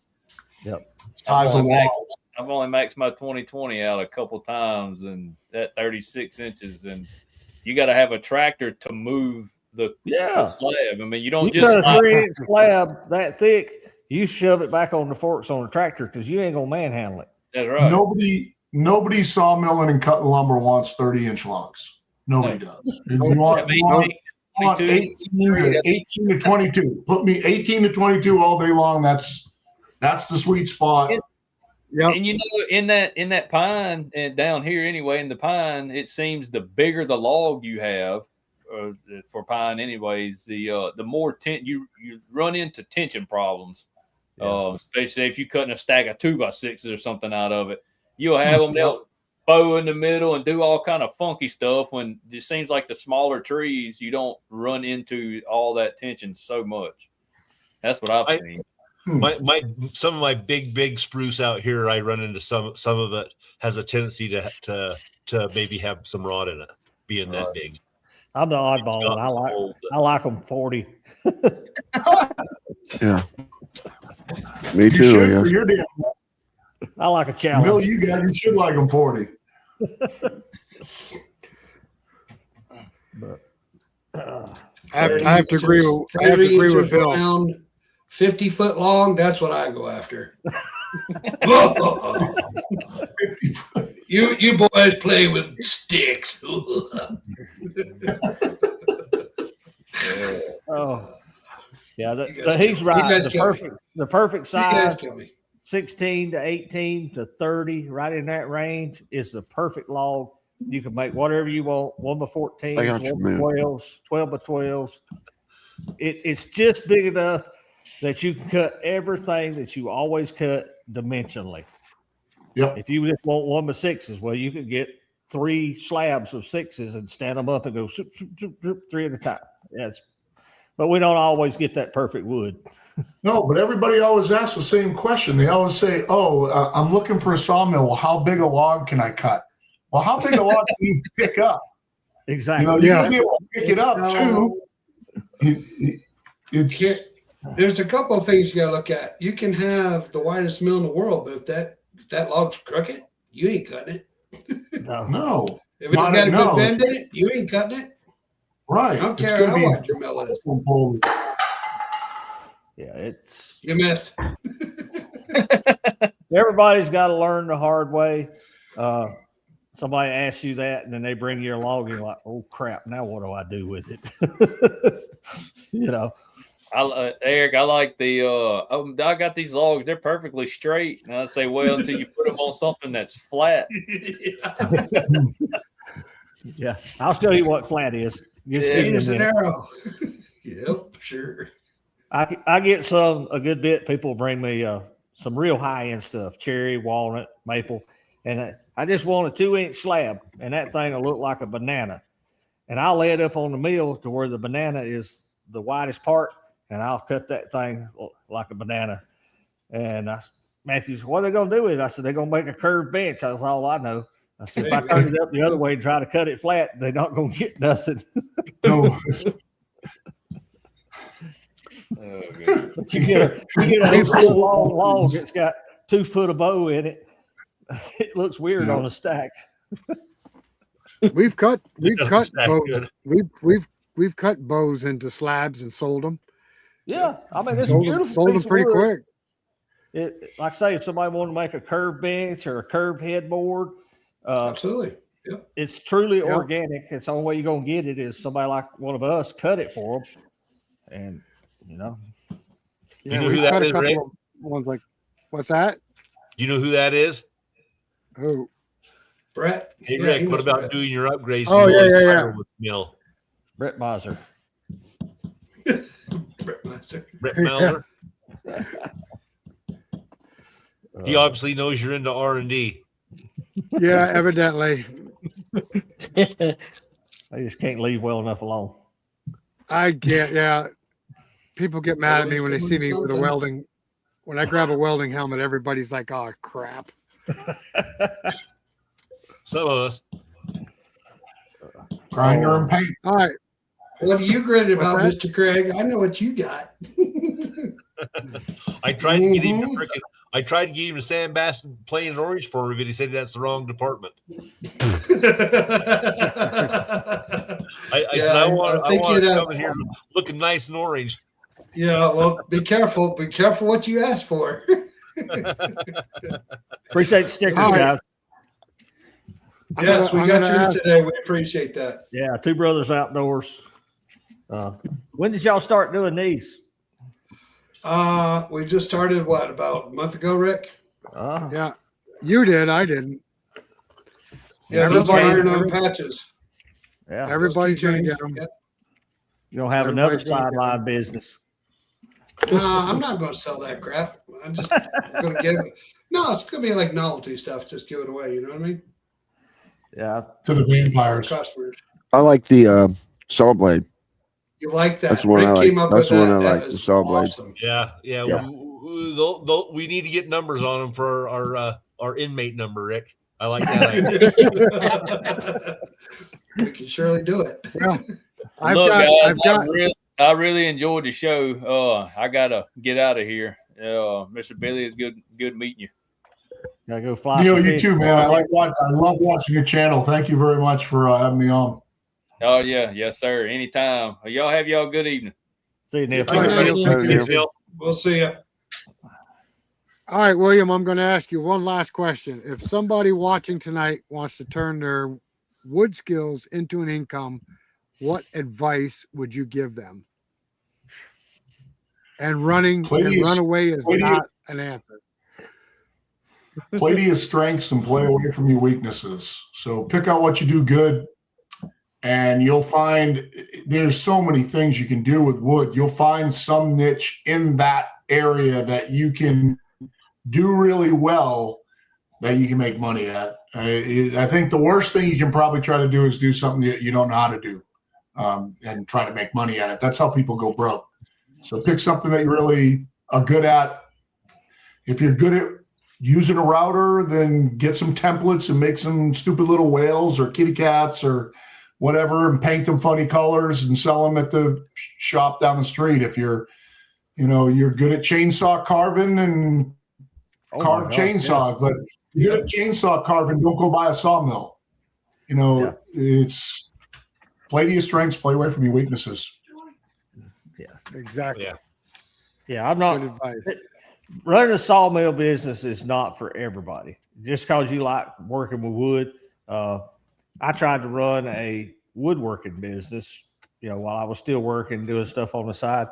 Yep. Size of walls. I've only maxed my 2020 out a couple times, and that 36 inches, and you got to have a tractor to move the slab. I mean, you don't got a 3-inch slab that thick. You shove it back on the forks on the tractor because you ain't gonna manhandle it. That's right. Nobody sawmilling and cutting lumber wants 30-inch logs. Nobody does. You want 18 to 22. Put me 18 to 22 all day long. That's the sweet spot. Yeah. And you know, in that pine and down here anyway, in the pine, it seems the bigger the log you have for pine, anyways, the more you run into tension problems. Especially if you're cutting a stack of 2x6s or something out of it. You'll have them, they'll bow in the middle and do all kind of funky stuff. When it seems like the smaller trees, you don't run into all that tension so much. That's what I've seen. Some of my big spruce out here, I run into some of it has a tendency to maybe have some rot in it, being that big. I'm the oddball, and I like them 40. Yeah. Me too. I guess. I like a challenge. Bill, you should like them 40. But I have to agree with Bill. Around 50 foot long, that's what I go after. You boys play with sticks. He's right. The perfect size, 16 to 18 to 30, right in that range, is the perfect log. You can make whatever you want, 1x14, 1x12s, 12x12s. It's just big enough that you can cut everything that you always cut dimensionally. Yep. If you just want 1x6s, well, you could get 3 slabs of 6s and stand them up and go 3 at a time. Yes. But we don't always get that perfect wood. No, but everybody always asks the same question. They always say, I'm looking for a sawmill. Well, how big a log can I cut? Well, how big a log can you pick up? Exactly. You can be able to pick it up, too. There's a couple of things you got to look at. You can have the widest mill in the world, but if that log's crooked, you ain't cutting it. No. If it's got a good bend in it, you ain't cutting it. Right. I don't care how wide your mill is. Yeah, you missed. Everybody's got to learn the hard way. Somebody asks you that, and then they bring you a log, and you're like, "Oh crap! Now what do I do with it?" Eric, I like I got these logs. They're perfectly straight, and I say, well, until you put them on something that's flat. Yeah, I'll show you what flat is. It's an arrow. Yep, sure. I get a good bit. People bring me some real high end stuff: cherry, walnut, maple, and I just want a 2-inch slab, and that thing will look like a banana. And I'll lay it up on the mill to where the banana is the widest part, and I'll cut that thing like a banana. And Matthew said, "What are they gonna do with it?" I said, "They're gonna make a curved bench." That's all I know. I said, if I turn it up the other way and try to cut it flat, they're not going to get nothing. No. But you get a long log that's got 2 foot of bow in it. It looks weird on a stack. We've cut Stack bows. good. We've cut bows into slabs and sold them. Yeah, I mean it's Sold beautiful. them, sold them piece of pretty wood. quick. It, like I say, if somebody wanted to make a curved bench or a curved headboard, Absolutely. Yep. it's truly Yeah. organic. It's the only way you're gonna get it is somebody like one of us cut it for them, and Yeah, know we've who that cut a is, couple Rick? of ones like, what's that? You know who that is? Oh, Brett. Hey, Yeah, Rick, he what knows about Brett. doing your upgrades? Oh, to yeah, the yeah. firewood mill? Brett Miser. Brett Meiser. Brett Yeah. Melzer? He obviously knows you're into R&D. yeah, evidently. I just can't leave well enough alone. I get, yeah. People get mad at me when they see me with a Something. welding. When I grab a welding helmet, everybody's like, "Oh crap!" Some of us. Grinder and paint. All right, What are you gritted What's about, that? Mr. Craig? I know what you got. I tried to get him to Mhm. frickin' I tried to get him to sandblast plain and orange for me, but he said that's the wrong department. I said I want think to you'd, come in here looking nice and orange. Yeah, well, be careful. Be careful what you ask for. Appreciate the stickers, All right. guys. Yes, we I'm got gonna yours ask- today. We appreciate that. Yeah, Two Brothers Outdoors. When did y'all start doing these? We just started about a month ago, Rick? yeah, you did. I didn't. Yeah, Everybody- everybody on patches. Yeah, Those Everybody's gonna keychains. get them. Yep. you don't have another Everybody's gonna get sideline business. I'm not going to sell that crap. I'm just going to give it. No, it's going to be like novelty stuff. Just give it away. You know what I mean? Yeah, To the For vampires. customers. I like the saw blade. You like that? That's the one Rick I like. came up That's with the one that. I That like, the is saw blade. awesome. Yeah. Yeah. We need to get numbers on them for our inmate number, Rick. I like that idea. We can surely do it. Well, Look, guys, I've got. I really enjoyed the show. I gotta get out of here. Mr. Billy, it's good meeting you. gotta go fly. Neil, some you fish. too, man. I love watching your channel. Thank you very much for having me on. Oh yeah, yes sir. Anytime. Y'all have y'all a good evening. See you, Neil. All right, Thank Neil. Later, Neil. Thanks, Neil. We'll see you. All right, William, I'm going to ask you one last question. If somebody watching tonight wants to turn their wood skills into an income, what advice would you give them? And running and Please, run away is please. not an answer. Play to your strengths and play away from your weaknesses. So pick out what you do good, and you'll find there's so many things you can do with wood. You'll find some niche in that area that you can do really well that you can make money at. I think the worst thing you can probably try to do is do something that you don't know how to do and try to make money at it. That's how people go broke. So pick something that you really are good at. If you're good at using a router, then get some templates and make some stupid little whales or kitty cats or whatever and paint them funny colors and sell them at the shop down the street. If you're good at chainsaw carving and Oh my carve God, chainsaw, but if you're good at chainsaw carving, don't go buy a sawmill. It's play to your strengths, play away from your weaknesses. Exactly. Yeah. Yeah, I'm Good not advice. running a sawmill business is not for everybody. Just because you like working with wood. I tried to run a woodworking business, while I was still working, doing stuff on the side.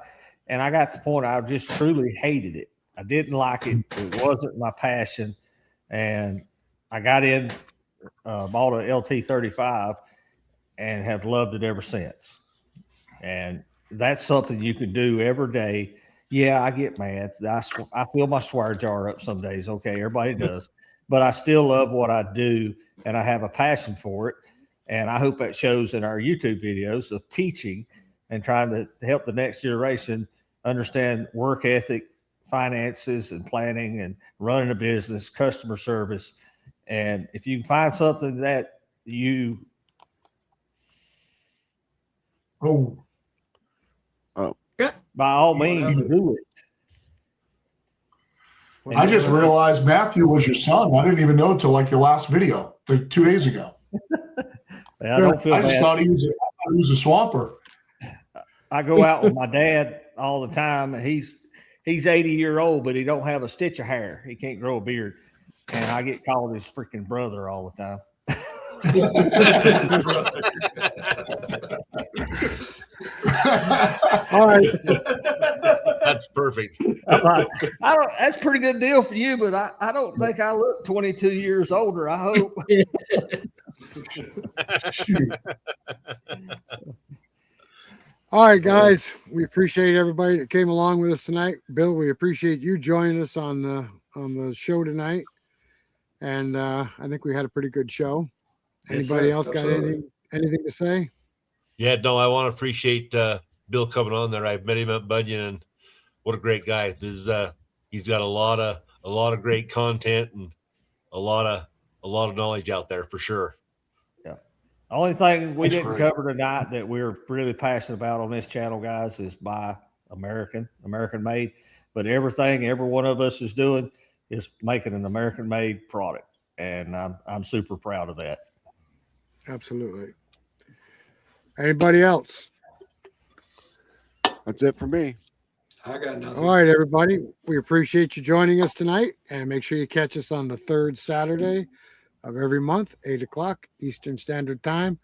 And I got to the point I just truly hated it. I didn't like it. It wasn't my passion. And I got in, bought a LT35 and have loved it ever since. And that's something you can do every day. Yeah, I get mad. I fill my swear jar up some days. Okay, everybody does. But I still love what I do, and I have a passion for it. And I hope that shows in our YouTube videos of teaching and trying to help the next generation understand work ethic, finances, and planning, and running a business, customer service. And if you can find something that you Oh, by all means do it. I just realized Matthew was your son. I didn't even know until like your last video, like 2 days ago. I don't feel I just bad. thought he was a swamper. I go out with my dad all the time. He's 80-year-old, but he don't have a stitch of hair. He can't grow a beard, and I get called his freaking brother all the time. All right. That's perfect. I'm like, I don't. That's a pretty good deal for you, but I don't think I look 22 years older. I hope. All right, guys. We appreciate everybody that came along with us tonight. Bill, we appreciate you joining us on the show tonight. And I think we had a pretty good show. Yes, Anybody sir. else got Absolutely. anything to say? Yeah, no, I want to appreciate Bill coming on there. I've met him at Bunyan, and what a great guy. He's got a lot of great content and a lot of knowledge out there for sure. The only thing we That's didn't great. cover tonight that we're really passionate about on this channel, guys, is buy American made. But everything every one of us is doing is making an American made product, and I'm super proud of that. Absolutely. Anybody else? That's it for me. I got nothing. All right, everybody. We appreciate you joining us tonight, and make sure you catch us on the third Saturday of every month, 8 o'clock Eastern Standard Time.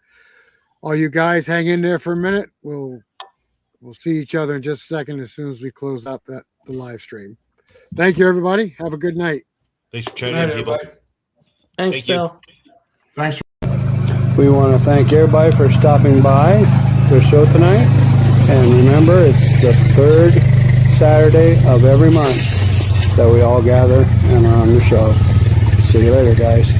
All you guys hang in there for a minute. We'll see each other in just a second as soon as we close out the live stream. Thank you, everybody. Have a good night. Thanks for Good chatting night, in, people. everybody. Thanks, Thank you. Bill. Thanks. We want to thank everybody for stopping by the show tonight. And remember, it's the third Saturday of every month that we all gather and are on the show. See you later, guys.